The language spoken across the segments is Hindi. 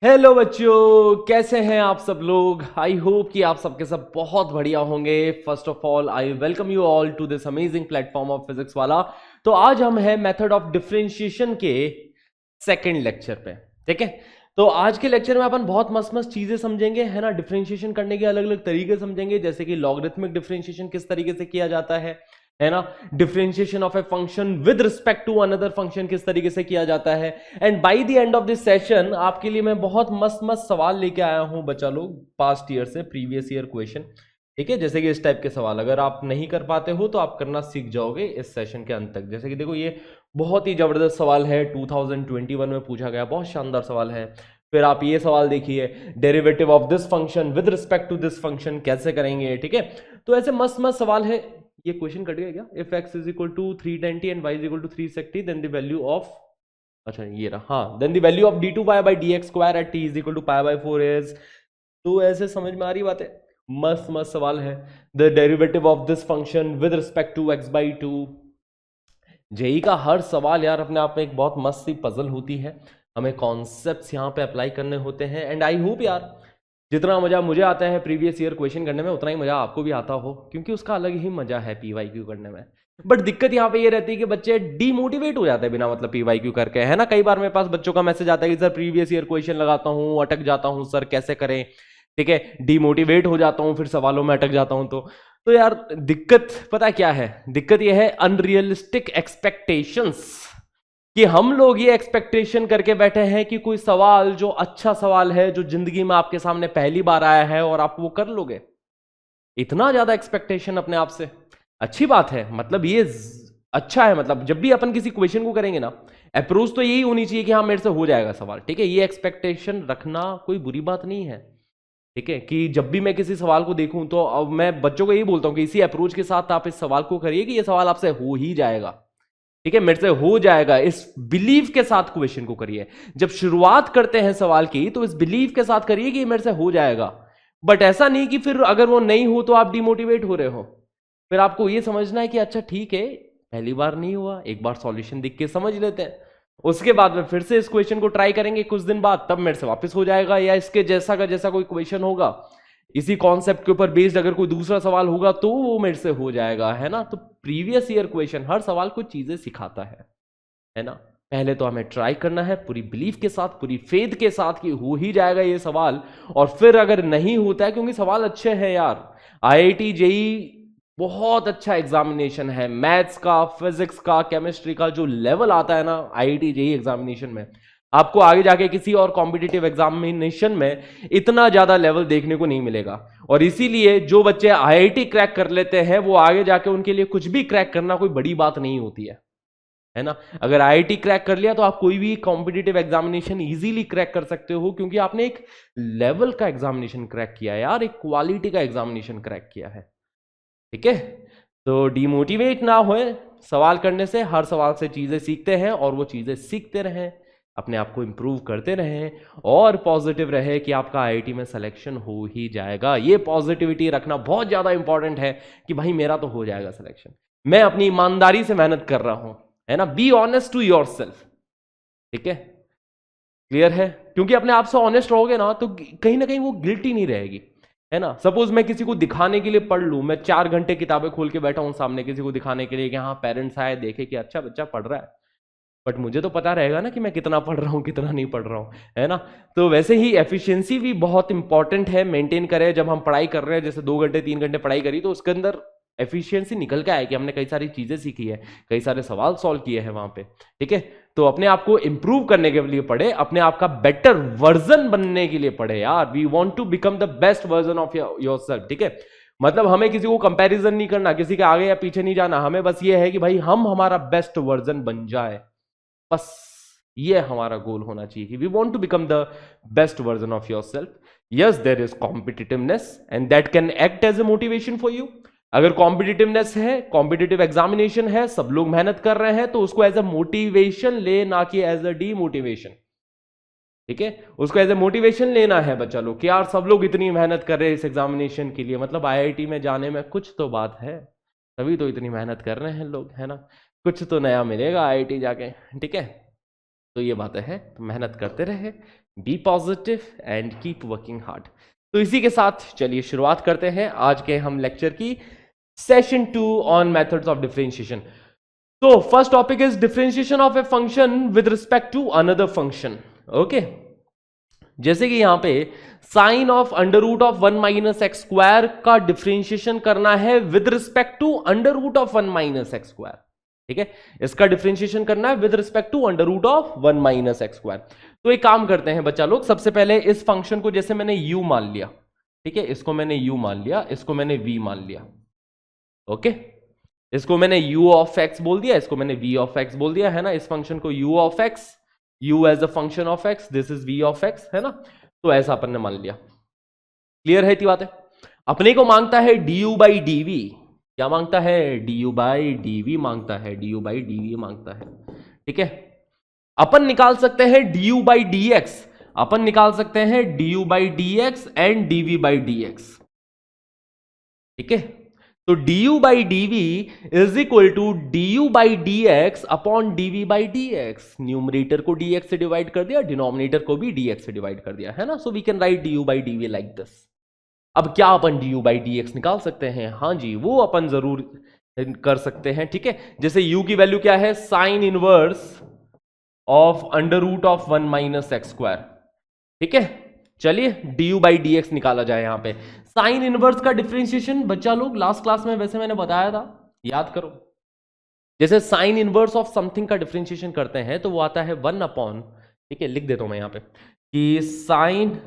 हेलो बच्चों, कैसे हैं आप सब लोग। आई होप कि आप सबके सब बहुत बढ़िया होंगे। First of all I welcome you all to this amazing platform of Physics Wallah. तो आज हम हैं मेथड ऑफ डिफरेंशिएशन के सेकंड लेक्चर पे। ठीक है, तो आज के लेक्चर में अपन बहुत मस्त मस्त चीजें समझेंगे, है ना। डिफरेंशिएशन करने के अलग अलग तरीके समझेंगे, जैसे कि लॉगरिथमिक डिफरेंशिएशन किस तरीके से किया जाता है ना। Differentiation of a function with respect to another function किस तरीके से किया जाता है। And by the end of this session आपके लिए मैं बहुत मस्त मस्त सवाल लेके आया हूं बच्चा लोग, पास्ट ईयर से, प्रीवियस ईयर क्वेश्चन। ठीक है, जैसे कि इस टाइप के सवाल अगर आप नहीं कर पाते हो तो आप करना सीख जाओगे इस सेशन के अंत तक। जैसे कि देखो, ये बहुत ही जबरदस्त सवाल है, 2021 में पूछा गया, बहुत शानदार सवाल है। फिर आप ये सवाल देखिए, derivative of this function with respect to this function कैसे करेंगे। ठीक है, तो ऐसे मस्त मस्त सवाल है। ये क्वेश्चन कट गया क्या। If x is equal to 320 and y is equal to 360 then the value of, अच्छा ये रहा, हाँ, then the value of d2y by dx square at t is equal to pi by 4 is. तो ऐसे समझ में आ रही बात है। मस्त मस्त सवाल है। The derivative of this function with respect to x by 2। JEE का हर सवाल यार अपने आप में एक बहुत मस्त सी पजल होती है। हमें कॉन्सेप्ट्स यहाँ पे अप्लाई करने होते हैं। एंड आई होप यार जितना मजा मुझे आता है प्रीवियस ईयर क्वेश्चन करने में, उतना ही मजा आपको भी आता हो, क्योंकि उसका अलग ही मजा है पीवाईक्यू करने में। बट दिक्कत यहाँ पे ये रहती है कि बच्चे डीमोटिवेट हो जाते हैं बिना मतलब पीवाईक्यू करके, है ना। कई बार मेरे पास बच्चों का मैसेज आता है कि सर प्रीवियस ईयर क्वेश्चन लगाता हूँ अटक जाता हूँ, सर कैसे करें। ठीक है, डीमोटिवेट हो जाता हूँ, फिर सवालों में अटक जाता हूँ। तो यार दिक्कत पता क्या है, दिक्कत यह है अनरियलिस्टिक एक्सपेक्टेशंस, कि हम लोग ये एक्सपेक्टेशन करके बैठे हैं कि कोई सवाल जो अच्छा सवाल है, जो जिंदगी में आपके सामने पहली बार आया है और आप वो कर लोगे। इतना ज्यादा एक्सपेक्टेशन अपने आप से। अच्छी बात है, मतलब ये अच्छा है। मतलब जब भी अपन किसी क्वेश्चन को करेंगे ना, अप्रोच तो यही होनी चाहिए कि हाँ मेरे से हो जाएगा सवाल। ठीक है, ये एक्सपेक्टेशन रखना कोई बुरी बात नहीं है। ठीक है, कि जब भी मैं किसी सवाल को देखूं तो अब मैं बच्चों को यही बोलता हूं कि इसी अप्रोच के साथ आप इस सवाल को करिए कि ये सवाल आपसे हो ही जाएगा। ठीक है, मेरे से हो जाएगा, इस बिलीव के साथ क्वेश्चन को करिए। जब शुरुआत करते हैं सवाल की तो इस बिलीव के साथ करिए कि मेरे से हो जाएगा। बट ऐसा नहीं कि फिर अगर वो नहीं हो तो आप डिमोटिवेट हो रहे हो। फिर आपको ये समझना है कि अच्छा ठीक है, पहली बार नहीं हुआ, एक बार सॉल्यूशन दिख के समझ लेते हैं, उसके बाद में फिर से इस क्वेश्चन को ट्राई करेंगे कुछ दिन बाद, तब मेरे से वापस हो जाएगा। या इसके जैसा का जैसा कोई क्वेश्चन होगा, इसी कॉन्सेप्ट के ऊपर बेस्ड अगर कोई दूसरा सवाल होगा तो वो मेरे से हो जाएगा, है ना। तो प्रीवियस ईयर क्वेश्चन हर सवाल कुछ चीजें सिखाता है ना। पहले तो हमें ट्राई करना है पूरी बिलीफ के साथ, पूरी फेथ के साथ कि हो ही जाएगा ये सवाल। और फिर अगर नहीं होता है, क्योंकि सवाल अच्छे हैं यार, आईआईटी जेई बहुत अच्छा एग्जामिनेशन है। मैथ्स का, फिजिक्स का, केमिस्ट्री का जो लेवल आता है ना आईआईटी जेई एग्जामिनेशन में, आपको आगे जाके किसी और कॉम्पिटिटिव एग्जामिनेशन में इतना ज्यादा लेवल देखने को नहीं मिलेगा। और इसीलिए जो बच्चे आईआईटी क्रैक कर लेते हैं वो आगे जाके उनके लिए कुछ भी क्रैक करना कोई बड़ी बात नहीं होती है ना। अगर आईआईटी क्रैक कर लिया तो आप कोई भी कॉम्पिटिटिव एग्जामिनेशन इजीली क्रैक कर सकते हो, क्योंकि आपने एक लेवल का एग्जामिनेशन क्रैक किया है यार, एक क्वालिटी का एग्जामिनेशन क्रैक किया है। ठीक है, तो डिमोटिवेट ना होए सवाल करने से, हर सवाल से चीजें सीखते हैं और वो चीजें सीखते रहें, अपने आप को इंप्रूव करते रहें और पॉजिटिव रहे कि आपका आईआईटी में सिलेक्शन हो ही जाएगा। ये पॉजिटिविटी रखना बहुत ज्यादा इंपॉर्टेंट है कि भाई मेरा तो हो जाएगा सिलेक्शन, मैं अपनी ईमानदारी से मेहनत कर रहा हूं, है ना। Be honest to your self. ठीक है, क्लियर है। क्योंकि अपने आप से ऑनेस्ट रहोगे ना तो कहीं ना कहीं वो गिल्टी नहीं रहेगी, है ना। सपोज मैं किसी को दिखाने के लिए पढ़ लूं, मैं 4 घंटे किताबें खोल के बैठा हूं सामने किसी को दिखाने के लिए कि हाँ पेरेंट्स आए देखे कि अच्छा बच्चा पढ़ रहा है, बट मुझे तो पता रहेगा ना कि मैं कितना पढ़ रहा हूँ कितना नहीं पढ़ रहा हूँ, है ना। तो वैसे ही एफिशिएंसी भी बहुत इंपॉर्टेंट है, मेंटेन करें। जब हम पढ़ाई कर रहे हैं, जैसे 2 घंटे 3 घंटे पढ़ाई करी, तो उसके अंदर एफिशिएंसी निकल के आए कि हमने कई सारी चीजें सीखी है, कई सारे सवाल सॉल्व किए हैं वहां पे। ठीक है, तो अपने आप को इंप्रूव करने के लिए पढ़े, अपने आप का बेटर वर्जन बनने के लिए पढ़े यार। We want to become the best version of yourself. ठीक है, मतलब हमें किसी को कंपैरिजन नहीं करना, किसी के आगे या पीछे नहीं जाना, हमें बस ये है कि भाई हम हमारा बेस्ट वर्जन बन जाए, बस ये हमारा गोल होना चाहिए कि we want to become the best version of yourself. Yes, there is competitiveness and that can act as a motivation for you. अगर कॉम्पिटिटिवनेस है, कॉम्पिटिटिव एग्जामिनेशन है, सब लोग मेहनत कर रहे हैं, तो उसको एज ए मोटिवेशन ले, ना कि एज ए डीमोटिवेशन। ठीक है, उसको एज ए मोटिवेशन लेना है बच्चा लोग कि यार सब लोग इतनी मेहनत कर रहे हैं इस एग्जामिनेशन के लिए, मतलब आईआईटी में जाने में कुछ तो बात है, तभी तो इतनी मेहनत कर रहे हैं लोग, है ना। कुछ तो नया मिलेगा आईआईटी जाके। ठीक है, तो ये बातें हैं, तो मेहनत करते रहे, be positive and keep working hard. तो इसी के साथ चलिए शुरुआत करते हैं आज के हम लेक्चर की session 2 on methods of differentiation. तो first topic is differentiation of a function with respect to another function. Okay, जैसे कि यहां पे sine of under root of 1 minus x square का डिफरेंशिएशन करना है with respect to under root of 1 minus x square. ठीक है, इसका डिफरेंशिएशन करना है with respect to under root of 1 minus x square. तो एक काम करते हैं बच्चा लोग, सबसे पहले इस फंक्शन को जैसे मैंने u मान लिया, ठीक है, इसको मैंने u मान लिया, इसको मैंने v मान लिया। ओके, इसको मैंने u ऑफ x बोल दिया, इसको मैंने v ऑफ x बोल दिया, है ना। इस फंक्शन को u of x, u as a function of x, this is v of x, है ना। तो ऐसा अपन ने मान लिया। क्लियर है इतनी बातें। अपने को मांगता है du बाई dv, क्या मांगता है, du बाई dv मांगता है, du बाई dv मांगता है। ठीक है, अपन निकाल सकते हैं du बाई dx, अपन निकाल सकते हैं du by dx and dv by dx। ठीक है, तो du by dv is equal to du by dx upon dv by dx। Numerator को dx से डिवाइड कर दिया, डिनोमिनेटर को भी dx से डिवाइड कर दिया, है ना। So we can write du by dv like this. अब क्या अपन du बाई dx निकाल सकते हैं? हाँ जी, वो अपन जरूर कर सकते हैं। ठीक है, जैसे u की वैल्यू क्या है, sine inverse of under root of 1 minus x square. ठीक है, चलिए du बाई dx निकाला जाए। यहां पे साइन इनवर्स का डिफरेंशिएशन बच्चा लोग लास्ट क्लास में वैसे मैंने बताया था, याद करो। जैसे साइन इनवर्स ऑफ समथिंग का डिफरेंशिएशन करते हैं तो वो आता है 1 अपॉन, ठीक है, लिख देता हूं मैं यहां पे कि साइन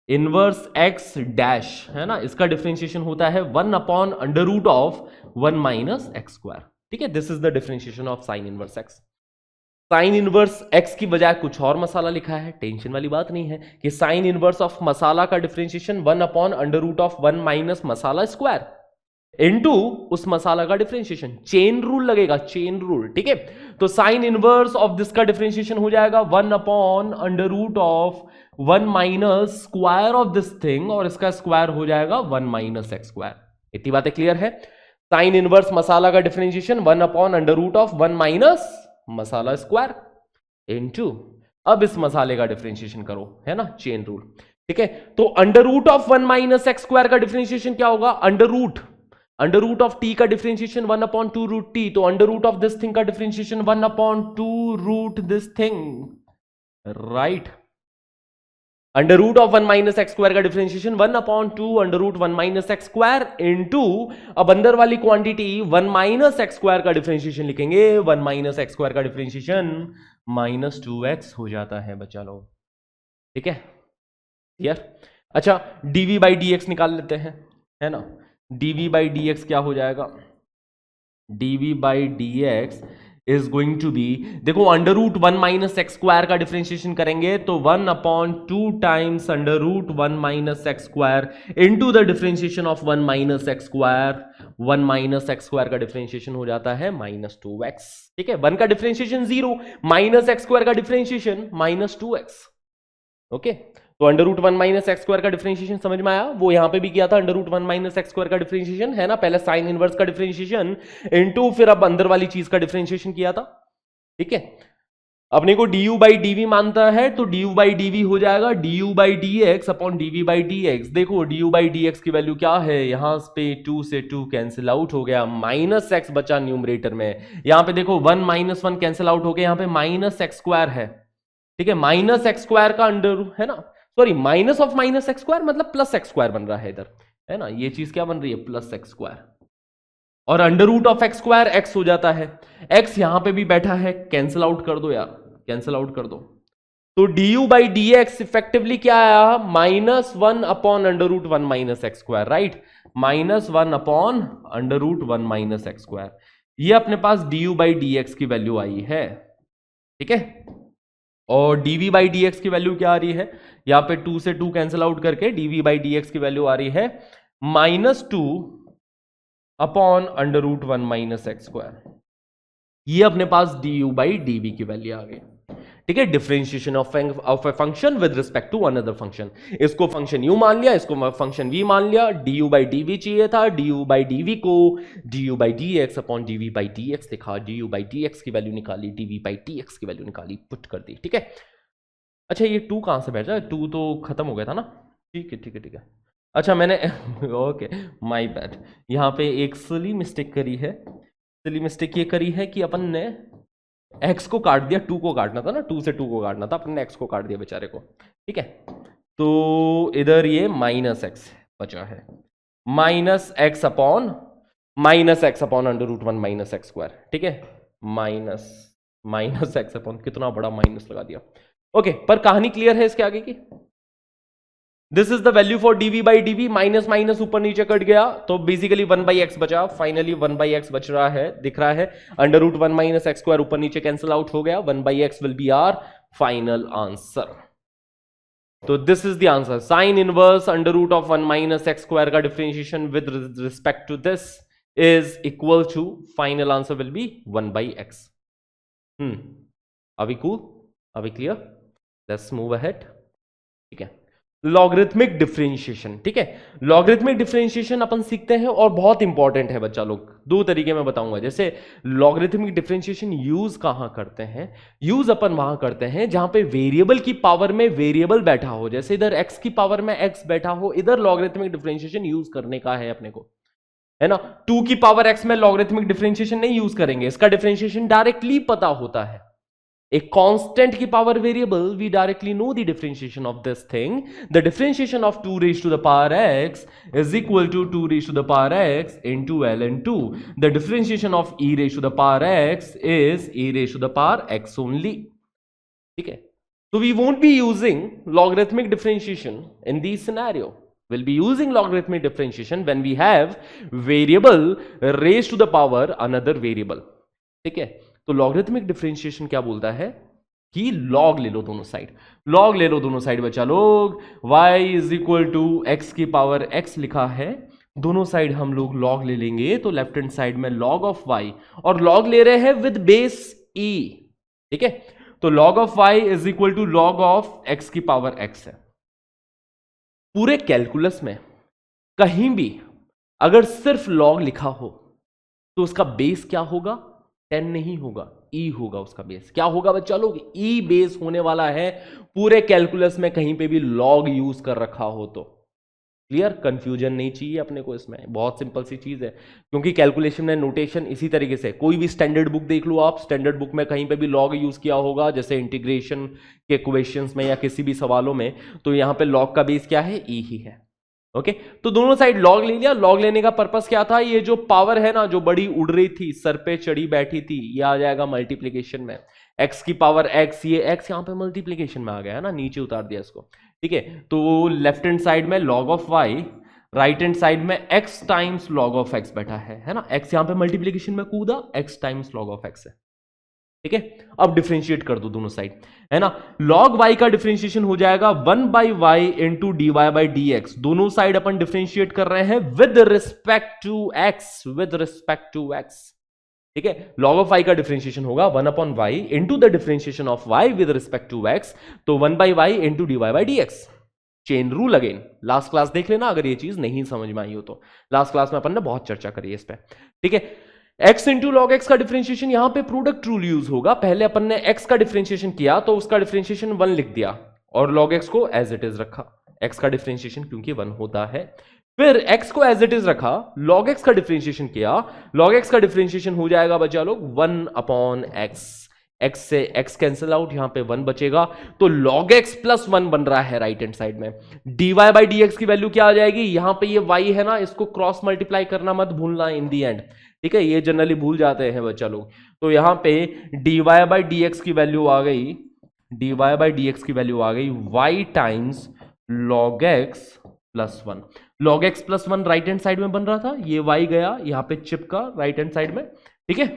इनवर्स एक्स डैश, है ना, इसका डिफरेंशिएशन होता है 1 upon under root of 1 minus x square. ठीक है, this is the differentiation of sine inverse x. Sine inverse x की बजाय कुछ और मसाला लिखा है, टेंशन वाली बात नहीं है कि साइन इनवर्स ऑफ मसाला का differentiation 1 upon under root of 1 minus मसाला स्क्वायर इनटू उस मसाला का डिफरेंशिएशन। चेन रूल लगेगा, चेन रूल। ठीक है, तो साइन इनवर्स ऑफ दिस का डिफरेंशिएशन हो जाएगा 1 upon under root of 1 minus square of this thing, और इसका स्क्वायर हो जाएगा 1 माइनस एक्स स्क्वायर। इतनी बातें क्लियर है। साइन इनवर्स मसाला का differentiation 1 upon under root of 1 minus मसाला स्क्वायर इनटू, अब इस मसाले का डिफरेंशिएशन करो, है ना, चेन रूल। ठीक है, तो under root of 1 minus x square का डिफरेंशिएशन क्या होगा, अंडर रूट ऑफ टी का डिफरेंशिएशन 1 अपॉन 2 रूट टी, तो under root of this thing का differentiation 1 upon 2 root this thing, right. Under root of 1 minus x square का differentiation 1 upon 2 under root 1 minus x square into, अब अंदर वाली क्वांटिटी 1 माइनस एक्स स्क्वायर का डिफरेंशिएशन लिखेंगे, 1 माइनस एक्स स्क्वायर का डिफरेंशिएशन माइनस 2x हो जाता है बच्चा लोग। ठीक है, क्लियर। अच्छा, dv बाई dx निकाल लेते हैं, है ना। dv बाई dx क्या हो जाएगा, dv by dx is going to be, देखो under root 1 minus x square का डिफरेंशिएशन करेंगे तो 1 upon 2 times under root 1 minus x square into the differentiation of 1 minus x square. 1 minus x square का डिफरेंशिएशन हो जाता है माइनस 2x। ठीक है, 1 का डिफरेंशिएशन 0, माइनस एक्स स्क्वायर का डिफरेंशिएशन माइनस 2x। ओके, तो under root 1 minus x square का डिफरेंशिएशन समझ में आया, वो यहां पे भी किया था, under root 1 minus x square का डिफरेंशिएशन, है ना। पहले साइन इनवर्स का डिफरेंशिएशन इनटू फिर अब अंदर वाली चीज का डिफरेंशिएशन किया था। ठीक है, अपने को du बाई dv मानता है तो du बाई dv हो जाएगा du by dx upon dv by dx। देखो du बाई dx की वैल्यू क्या है, यहां पे 2 से 2 कैंसिल आउट हो गया, माइनस एक्स बचा न्यूमरेटर में। यहां पे देखो 1 माइनस 1 कैंसिल आउट हो गया, यहां पे माइनस एक्स स्क्वायर है। ठीक है, माइनस एक्स स्क्वायर का अंडर, है ना, sorry, minus of minus x square मतलब प्लस एक्स स्क्वायर बन रहा है इधर, है ना। ये चीज क्या बन रही है, प्लस एक्स स्क्वायर, और under root of x square x हो जाता है। एक्स यहां पे भी बैठा है, कैंसिल आउट कर दो यार, कैंसिल आउट कर दो। तो du बाई dx इफेक्टिवली क्या आया, minus 1 upon under root 1 minus x square, right, minus 1 upon under root 1 minus x square. ये अपने पास du बाई dx की वैल्यू आई है। ठीक है, और dv बाई dx की वैल्यू क्या आ रही है, यहां पे 2 से 2 कैंसिल आउट करके dv बाई dx की वैल्यू आ रही है -2 upon under root 1 minus x square. ये अपने पास du बाई dv की वैल्यू आ गई। ठीक है, differentiation of a function with respect to another function. इसको फंक्शन u मान लिया, इसको फंक्शन v मान लिया, du बाई dv चाहिए था, du बाई dv को du by dx upon dv by dx लिखा, du बाई dx की वैल्यू निकाली, dv बाई dx की वैल्यू निकाली, पुट कर दी। ठीक है, अच्छा ये 2 कहाँ से बैठ जाए, 2 तो खत्म हो गया था ना, ठीक है ठीक है ठीक है। अच्छा मैंने ओके माय बैड, यहाँ पे एक सिली मिस्टेक करी है। सिली मिस्टेक ये करी है कि अपन ने एक्स को काट दिया, 2 को काटना था ना, 2 से 2 को काटना था, अपन ने एक्स को काट दिया बेचारे को, ठीक है। तो इधर ये माइनस एक्स बचा है, minus x upon under root 1 minus x square, ठीक है। माइनस माइनस एक्स अपॉन, कितना बड़ा माइनस लगा दिया। ओके पर कहानी क्लियर है इसके आगे की। This is the value for dv by dv, minus minus ऊपर नीचे कट गया तो बेसिकली 1/x बचा, फाइनली 1/x बच रहा है, दिख रहा है। Under root 1 minus x square ऊपर नीचे कैंसिल आउट हो गया, 1/x will be our final answer. तो this is the answer, sine inverse under root of 1 minus x square का differentiation with respect to this is equal to, final answer will be 1/x। अभी कूल, अभी क्लियर, लेट्स मूव अहेड, ठीक है। लॉगरिथमिक डिफरेंशिएशन, ठीक है। लॉगरिथमिक डिफरेंशिएशन अपन सीखते हैं और बहुत इंपॉर्टेंट है बच्चा लोग, दो तरीके में बताऊंगा। जैसे लॉगरिथमिक डिफरेंशिएशन यूज कहां करते हैं, यूज अपन वहां करते हैं जहां पे वेरिएबल की पावर में वेरिएबल बैठा हो, जैसे इधर एक्स की पावर में एक्स बैठा हो, इधर लॉगरिथमिक डिफरेंशिएशन यूज करने का है अपने को, है ना। 2 की पावर एक्स में लॉगरिथमिक डिफरेंशिएशन नहीं यूज करेंगे, इसका डिफरेंशिएशन डायरेक्टली पता होता है। A constant की power variable, we directly know the differentiation of this thing. The differentiation of 2 raised to the power x is equal to 2 raised to the power x into ln2. The differentiation of e raised to the power x is e raised to the power x only. ठीक है, so we won't be using logarithmic differentiation in this scenario. We'll be using logarithmic differentiation when we have variable raised to the power another variable. ठीक है, तो लॉगरिथमिक डिफरेंशिएशन क्या बोलता है कि लॉग ले लो दोनों साइड, लॉग ले लो दोनों साइड बच्चा लोग, y is equal to x की पावर x लिखा है, दोनों साइड हम लोग लॉग ले लेंगे, तो लेफ्ट हैंड साइड में लॉग ऑफ y, और लॉग ले रहे हैं विद बेस e, ठीक है। तो log of y is equal to log of x की पावर x है। पूरे कैलकुलस में कहीं भी अगर सिर्फ लॉग लिखा हो तो उसका बेस क्या होगा, 10 नहीं होगा, ई होगा उसका बेस। क्या होगा बच्चा लोग, ई बेस होने वाला है पूरे कैलकुलस में, कहीं पे भी लॉग यूज कर रखा हो तो। क्लियर, कंफ्यूजन नहीं चाहिए अपने को इसमें, बहुत सिंपल सी चीज है, क्योंकि कैलकुलेशन में नोटेशन इसी तरीके से, कोई भी स्टैंडर्ड बुक देख लो आप, स्टैंडर्ड बुक में कहीं पे भी लॉग यूज किया होगा, जैसे इंटीग्रेशन के क्वेश्चंस में या किसी भी सवालों में, तो यहां पे लॉग का बेस क्या है, ई ही है। ओके तो दोनों साइड लॉग ले लिया, लॉग लेने का पर्पस क्या था, ये जो पावर है ना जो बड़ी उड़ रही थी, सर पे चढ़ी बैठी थी, ये आ जाएगा मल्टीप्लीकेशन में, एक्स की पावर एक्स, ये एक्स यहां पे मल्टीप्लीकेशन में आ गया है ना, नीचे उतार दिया इसको, ठीक है। तो लेफ्ट हैंड साइड में log of y, right hand side में x times log of x बैठा है ना, एक्स यहां पे मल्टीप्लीकेशन में कूदा, x times log of x है, ठीक है। अब डिफरेंशिएट कर दो दोनों साइड, है ना, log y का डिफरेंशिएशन हो जाएगा 1/y into dy by dx, दोनों साइड अपन डिफरेंशिएट कर रहे हैं with respect to x, with respect to x, ठीक है। log ऑफ y का डिफरेंशिएशन होगा 1/y into the differentiation of y with respect to x, तो 1/y into dy by dx। Chain rule again, last class देख लेना अगर ये चीज नहीं समझ में आई हो तो, लास्ट क्लास में अपन ने बहुत चर्चा करी है इस पे, ठीक है। x इंटू लॉग एक्स का डिफरेंशिएशन, यहां पे प्रोडक्ट रूल यूज होगा, पहले अपन ने x का डिफरेंशिएशन किया तो उसका डिफरेंशिएशन 1 लिख दिया और लॉग x को एज इट इज रखा, x का डिफरेंशिएशन क्योंकि 1 होता है, फिर x को एज इट इज रखा, लॉग x का डिफरेंशिएशन किया, लॉग x का डिफरेंशिएशन हो जाएगा बच्चा लोग 1/x, x से x कैंसिल आउट, यहां पे 1 बचेगा, तो log x प्लस 1 बन रहा है राइट हैंड साइड में। dy बाई dx की वैल्यू क्या आ जाएगी, यहां पे ये y है ना, इसको क्रॉस मल्टीप्लाई करना मत भूलना इन दी एंड, ठीक है, ये जनरली भूल जाते हैं बच्चा लोग। तो यहां पे dy बाई dx की वैल्यू आ गई, dy बाई dx की वैल्यू आ गई y times log x plus 1, log x plus 1 right hand side में बन रहा था, ये y गया यहां पे चिपका राइट हैंड साइड में, ठीक है।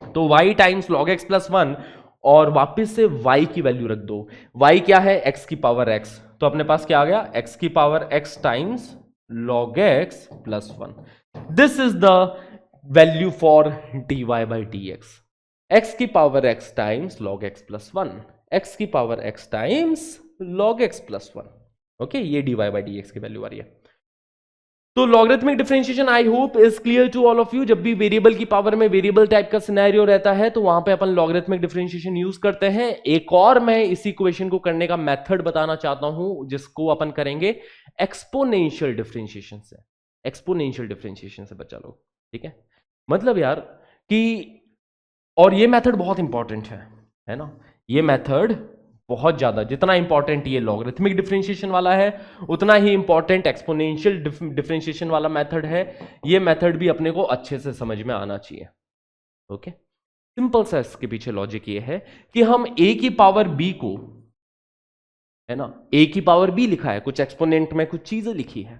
तो y times log x plus 1 और वापस से y की वैल्यू रख दो, y क्या है, x की पावर x, तो अपने पास क्या आ गया, x की power x times log x plus 1। This is the value for dy by dx, x की power x times log x plus 1, x की power x times log x plus 1, okay, ये dy बाई dx की वैल्यू आ रही है। तो logarithmic differentiation I hope is clear to all of you. जब भी वेरिएबल की पावर में वेरिएबल टाइप का सिनेरियो रहता है तो वहां पे अपन लॉगरिथमिक डिफरेंशिएशन यूज करते हैं। एक और मैं इसी इक्वेशन को करने का मेथड बताना चाहता हूं जिसको अपन करेंगे एक्सपोनेंशियल डिफरेंशिएशन से। एक्सपोनेंशियल डिफरेंशिएशन से बच्चा लोग, ठीक है। मतलब यार कि और ये मेथड बहुत इंपॉर्टेंट है ना। ये मेथड बहुत ज्यादा, जितना इंपॉर्टेंट ये लॉगरिथमिक डिफरेंशिएशन वाला है उतना ही इंपॉर्टेंट एक्सपोनेंशियल डिफरेंशिएशन वाला मेथड है। ये मेथड भी अपने को अच्छे से समझ में आना चाहिए। ओके, सिंपल सा इसके पीछे लॉजिक ये है कि हम a की पावर b को, है ना, a की पावर b लिखा है, कुछ एक्सपोनेंट में कुछ चीजें लिखी है,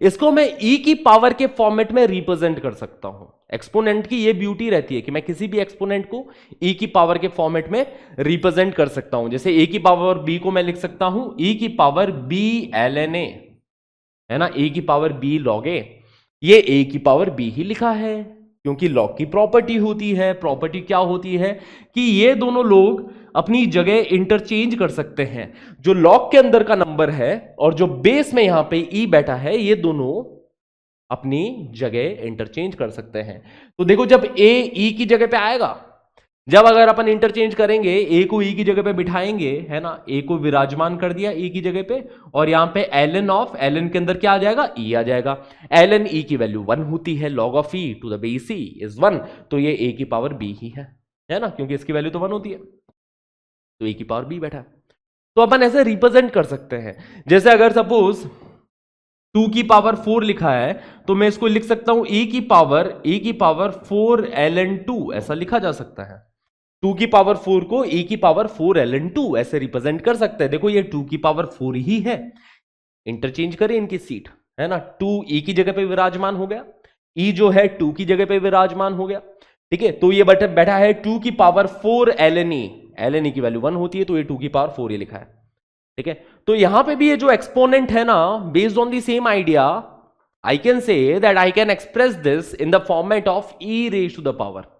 इसको मैं e की पावर के फॉर्मेट में रिप्रेजेंट कर सकता हूं। एक्सपोनेंट की ये ब्यूटी रहती है कि मैं किसी भी एक्सपोनेंट को e की पावर के फॉर्मेट में रिप्रेजेंट कर सकता हूं। जैसे a की पावर b को मैं लिख सकता हूं e की पावर b ln a, है ना, a की पावर b log a। ये a की पावर b ही लिखा है क्योंकि लॉग की प्रॉपर्टी होती है। प्रॉपर्टी क्या होती है कि ये दोनों लोग अपनी जगह इंटरचेंज कर सकते हैं। जो लॉग के अंदर का नंबर है और जो बेस में यहां पे e बैठा है, ये दोनों अपनी जगह इंटरचेंज कर सकते हैं। तो देखो जब a e की जगह पे आएगा, जब अगर अपन इंटरचेंज करेंगे, a को e की जगह पे बिठाएंगे, है ना, a को विराजमान कर दिया e की जगह पे, और यहां पे ln ऑफ, ln के अंदर क्या आ जाएगा, e आ जाएगा। ln e की वैल्यू 1 होती है, log of e to the base e is 1, तो ये a की पावर b ही है ना, क्योंकि इसकी वैल्यू तो 1 होती है, तो a की पावर b बैठा। तो अपन ऐसे रिप्रेजेंट कर सकते हैं। जैसे अगर सपोज 2 की पावर 4 लिखा है तो मैं इसको लिख सकता हूं e की पावर 4 ln 2, ऐसा लिखा जा सकता है। 2 की पावर 4 को e की पावर 4 ln 2 ऐसे रिप्रेजेंट कर सकते हैं। देखो ये 2 की पावर 4 ही है, इंटरचेंज करें इनकी सीट, है ना, 2 e की जगह पे विराजमान हो गया, e जो है 2 की जगह पे विराजमान हो गया, ठीक है। तो ये बैठा है 2 की पावर 4 ln e की वैल्यू 1 होती है, तो ये 2 की पावर 4 ये लिखा है, ठीक है। तो यहां पे भी ये जो एक्सपोनेंट है ना, based on the same idea I can say that I can express this in the format of e raise to the power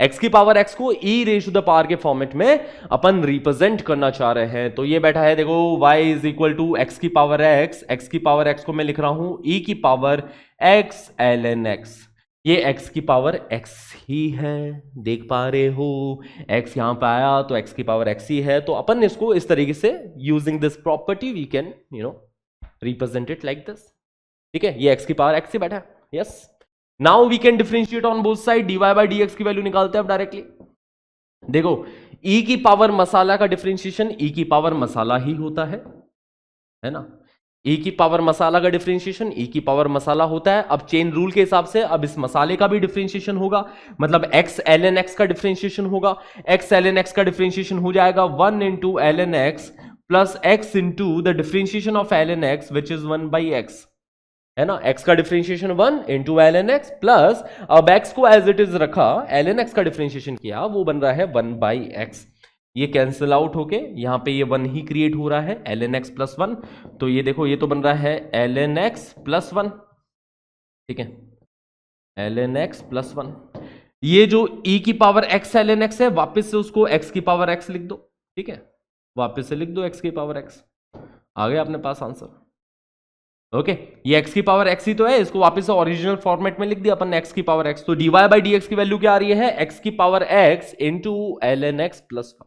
x की पावर x को e raise to the power के फॉर्मेट में अपन रिप्रेजेंट करना चाह रहे हैं। तो ये बैठा है, देखो y is equal to x की पावर x की पावर x को मैं लिख रहा हूं e की पावर x ln x। ये x की पावर x ही है, देख पा रहे हो, x यहां पे आया तो x की पावर x ही है। तो अपन इसको इस तरीके से using this property we can represent it like this, ठीक है। ये x की पावर x ही बैठा है, yes. Now we can differentiate on both side, dy by dx की वैल्यू निकालते हैं अब डायरेक्टली। देखो e की पावर मसाला का डिफरेंशिएशन e की पावर मसाला ही होता है ना। e की पावर मसाला का डिफरेंशिएशन e की पावर मसाला होता है। अब चेन रूल के हिसाब से अब इस मसाले का भी डिफरेंशिएशन होगा, मतलब x ln x का डिफरेंशिएशन होगा। x ln x का डिफरेंशिएशन हो जाएगा 1 into ln x plus x into the differentiation of ln x which is 1 by x, है ना। x का differentiation 1 into ln x plus अब x को एज इट इज रखा, ln x का डिफरेंशिएशन किया, वो बन रहा है 1 by x। ये कैंसिल आउट होके यहां पे ये 1 ही क्रिएट हो रहा है, ln x प्लस 1। तो ये देखो ये तो बन रहा है ln x प्लस 1, ठीक है, ln x प्लस 1। ये जो e की पावर x ln x है, वापस से उसको x की पावर x लिख दो, ठीक है, वापस से लिख दो x की पावर x, आ गया अपने पास आंसर। ओके, ये x की पावर x ही तो है, इसको वापस से ओरिजिनल फॉर्मेट में लिख दिया अपन x की पावर x। तो dy बाई dx की वैल्यू क्या आ रही है, x की power x into ln x plus 1।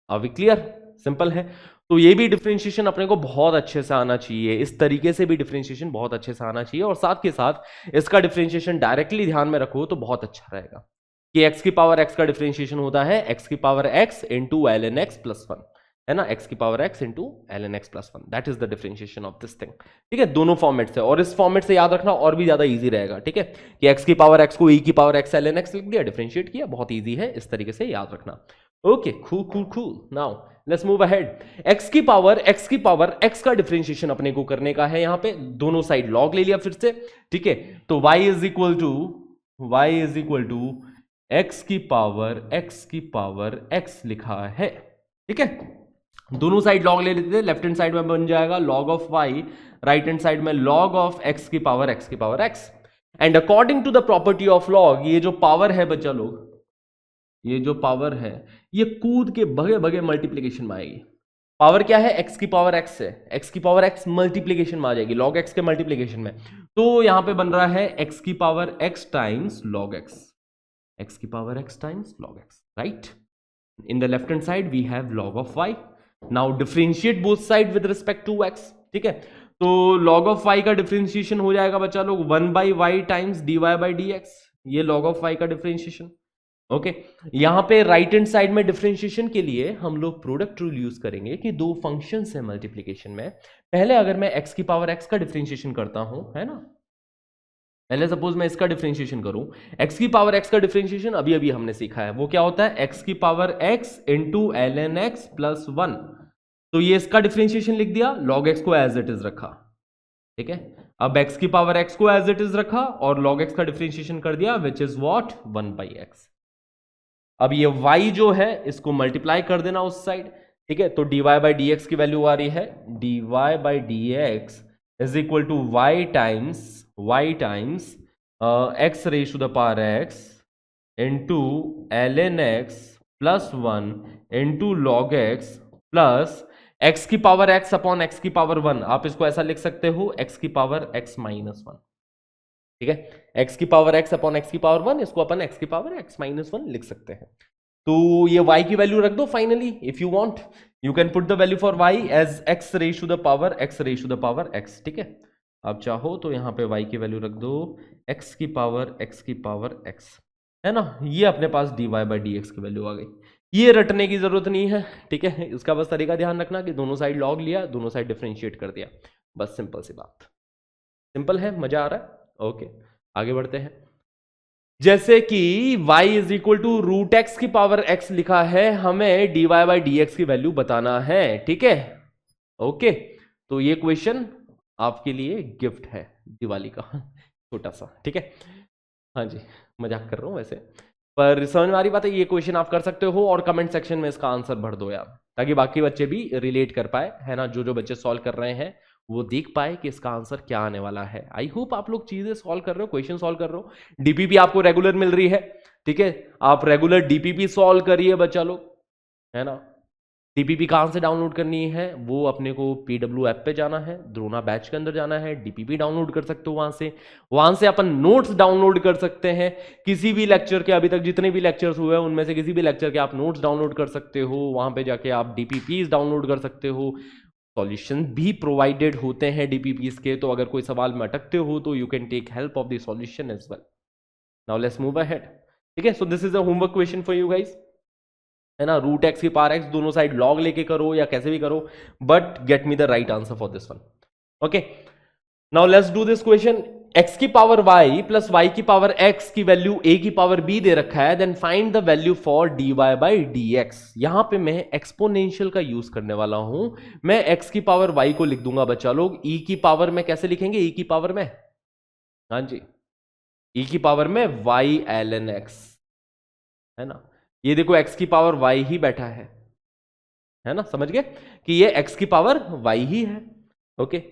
अभी क्लियर, सिंपल है। तो ये भी डिफरेंशिएशन अपने को बहुत अच्छे से आना चाहिए, इस तरीके से भी डिफरेंशिएशन बहुत अच्छे से आना चाहिए, और साथ के साथ इसका डिफरेंशिएशन डायरेक्टली ध्यान में रखो तो बहुत अच्छा रहेगा कि x की पावर x का डिफरेंशिएशन होता है x की power x into ln x plus 1, है ना, x की power x into ln x plus 1, that is the differentiation of this thing, ठीक है। दोनों फॉर्मेट से, और इस फॉर्मेट से याद रखना और भी ज्यादा इजी रहेगा, ठीक है, कि x की पावर x को e की पावर x ln x लिख दिया, डिफरेंशिएट किया, बहुत इजी है, इस तरीके से याद रखना। Okay, cool. Now let's move ahead. x की पावर x का डिफरेंशिएशन अपने को करने का है, यहां पे दोनों साइड लॉग ले लिया फिर से, ठीक है। तो y is equal to x की पावर x लिखा है, ठीक है। दोनों साइड लॉग ले लेते थे, लेफ्ट हैंड साइड में बन जाएगा log of y, right hand side में लॉग ऑफ x की power x। And according to the property of log, ये जो पावर है बच्चा लोग, ये जो पावर है ये कूद के भगे भगे मल्टीप्लीकेशन में आएगी, पावर क्या है, x की पावर x है, x की पावर x मल्टीप्लीकेशन में आ जाएगी, log x के मल्टीप्लीकेशन में, तो यहां पे बन रहा है x की power x times log x की power x times log x, right. In the left hand side we have log of y। Now differentiate both side with respect to x, ठीक है। तो log ऑफ y का डिफरेंशिएशन हो जाएगा बच्चा लोग 1/y times dy by dx, ये log ऑफ y का डिफरेंशिएशन, ओके। यहां पे राइट हैंड साइड में डिफरेंशिएशन के लिए हम लोग प्रोडक्ट रूल यूज करेंगे कि दो फंक्शंस है मल्टीप्लिकेशन में। पहले अगर मैं x की पावर x का डिफरेंशिएशन करता हूं, है ना, पहले सपोज मैं इसका डिफरेंशिएशन करूं, x की पावर x का डिफरेंशिएशन अभी अभी हमने सीखा है, वो क्या होता है, x की power x into ln x plus 1। तो ये इसका डिफरेंशिएशन लिख दिया, log x को एज इट इज रखा, ठीक है। अब x की पावर x को एज इट इज रखा और log x का डिफरेंशिएशन कर दिया, विच इज व्हाट 1/x। अब ये y जो है इसको मल्टीप्लाई कर देना उस साइड, ठीक है। तो dy बाई dx की वैल्यू आ रही है dy by dx is equal to y times x raise to the power x into ln x plus 1 into log x plus x की पावर x अपॉन x की पावर 1। आप इसको ऐसा लिख सकते हो x की पावर x माइनस 1, ठीक है। x की पावर x अपॉन x की पावर 1, इसको अपन x की पावर x माइनस 1 लिख सकते हैं। तो ये y की वैल्यू रख दो finally, if you want you can put the value for y as x raise to the power x, ठीक है। आप चाहो तो यहां पे y की वैल्यू रख दो x की पावर x, है ना। ये अपने पास dy बाई dx की वैल्यू आ गई। ये रटने की जरूरत नहीं है, ठीक है। इसका बस तरीका ध्यान रखना कि दोनों साइड लॉग लिया, दोनों साइड डिफरेंशिएट कर दिया, बस सिंपल सी बात। सिंपल है, मजा आ रहा है, ओके। आगे बढ़ते हैं। जैसे कि y is equal to root x की पावर x लिखा है, हमें dy बाई dx की वैल्यू बताना है, ठीक है, ओके। तो ये क्वेश्चन आपके लिए गिफ्ट है दिवाली का, छोटा सा, ठीक है। हाँ जी, मजाक कर रहा हूं वैसे, पर समझ में आ रही बात है। ये क्वेश्चन आप कर सकते हो और कमेंट सेक्शन में इसका आंसर भर दो यार, ताकि बाकी बच्चे भी रिलेट कर पाए, है ना। जो बच्चे सॉल्व कर रहे हैं वो देख पाए कि इसका आंसर क्या आने वाला है। आई होप आप लोग चीजें सॉल्व कर रहे हो, क्वेश्चन सॉल्व कर रहे हो। डीपीपी आपको रेगुलर मिल रही है, ठीक है। आप रेगुलर डीपीपी सॉल्व करिए बच्चा लोग, है ना। डीपीपी कहां से डाउनलोड करनी है, वो अपने को पीडब्ल्यू ऐप पे जाना है, द्रोना बैच के अंदर जाना है, डीपीपी डाउनलोड कर सकते हो वहां से अपन नोट्स डाउनलोड कर सकते हैं। किसी भी लेक्चर के, अभी तक जितने भी लेक्चर्स हुए हैं उनमें से किसी भी लेक्चर के आप नोट्स डाउनलोड कर सकते हो, वहां पे जाके आप डीपीपीज डाउनलोड कर सकते हो। सॉल्यूशन भी प्रोवाइडेड होते हैं डीपीपीस के, तो अगर कोई सवाल में अटकते हो तो you can take help of the solution as well. Now let's move ahead, ठीक है। So this is a homework question for you guys, है ना। रूट एक्स की पावर एक्स, दोनों साइड लॉग लेके करो या कैसे भी करो, but get me the right answer for this one, okay. Now let's do this question. x की पावर y प्लस y की पावर x की वैल्यू a की पावर b दे रखा है, then find the value for dy by dx। यहां पे मैं एक्सपोनेंशियल का यूज करने वाला हूं। मैं x की पावर y को लिख दूंगा बच्चा लोग e की पावर में, कैसे लिखेंगे, e की पावर में, हाँ जी, e की पावर में y ln x, है ना। ये देखो x की पावर y ही बैठा है ना, समझ गए कि ये x की पावर y ही है, ओके।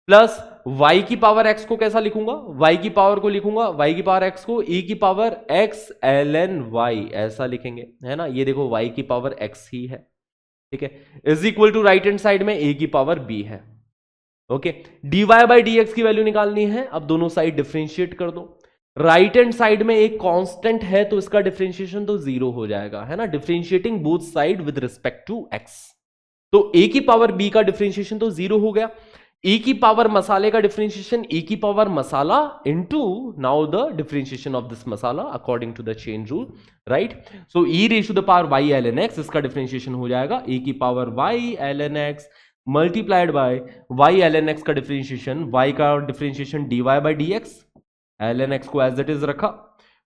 प्लस y की पावर x को कैसा लिखूंगा, y की पावर को लिखूंगा, y की पावर x को e की पावर x ln y ऐसा लिखेंगे, है ना। ये देखो y की पावर x ही है, ठीक है, is equal to right hand side में a की पावर b है, ओके। dy बाई dx की वैल्यू निकालनी है। अब दोनों साइड डिफरेंशिएट कर दो। राइट हैंड साइड में एक कांस्टेंट है तो इसका डिफरेंशिएशन तो जीरो हो जाएगा, है ना। Differentiating both side with respect to x, तो a की पावर b का डिफरेंशिएशन तो जीरो हो गया। e की पावर मसाले का डिफरेंशिएशन e की पावर मसाला into now the differentiation of this masala according to the chain rule, right. So e raise to the power y ln x, इसका डिफरेंशिएशन हो जाएगा e की power y ln x multiplied by y ln x का डिफरेंशिएशन, y का differentiation dy by dx, ln x को एज इट इज रखा,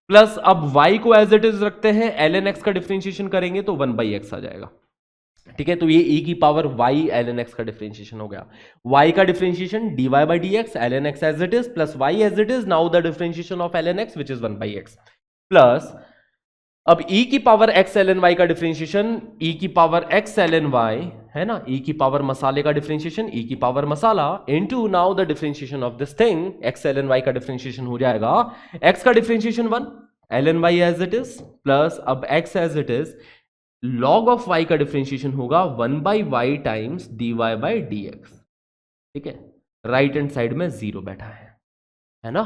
प्लस अब y को एज इट इज रखते हैं, ln x का डिफरेंशिएशन करेंगे तो 1/x आ जाएगा, ठीक है। तो ये e की पावर y ln x का डिफरेंशिएशन हो गया। y का differentiation dy by dx, ln x as it is, plus y as it is, now the differentiation of ln x which is 1/x, plus अब e की पावर x ln y का डिफरेंशिएशन, e की पावर x ln y, है ना, e की पावर मसाले का डिफरेंशिएशन, e की पावर मसाला into now the differentiation of this thing, x ln y का डिफरेंशिएशन हो जाएगा, x का differentiation 1 ln y as it is, plus अब x as it is, log of y का डिफरेंशिएशन होगा 1/y times dy by dx। ठीक है, राइट हैंड साइड में 0 बैठा है ना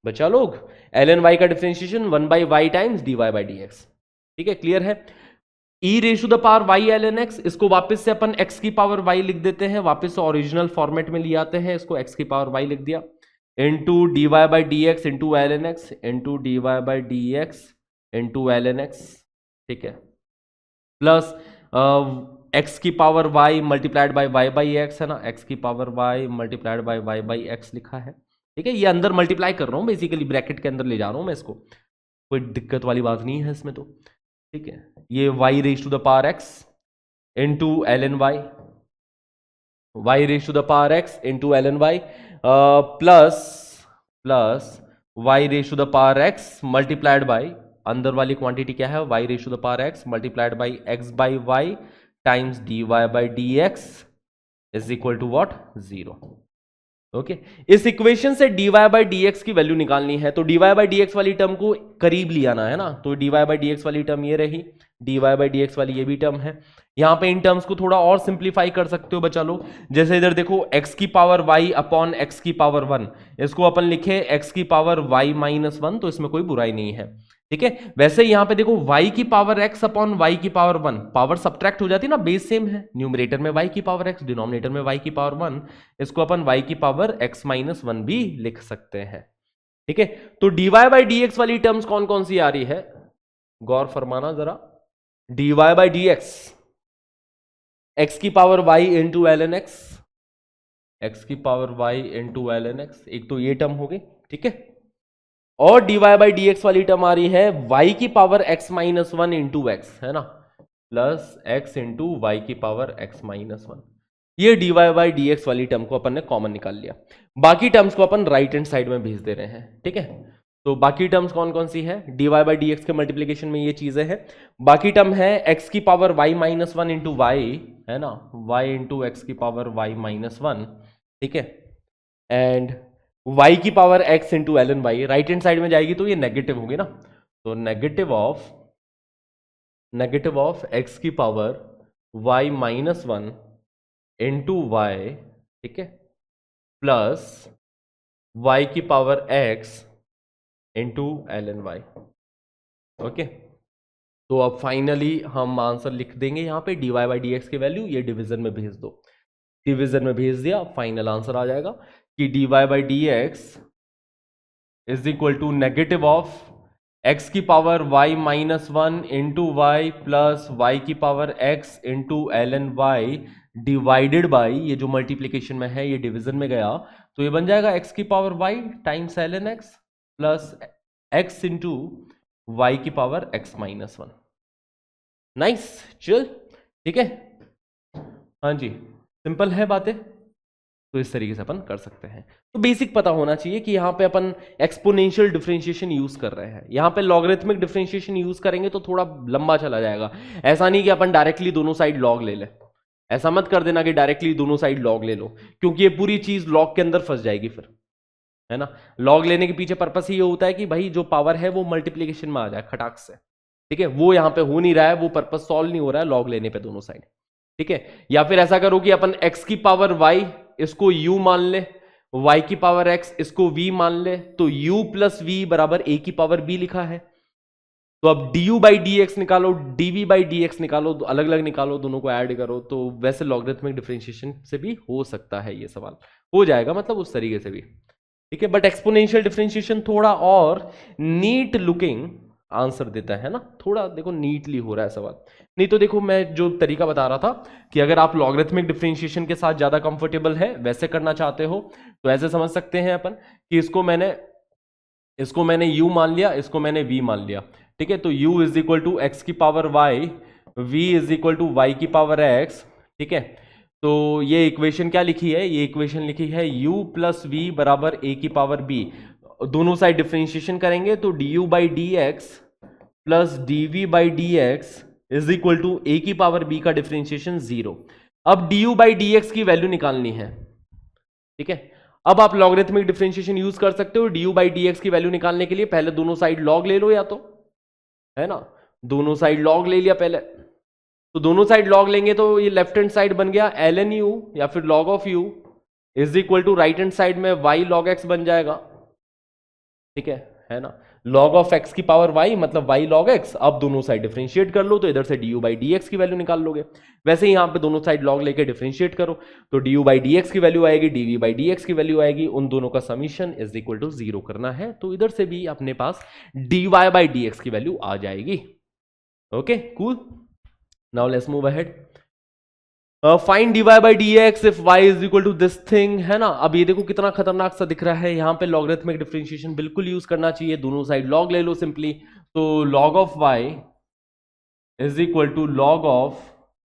बच्चा लोग। ln y का differentiation 1/y times dy by dx। ठीक है, क्लियर है। e raise to the power y ln x, इसको वापस से अपन x की पावर y लिख देते हैं, वापस से ओरिजिनल फॉर्मेट में ले आते हैं, इसको x की पावर y लिख दिया, into dy by d x into ln x into dy by d x into ln x। ठीक है, प्लस x की power y multiplied by y by x है ना, x की power y multiplied by y by x लिखा है। ठीक है, ये अंदर मल्टीप्लाई कर रहा हूं बेसिकली, ब्रैकेट के अंदर ले जा रहा हूं मैं इसको, कोई दिक्कत वाली बात नहीं है इसमें तो। ठीक है, ये y raise to the power x into ln y raise to the power x into ln y plus y raise to the power x multiplied by, अंदर वाली क्वांटिटी क्या है, y raise to the power x multiplied by x by y times dy by dx is equal to what, 0। Okay, इस इक्वेशन से dy बाई dx की वैल्यू निकालनी है, तो dy बाई dx वाली टर्म को करीब ले आना है ना, तो dy बाई dx वाली टर्म ये रही, dy बाई dx वाली ये भी टर्म है। यहां पे इन टर्म्स को थोड़ा और सिंप्लीफाई कर सकते हो बच्चा लोग, जैसे इधर देखो x की पावर y अपॉन x की पावर 1, इसको अपन लिखे x की पावर y माइनस 1, तो इसमें कोई बुराई नहीं है। ठीक है, वैसे यहां पे देखो y की पावर x अपॉन y की पावर 1, पावर सब्ट्रैक्ट हो जाती है ना, बेस सेम है, न्यूमरेटर में y की पावर x, डिनोमिनेटर में y की पावर 1, इसको अपन y की पावर x माइनस 1 भी लिख सकते हैं। ठीक है, तो dy बाई dx वाली टर्म्स कौन कौन सी आ रही है, गौर फरमाना जरा। dy बाई dx x की power y into ln x, x की power y into ln x, एक तो ये टर्म हो गई। ठीक है, और dy बाई dx वाली टर्म आ रही है y की power x minus 1 into x है ना, प्लस x इंटू वाई की पावर x माइनस 1। ये dy बाई dx वाली टर्म को अपन ने कॉमन निकाल लिया, बाकी टर्म्स को अपन राइट हैंड साइड में भेज दे रहे हैं। ठीक है, तो बाकी टर्म्स कौन कौन सी है, dy बाई dx के मल्टीप्लीकेशन में ये चीजें हैं। बाकी टर्म है x की power y minus 1 into y है ना, y इंटू एक्स की पावर y माइनस 1। ठीक है, एंड y की power x into ln y, right hand side में जाएगी तो ये नेगेटिव होगी ना, तो नेगेटिव ऑफ x की power y minus 1 into y, ठीक है, प्लस y की power x into ln y। Okay, तो अब फाइनली हम आंसर लिख देंगे यहां पे dy बाई dx की वैल्यू, ये डिवीजन में भेज दो, डिवीजन में भेज दिया, फाइनल आंसर आ जाएगा कि dy by dx is equal to negative of x की power y minus 1 into y plus y की power x into ln y divided by, ये जो मल्टीप्लीकेशन में है ये डिवीजन में गया, तो ये बन जाएगा x की power y times ln x plus x into y की पावर x माइनस 1। नाइस, चल ठीक है, हाँ जी, सिंपल है बातें, तो इस तरीके से अपन कर सकते हैं। तो बेसिक पता होना चाहिए कि यहाँ पे अपन एक्सपोनेंशियल डिफरेंशिएशन यूज कर रहे हैं, यहाँ पे लॉगरिथमिक डिफरेंशिएशन यूज करेंगे तो थोड़ा लंबा चला जाएगा। ऐसा नहीं कि अपन डायरेक्टली दोनों साइड लॉग ले ले, ऐसा मत कर देना कि डायरेक्टली दोनों साइड लॉग ले लो, क्योंकि ये पूरी चीज लॉग के अंदर फंस जाएगी फिर, है ना। लॉग लेने के पीछे पर्पस ये होता है कि भाई जो पावर है वो मल्टीप्लीकेशन में आ जाए खटाक से, ठीक है, वो यहाँ पे हो नहीं रहा है, वो पर्पस सॉल्व नहीं हो रहा है लॉग लेने पे दोनों साइड, ठीक है। या फिर ऐसा करो कि अपन x की पावर y इसको u मान ले, y की पावर x इसको v मान ले, तो u प्लस v बराबर a की पावर b लिखा है। तो अब du बाई डी एक्स निकालो, dv बाई डी एक्स निकालो, अलग अलग निकालो, दोनों को ऐड करो, तो वैसे लॉगरिथमिक डिफरेंशिएशन से भी हो सकता है, ये सवाल हो जाएगा मतलब उस तरीके से भी, ठीक है। बट एक्सपोनेंशियल डिफरेंशिएशन थोड़ा और नीट लुकिंग आंसर देता है ना, थोड़ा देखो नीटली हो रहा है सवाल। नहीं तो देखो मैं जो तरीका बता रहा था कि अगर आप लॉगरिथमिक डिफरेंशिएशन के साथ ज्यादा कंफर्टेबल है, वैसे करना चाहते हो, तो ऐसे समझ सकते हैं अपन कि इसको मैंने u मान लिया, इसको मैंने v मान लिया, ठीक है। तो u is equal to x की power y, v is equal to y की पावर x, ठीक है। तो ये इक्वेशन क्या लिखी है, ये इक्वेशन लिखी है u प्लस v बराबर a की पावर b। दोनों साइड डिफरेंशिएशन करेंगे तो du by d x plus dv by d x is equal to a की पावर b का डिफरेंशिएशन 0। अब du बाई डी एक्स की वैल्यू निकालनी है, ठीक है। अब आप लॉगरिथमिक डिफरेंशिएशन यूज कर सकते हो du बाई डी एक्स की वैल्यू निकालने के लिए, पहले दोनों साइड लॉग ले लो, या तो है ना, दोनों साइड लॉग ले लिया पहले, तो दोनों साइड लॉग लेंगे तो ये लेफ्ट हैंड साइड बन गया ln u या फिर log of u is equal to right hand side में y log x बन जाएगा, ठीक है ना। log ऑफ x की पावर y मतलब y log x। अब दोनों साइड डिफरेंशिएट कर लो तो इधर से du बाई dx की वैल्यू निकाल लोगे। वैसे ही यहां पे दोनों साइड log लेके डिफरेंशिएट करो तो du बाई dx की वैल्यू आएगी, dv बाई dx की वैल्यू आएगी, उन दोनों का समीशन इज इक्वल टू 0 करना है। तो इधर से भी अपने पास dy बाई dx की वैल्यू आ जाएगी। Okay cool, now let's move ahead. Find dy by dx if y is equal to this thing, है ना। अब ये देखो कितना खतरनाक सा दिख रहा है, यहां पे लॉगरिथमिक डिफरेंशिएशन बिल्कुल यूज करना चाहिए, दोनों साइड लॉग ले लो सिंपली। तो log of y is equal to log of,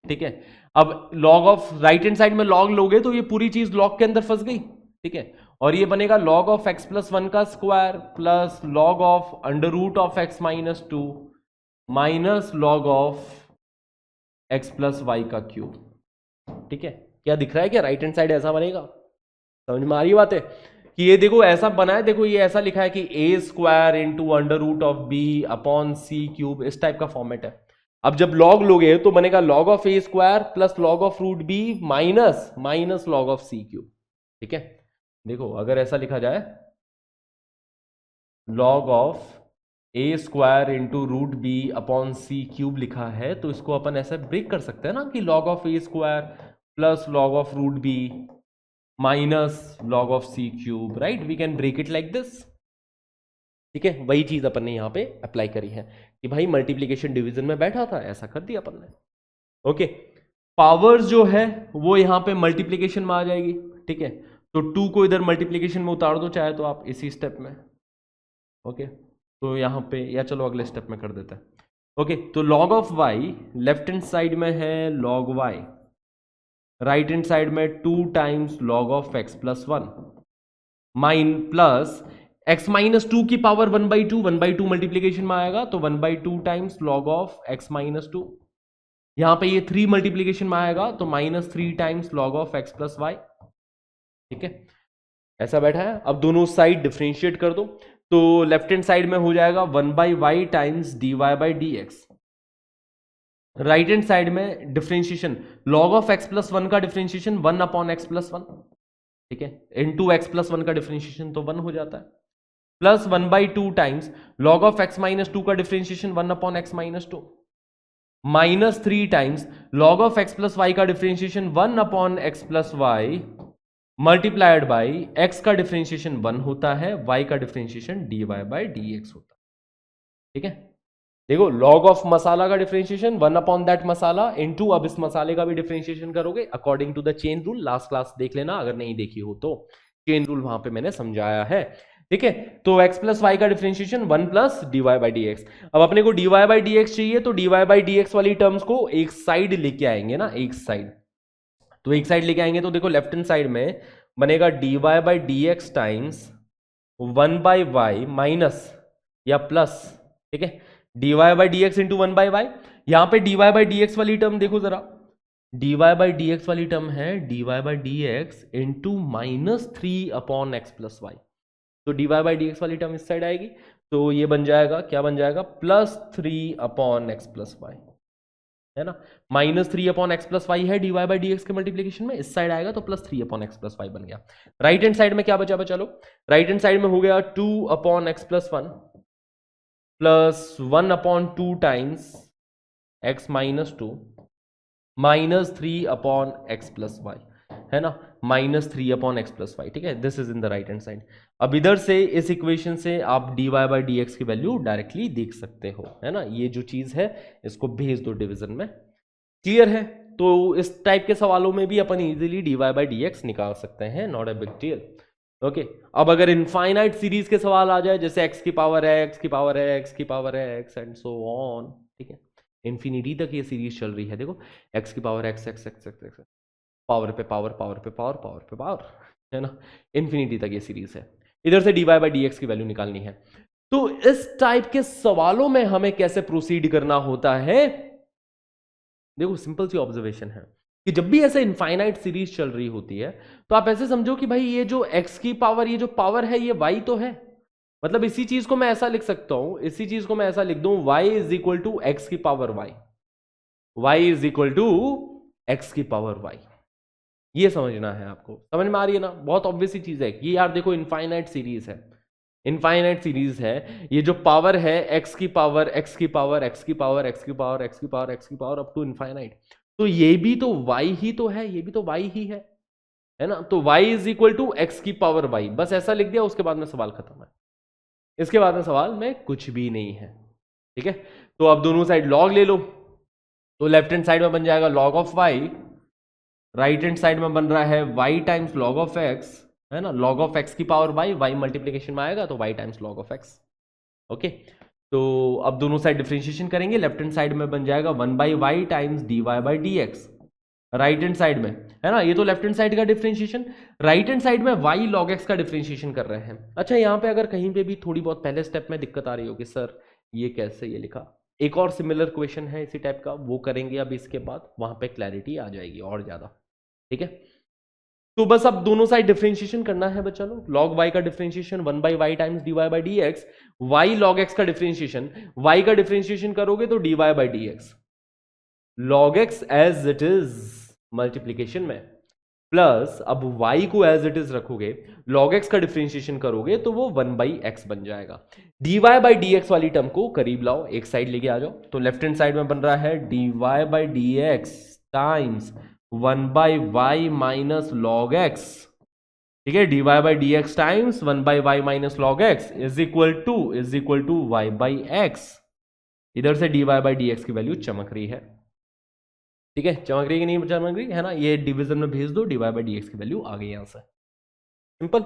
ठीक है। अब log of right hand side में log लोगे तो ये पूरी चीज log के अंदर फंस गई, ठीक है। और ये बनेगा log ऑफ x प्लस 1 का square plus log of under root of x minus 2 minus log of x plus y का क्यूब, ठीक है। क्या दिख रहा है, क्या राइट हैंड साइड ऐसा बनेगा? समझ में आ रही बात है कि ये देखो ऐसा बना है, देखो ये ऐसा लिखा है कि a square into under root of b upon c cube, इस टाइप का फॉर्मेट है। अब जब लॉग लोगे तो बनेगा log of A square plus log of root B minus minus log of C cube, ठीक है। देखो अगर ऐसा लिखा जाए log of A square into root b upon c cube लिखा है तो इसको अपन ऐसे ब्रेक कर सकते हैं ना कि log of A square plus log of root B minus log of C cube, right. We can break it like this, ठीक है। वही चीज अपन ने यहां पे अप्लाई करी है कि भाई मल्टीप्लीकेशन डिवीजन में बैठा था, ऐसा कर दिया अपन ने। ओके, पावर्स जो है वो यहां पे मल्टीप्लीकेशन में आ जाएगी, ठीक है। तो 2 को इधर मल्टीप्लीकेशन में उतार दो चाहे तो आप इसी स्टेप में, ओके। तो यहां पे या चलो अगले स्टेप में कर देते हैं। ओके, तो log of y left hand side में है log y, right hand side में 2 times log of x plus 1 mine plus x minus 2 की पावर 1/2 मल्टीप्लीकेशन में आएगा तो 1/2 times log of x minus 2। यहां पे ये 3 मल्टीप्लीकेशन में आएगा तो -3 times log of x plus y, ठीक है। ऐसा बैठा है। अब दोनों साइड डिफरेंशिएट कर दो तो लेफ्ट हैंड साइड में हो जाएगा 1/y times dy by dx। Right hand side में differentiation log of x plus 1 का डिफरेंशिएशन 1 अपॉन x प्लस 1, ठीक है। इनटू x प्लस 1 का डिफरेंशिएशन तो 1 हो जाता है, plus 1/2 times log of x minus 2 का differentiation 1 upon x minus 2 minus 3 times log of x plus y का differentiation 1 upon x plus y multiplied by x का डिफरेंशिएशन 1 होता है, y का डिफरेंशिएशन dy बाई dx होता है, ठीक है। देखो log ऑफ मसाला का डिफरेंशिएशन 1 अपॉन दैट मसाला इनटू, अब इस मसाले का भी डिफरेंशिएशन करोगे according to the chain rule. Last class देख लेना अगर नहीं देखी हो तो, चेन रूल वहां पे मैंने समझाया है, ठीक है। तो x प्लस वाई का differentiation 1 plus dy by dx। अब अपने को dy बाई dx चाहिए तो dy बाई dx वाली टर्म्स को एक साइड लेके आएंगे ना, एक साइड। तो एक साइड लेके आएंगे तो देखो लेफ्ट हैंड साइड में बनेगा dy by dx times 1/y minus या प्लस, ठीक है, dy by dx into 1/y। यहां पे dy बाई dx वाली टर्म देखो जरा, dy बाई dx वाली टर्म है dy by dx into -3 upon x plus y. तो dy बाई dx वाली टर्म इस साइड आएगी तो ये बन जाएगा, क्या बन जाएगा, +3 अपॉन x प्लस वाई, है ना। -3 अपॉन x प्लस वाई है dy बाई dx के मल्टीप्लीकेशन में, इस साइड आएगा तो +3 अपॉन x प्लस वाई बन गया। राइट हैंड साइड में क्या बचा, बचा लो, राइट हैंड साइड में हो गया 2 upon x plus 1 plus 1 upon 2 times x minus 2 -3 upon x plus y, है ना, -3 अपॉन x प्लस वाई, ठीक है। This is in the right hand side. अब इधर से इस इक्वेशन से आप dy बाई dx की वैल्यू डायरेक्टली देख सकते हो, है ना। ये जो चीज है इसको भेज दो डिवीजन में, क्लियर है। तो इस टाइप के सवालों में भी अपन इजीली dy बाई dx निकाल सकते हैं, not a big deal, okay. अब अगर इनफाइनाइट सीरीज के सवाल आ जाए जैसे x की पावर है, x की पावर है, x की पावर है, x एंड सो ऑन, ठीक है, इन्फिनिटी तक ये सीरीज चल रही है। देखो x की power x x x x x power पे पावर, पावर पे पावर, पावर पे पावर, है ना, इन्फिनिटी तक ये सीरीज है। इधर से dy बाई dx की वैल्यू निकालनी है। तो इस टाइप के सवालों में हमें कैसे प्रोसीड करना होता है, देखो सिंपल सी ऑब्जर्वेशन है कि जब भी ऐसे इनफाइनाइट सीरीज चल रही होती है तो आप ऐसे समझो कि भाई ये जो x की पावर, ये जो पावर है ये y तो है, मतलब इसी चीज को मैं ऐसा लिख सकता हूं, इसी चीज को मैं ऐसा लिख दूं y is equal to x की power y, y is equal to x की पावर वाई। ये समझना है आपको, समझ में आ रही है ना? बहुत ऑब्वियस सी चीज है ये यार। देखो इनफाइनाइट सीरीज है, इनफाइनाइट सीरीज है। ये जो पावर है एक्स की पावर एक्स की पावर एक्स की पावर एक्स की पावर एक्स की पावर एक्स की पावर अप टू इनफाइनाइट, तो ये भी तो वाई ही तो है, ये भी तो वाई ही है ना? तो y is equal to x की पावर वाई, बस ऐसा लिख दिया, उसके बाद में सवाल खत्म है। इसके बाद में सवाल में कुछ भी नहीं है, ठीक है? तो अब दोनों साइड लॉग ले लो, तो लेफ्ट हैंड साइड में बन जाएगा log of y, right hand side में बन रहा है y times log of x, है ना? लॉग ऑफ एक्स की पावर y मल्टीप्लीकेशन में आएगा तो y times log of x. Okay, तो अब दोनों साइड डिफरेंशिएशन करेंगे, लेफ्ट हैंड साइड में बन जाएगा 1/y times dy/dx, right hand side में, है ना? ये तो लेफ्ट हैंड साइड का डिफरेंशिएशन, राइट हैंड साइड में y log x का डिफरेंशिएशन कर रहे हैं। अच्छा, यहाँ पे अगर कहीं पे भी थोड़ी बहुत पहले स्टेप में दिक्कत आ रही होगी, सर ये कैसे ये लिखा, एक और सिमिलर क्वेश्चन है इसी टाइप का, वो करेंगे अब इसके बाद, वहां पे क्लैरिटी आ जाएगी और ज्यादा, ठीक है? तो बस अब दोनों साइड डिफरेंशिएशन करना है बच्चा लोग। log y का differentiation 1/y times dy/dx, y log x का डिफरेंशिएशन, y का डिफरेंशिएशन करोगे तो dy/dx, log x as it is multiplication में, प्लस अब y को एज इट इज रखोगे, log x का डिफरेंशिएशन करोगे तो वो 1/x बन जाएगा। dy/dx वाली टर्म को करीब लाओ, एक साइड लेके आ जाओ, तो लेफ्ट हैंड साइड में बन रहा है dy/dx times 1/y minus log x, ठीक है? dy/dx times 1/y minus log x is equal to y/x। इधर से dy/dx की वैल्यू चमक रही है, ठीक है? चमक रही कि नहीं चमक रही है ना? ये डिवीजन में भेज दो, dy/dx की वैल्यू आ गई यहां से, सिंपल।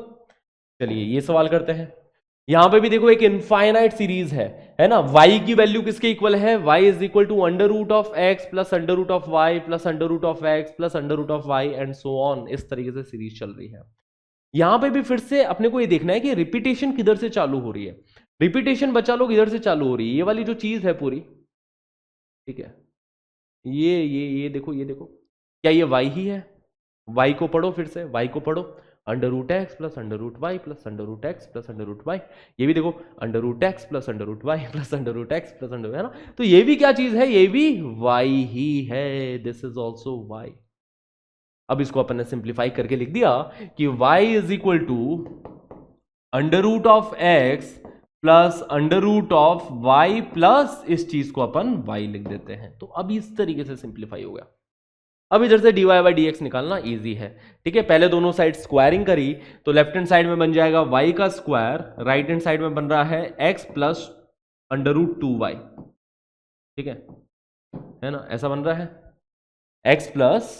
चलिए ये सवाल करते हैं। यहां पे भी देखो एक इनफाइनाइट सीरीज है ना? y की वैल्यू किसके इक्वल है? y is equal to under root of x plus under root of y plus under root of x plus under root of y and so on, इस तरीके से सीरीज चल रही है। यहां पे भी फिर से अपने को ये देखना है कि रिपीटेशन किधर से चालू हो रही है। रिपीटेशन बच्चा लोग इधर से चालू हो रही है, ये वाली जो चीज है पूरी, ठीक है? ये देखो, ये देखो, क्या ये y ही है? y को पढ़ो, फिर से y को पढ़ो, under root x plus under root y plus under root x plus under root y. ये भी देखो under root x plus under root y plus under root x plus under, है ना? तो ये भी क्या चीज है? ये भी y ही है, दिस इज ऑल्सो y। अब इसको अपन ने सिंप्लीफाई करके लिख दिया कि y is equal to under root of x plus under root of y plus इस चीज को अपन y लिख देते हैं। तो अब इस तरीके से सिंप्लीफाई हो गया। अब इधर से dy/dx निकालना इजी है, ठीक है? पहले दोनों साइड स्क्वायरिंग करी तो लेफ्ट हैंड साइड में बन जाएगा y का स्क्वायर, राइट हैंड साइड में बन रहा है x plus under root 2y, ठीक है ना? ऐसा बन रहा है x प्लस,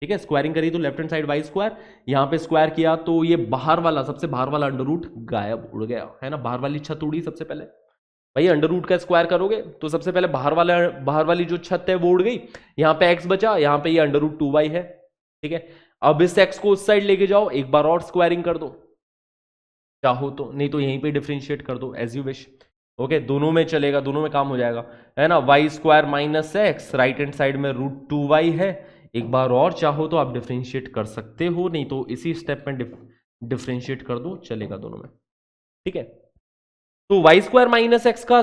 ठीक है? स्क्वायरिंग करी तो left hand side y square, यहां पे स्क्वायर किया तो ये बाहर वाला, सबसे बाहर वाला अंडर रूट गायब, उड़ गया, है ना? बाहर वाली छत उड़ी सबसे पहले। भाई अंडर रूट का स्क्वायर करोगे तो सबसे पहले बाहर वाली जो छत है वो उड़ गई, यहां पे x बचा, यहां पे ये अंडर रूट 2y है, ठीक है? अब इस x को उस साइड लेके जाओ, एक बार और स्क्वायरिंग कर दो चाहो तो, नहीं तो यहीं पे डिफरेंशिएट कर दो एज यू विश। ओके, दोनों में चलेगा, दोनों में काम हो जाएगा, है ना? Y square minus x, right hand side में रूट 2y है, एक बार और चाहो तो आप डिफरेंशिएट कर सकते हो, नहीं तो इसी स्टेप में डिफरेंशिएट कर दो, चलेगा दोनों में, ठीक है? तो वाई स्क्वायर माइनस एक्स का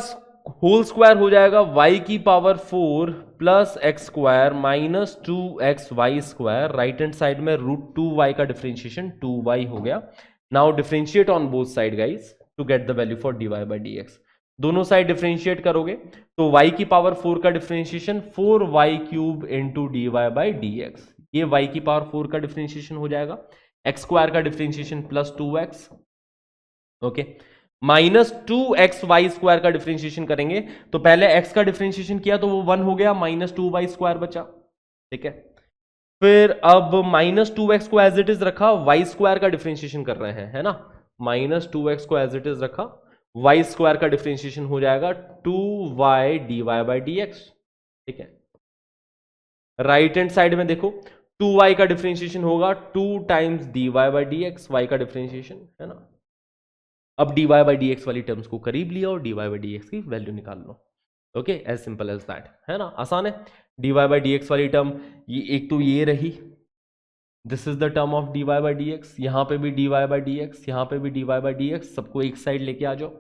होल स्क्वायर हो जाएगा y की पावर 4 plus x square minus 2xy square, right hand side में रूट 2y का डिफरेंशिएशन 2y हो गया। Now differentiate on both side guys to get the value for dy/dx। दोनों साइड डिफरेंशिएट करोगे तो y की पावर 4 का differentiation 4y cube into dy/dx, ये y की पावर 4 का डिफरेंशिएशन हो जाएगा, एक्स स्क्वायर का differentiation plus 2x, okay, minus 2xy square का डिफरेंशिएशन करेंगे तो पहले x का डिफरेंशिएशन किया तो वो 1 हो गया, माइनस 2y स्क्वायर बचा, ठीक है? फिर अब माइनस 2x को एज इट इज रखा, y स्क्वायर का डिफरेंशिएशन कर रहे हैं, है ना? माइनस 2x को एज इट इज रखा, y स्क्वायर का डिफरेंशिएशन हो जाएगा 2y dy/dx, ठीक है? राइट हैंड साइड में देखो 2y का डिफरेंशिएशन होगा 2 टाइम्स dy/dx, y का डिफरेंशिएशन, है ना? अब dy/dx वाली टर्म्स को करीब लिया और dy/dx की वैल्यू निकाल लो, okay, as simple as that, है ना? आसान है। dy/dx वाली टर्म ये एक तो ये रही, this is the term of dy/dx, यहां पे भी dy/dx, यहां पे भी dy/dx, सबको एक साइड लेके आ जाओ,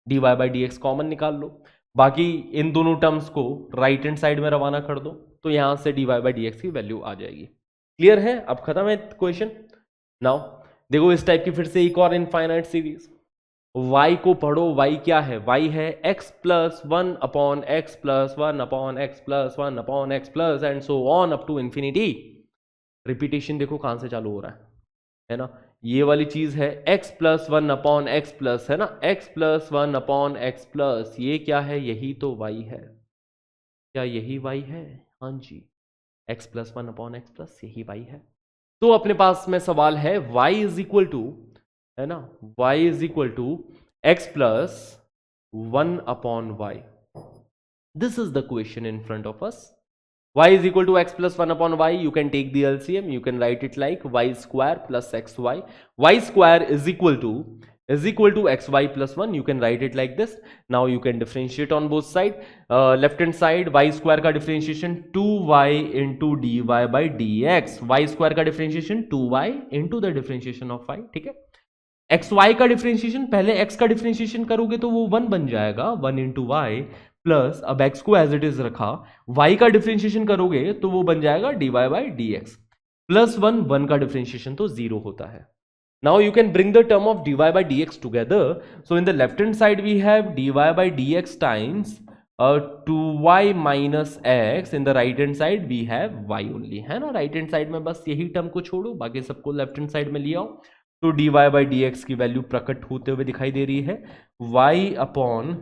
dy/dx कॉमन निकाल लो, बाकी इन दोनों टर्म्स को राइट हैंड साइड में रवाना कर दो, तो यहां से dy बाई डी एक्स की वैल्यू आ जाएगी। क्लियर है? अब खत्म है क्वेश्चन। नाउ देखो इस टाइप की फिर से एक और इनफाइनाइट सीरीज। y को पढ़ो, y क्या है? y है x plus one upon x plus one upon x plus one upon x plus and so on up to infinity. Repetition देखो कहां से चालू हो रहा है ना? ये वाली चीज है x plus one upon x plus, है ना, x plus one upon x plus, ये क्या है? यही तो y है। क्या यही y है? हाँ जी, x plus one upon x plus यही y है। तो अपने पास में सवाल है y इज इक्वल टू, है ना, y is equal to x plus one upon y. This is the question in front of us. y is equal to x plus 1 upon y. You can take the LCM. You can write it like y square plus xy. Y square is equal to xy plus 1. You can write it like this. Now you can differentiate on both side. Left hand side y square का differentiation 2y into dy by dx. Y square का differentiation 2y into the differentiation of y. ठीक है? xy का differentiation, पहले x का differentiation करोगे तो वो 1 बन जाएगा, 1 into y प्लस, अब x को एज इट इज रखा, y का डिफरेंशिएशन करोगे तो वो बन जाएगा dy by d x plus 1, 1 का डिफरेंशिएशन तो 0 होता है। Now you can bring the term of dy by d x together. So in the left hand side we have dy by d x times 2y minus x, in the right hand side we have y only, है ना। राइट हैंड साइड में बस यही टर्म को छोड़ो, बाकी सबको लेफ्ट हैंड साइड में ले आओ, तो dy बाई डी एक्स की वैल्यू प्रकट होते हुए दिखाई दे रही है y upon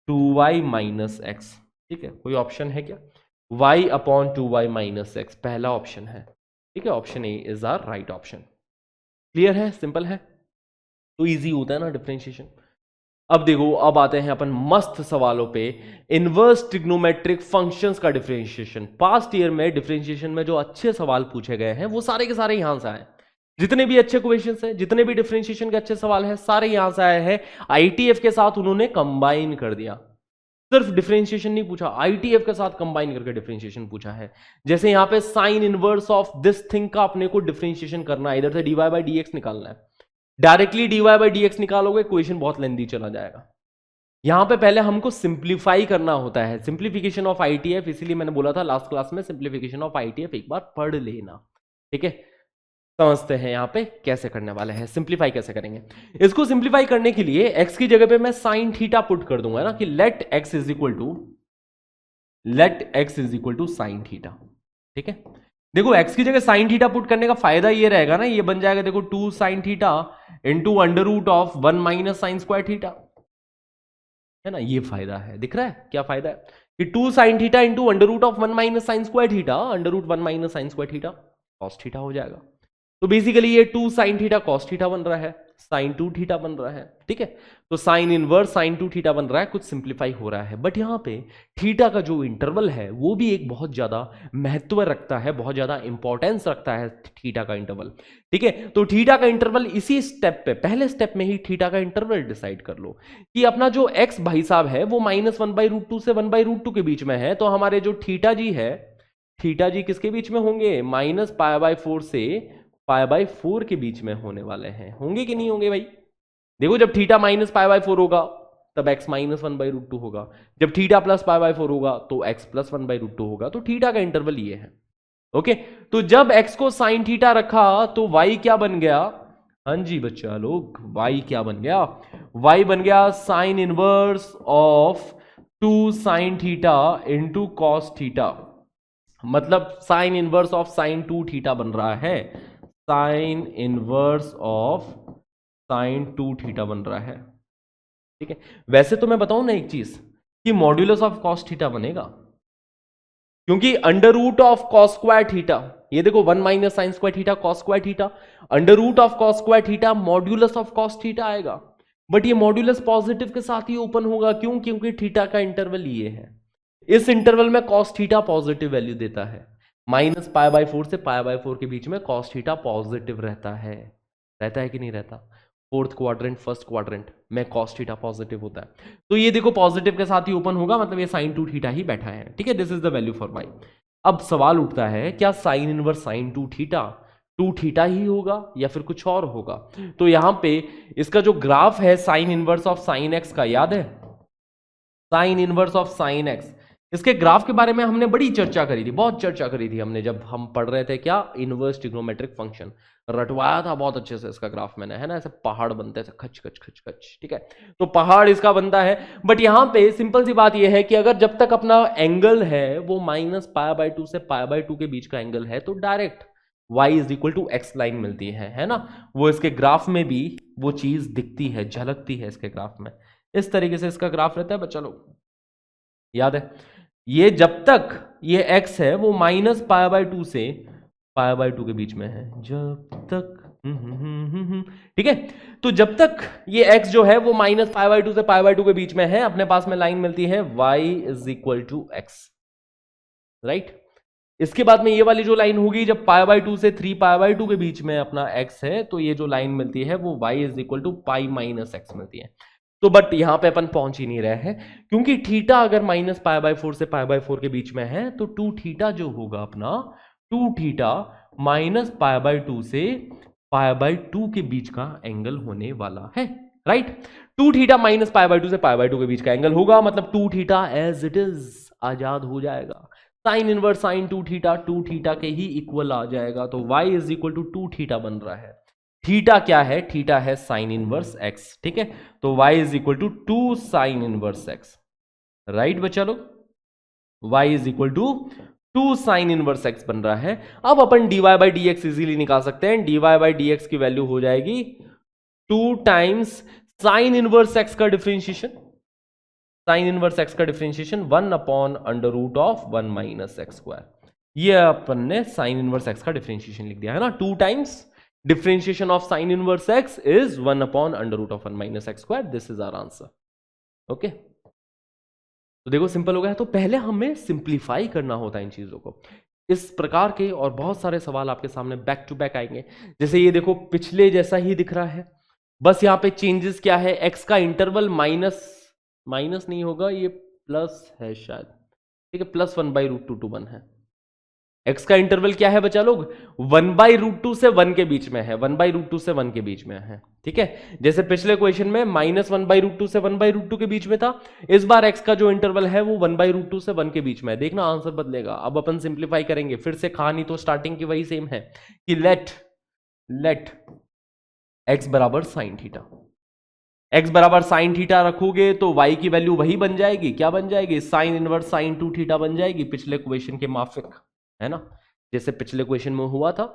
2y minus x. ठीक है, कोई ऑप्शन है क्या? y upon 2y minus x पहला ऑप्शन है। ठीक है, option A is our right option. Clear है? सिंपल है, तो इजी होता है ना डिफरेंशिएशन। अब देखो, अब आते हैं अपन मस्त सवालों पे। इनवर्स ट्रिग्नोमेट्रिक फंक्शंस का डिफरेंशिएशन। पास्ट ईयर में डिफरेंशिएशन में जो अच्छे सवाल पूछे गए हैं वो सारे के सारे यहां से आए। जितने भी अच्छे क्वेश्चंस हैं, जितने भी डिफरेंशिएशन के अच्छे सवाल हैं, सारे यहां से आए हैं। आईटीएफ के साथ उन्होंने कंबाइन कर दिया, सिर्फ डिफरेंशिएशन नहीं पूछा, आईटीएफ के साथ कंबाइन करके डिफरेंशिएशन पूछा है। जैसे यहां पे sign inverse of this thing का अपने को डिफरेंशिएशन करना है, इधर से dy बाई डी एक्स निकालना है। Directly dy by d x निकालोगे क्वेश्चन बहुत लेंदी चला जाएगा। यहां पे पहले हमको सिंप्लीफाई करना होता है, सिंप्लीफिकेशन ऑफ आईटीएफ। इसीलिए मैंने बोला था लास्ट क्लास में सिंप्लीफिकेशन ऑफ आईटीएफ एक बार पढ़ लेना। ठीक है, समझते हैं यहां पे कैसे करने वाले हैं, सिंप्लीफाई कैसे करेंगे। इसको सिंप्लीफाई करने के लिए x की जगह पे मैं साइन थीटा पुट कर दूंगा ना, कि let x is equal to sine theta. ठीक है, देखो x की जगह साइन थीटा पुट करने का फायदा ये रहेगा ना, ये बन जाएगा देखो 2 sine theta into under root of 1 minus sine square theta, है ना। ये फायदा है, दिख रहा है क्या फायदा है? कि 2 sine theta into under root of 1 minus sine square theta, under root 1 minus sine square theta cos theta हो जाएगा। तो बेसिकली ये 2 साइन थीटा कॉस थीटा बन रहा है, साइन 2 थीटा बन रहा है। ठीक है, तो साइन इनवर्स साइन 2 थीटा बन रहा है, कुछ सिंप्लीफाई हो रहा है। बट यहां पे थीटा का जो इंटरवल है वो भी एक बहुत ज्यादा महत्व रखता है, बहुत ज्यादा इंपॉर्टेंस रखता है थीटा का इंटरवल। ठीक है, तो थीटा का इंटरवल इसी स्टेप पे, पहले स्टेप में ही थीटा का इंटरवल डिसाइड कर लो कि अपना जो एक्स भाई साहब है वो -1/√2 से 1/√2 के बीच में है। तो हमारे जो थीटा जी है, थीटा जी किसके बीच में होंगे? -π/4 से π/4 के बीच में होने वाले हैं। होंगे कि नहीं होंगे भाई? देखो, जब थीटा -π/4 होगा तब x -1/√2 होगा, जब थीटा प्लस π/4 होगा तो x प्लस 1/√2 होगा। तो थीटा का इंटरवल ये है। ओके, तो जब x को साइन थीटा रखा तो y क्या बन गया? हाँ जी बच्चा लोग, y क्या बन गया? y बन गया sine inverse of 2 sine theta into cos theta. मतलब sine inverse of sine 2 theta बन रहा है, sine inverse of sine 2 theta बन रहा है। ठीक है, वैसे तो मैं बताऊं ना एक चीज, कि मॉड्यूलस ऑफ कॉस थीटा बनेगा, क्योंकि under root of cos square theta, ये देखो 1 minus sine square theta cos square theta, under root of cos square theta modulus of cos theta आएगा। बट ये मॉड्यूलस पॉजिटिव के साथ ही ओपन होगा, क्यों? क्योंकि थीटा का इंटरवल ये है। इस इंटरवल में कॉस थीटा पॉजिटिव वैल्यू देता है, -π/4 से π/4 के बीच में कॉस थीटा पॉजिटिव रहता है कि नहीं रहता? फोर्थ क्वाड्रेंट, फर्स्ट क्वाड्रेंट में कॉस थीटा पॉजिटिव होता है। तो ये देखो पॉजिटिव के साथ ही ओपन होगा, मतलब ये साइन 2 थीटा ही बैठा है। ठीक है, this is the value for y। अब सवाल उठता है, क्या साइन इनवर्स साइन 2 थीटा ही होगा या फिर कुछ और होगा? तो यहां पे इसका जो ग्राफ है sine inverse of sign x का, याद है? Sine inverse of sine x. इसके ग्राफ के बारे में हमने बड़ी चर्चा करी थी, बहुत चर्चा करी थी हमने जब हम पढ़ रहे थे क्या, इनवर्स ट्रिग्नोमेट्रिक फंक्शन। रटवाया था बहुत अच्छे से इसका ग्राफ मैंने, है ना, ऐसे पहाड़ बनते हैं खच खच खच खच, ठीक है। तो पहाड़ इसका बनता है। बट यहां पे सिंपल सी बात यह है कि अगर जब तक अपना एंगल है वो -π/2 से π/2 के बीच का एंगल है, तो direct y is equal to x line मिलती है ना। वो इसके ग्राफ में भी वो चीज दिखती है, झलकती है इसके ग्राफ में। इस तरीके से इसका ग्राफ रहता है बच्चा लोग, याद है। ये जब तक ये x है वो -π/2 से π/2 के बीच में है, जब तक ठीक है। तो जब तक ये x जो है वो -π/2 से π/2 के बीच में है, अपने पास में लाइन मिलती है y is equal to x, right. इसके बाद में ये वाली जो लाइन होगी जब π/2 से 3π/2 के बीच में अपना x है, तो ये जो लाइन मिलती है वो y is equal to π-x मिलती है। तो बट यहां पे अपन पहुंच ही नहीं रहे हैं, क्योंकि थीटा अगर -π/4 से π/4 के बीच में है, तो 2 थीटा जो होगा अपना, 2 थीटा -π/2 से π/2 के बीच का एंगल होने वाला है, राइट। 2 थीटा -π/2 से π/2 के बीच का एंगल होगा, मतलब 2 थीटा एज इट इज आजाद हो जाएगा। Sine inverse sine 2 theta 2 theta के ही इक्वल आ जाएगा, तो y is equal to 2 theta बन रहा है। थीटा क्या है, थीटा है साइन इनवर्स x, ठीक है। तो y is equal to 2 sine inverse x, right बच्चा लोग। y is equal to 2 sine inverse x बन रहा है। अब अपन dy by d x easily निकाल सकते हैं। dy बाई डी एक्स की वैल्यू हो जाएगी 2 टाइम्स साइन इनवर्स x का डिफरेंशिएशन, साइन इनवर्स x का डिफरेंशिएशन 1/√1 माइनस एक्स स्क्वायर। ये अपन ने साइन इनवर्स x का डिफरेंशिएशन लिख दिया है ना। 2 times differentiation of sine inverse x is 1/√1 minus x square. This is our answer, okay. तो देखो सिंपल हो गया। तो पहले हमें सिंप्लीफाई करना होता है इन चीजों को। इस प्रकार के और बहुत सारे सवाल आपके सामने बैक टू बैक आएंगे। जैसे ये देखो पिछले जैसा ही दिख रहा है, बस यहां पे चेंजेस क्या है, x का इंटरवल माइनस नहीं होगा, ये प्लस है शायद, ठीक है, +1/√2 1 है। x का इंटरवल क्या है बच्चा लोग, 1/√2 से 1 के बीच में है, 1/√2 से 1 के बीच में है, ठीक है। जैसे पिछले क्वेश्चन में -1/√2 से 1/√2 के बीच में था, इस बार x का जो इंटरवल है वो 1/√2 से 1 के बीच में है। देखना आंसर बदलेगा। अब अपन सिंप्लीफाई करेंगे, फिर से कहानी तो स्टार्टिंग की वही सेम है कि लेट x बराबर साइन थीटा, x बराबर साइन थीटा रखोगे तो y की वैल्यू वही बन जाएगी, क्या बन जाएगी, साइन इनवर्स साइन 2 थीटा बन जाएगी, पिछले क्वेश्चन के माफिक, है ना। जैसे पिछले क्वेश्चन में हुआ था,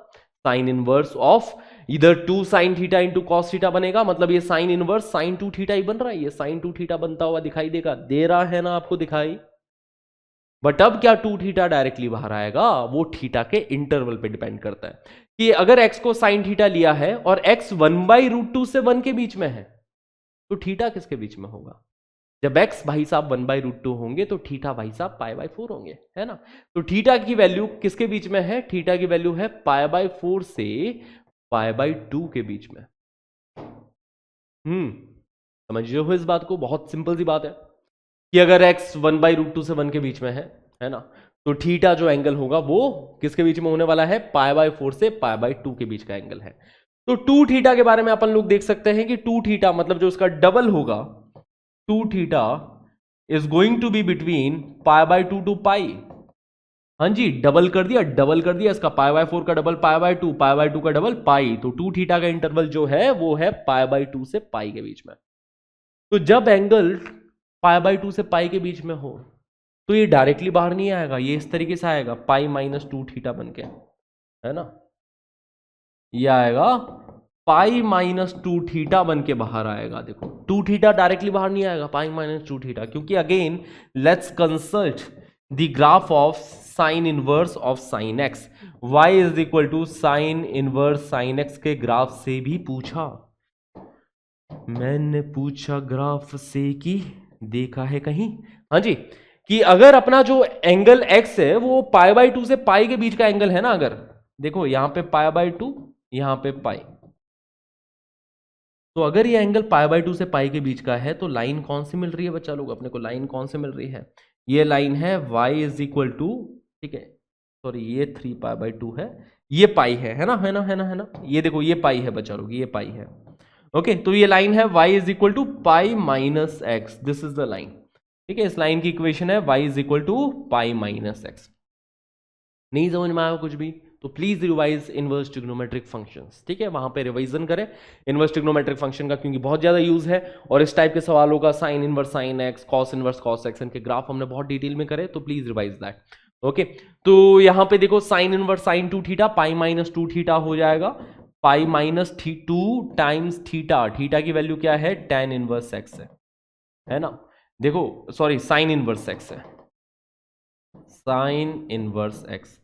साइन इनवर्स ऑफ इधर 2 sine theta into cos theta बनेगा, मतलब ये साइन इनवर्स साइन 2 थीटा ही बन रहा है, ये साइन 2 थीटा बनता हुआ दिखाई देगा, दे रहा है ना आपको दिखाई। बट अब क्या 2 थीटा डायरेक्टली बाहर आएगा, वो थीटा के इंटरवल पे डिपेंड करता है कि अगर x को साइन थीटा लिया है और x 1/√2 से 1 के बीच में है, तो थीटा किसके बीच में होगा। जब x भाई साहब 1/√2 होंगे तो थीटा भाई साहब π/4 होंगे, है ना। तो थीटा की वैल्यू किसके बीच में है, थीटा की वैल्यू है π/4 से π/2 के बीच में। समझ रहे हो इस बात को, बहुत सिंपल सी बात है कि अगर x 1/√2 से 1 के बीच में है ना, तो थीटा जो एंगल होगा वो किसके बीच में होने वाला है, π/4 से π/2 के बीच का एंगल है। तो 2 थीटा के बारे में अपन लोग देख सकते हैं कि 2 थीटा मतलब जो उसका डबल होगा, 2 theta is going to be between π/2 to pi. हाँ जी, डबल कर दिया इसका, π/4 का डबल π/2 का डबल पाई। तो 2 थीटा का इंटरवल जो है वो है π/2 से पाई के बीच में। तो जब एंगल π/2 से पाई के बीच में हो तो ये डायरेक्टली बाहर नहीं आएगा, ये इस तरीके से आएगा π-2 थीटा बन के, है ना। ये आएगा π-2 थीटा बन के बाहर आएगा। देखो 2 थीटा डायरेक्टली बाहर नहीं आएगा, π-2 थीटा, क्योंकि again let's consult the graph of sine inverse of sine x. y is equal to sine inverse sine x के ग्राफ से भी पूछा, मैंने पूछा ग्राफ से कि देखा है कहीं, हाँ जी, कि अगर अपना जो एंगल x है वो π/2 से पाई के बीच का एंगल है ना, अगर देखो यहां पे π/2 यहां पे पाई, तो अगर ये एंगल π/2 से पाई के बीच का है तो लाइन कौन सी मिल रही है बच्चा लोग, अपने को लाइन कौन सी मिल रही है, ये लाइन है y इज इक्वल टू, ठीक है, सॉरी ये 3π/2 है, ये पाई है ना, ये देखो ये पाई है बच्चा लोग, ये पाई है, ओके। तो ये लाइन है y is equal to pi minus x, this is the line, ठीक है, इस लाइन की इक्वेशन है y is equal to pi minus x. नहीं समझ में आया कुछ भी तो please revise inverse trigonometric functions, ठीक है, वहां पे रिवाइजन करें इनवर्स ट्रिग्नोमेट्रिक फंक्शन का, क्योंकि बहुत ज्यादा यूज है। और इस टाइप के सवालों का sign inverse sine x, cos inverse cos x, इनके ग्राफ हमने बहुत डिटेल में करे, तो प्लीज रिवाइज दैट। ओके, तो यहां पे देखो sine inverse sine two theta pi minus two theta हो जाएगा, pi minus two times theta, theta की वैल्यू क्या है, टेन इनवर्स एक्स है ना। देखो सॉरी साइन इनवर्स एक्स है, साइन इनवर्स एक्स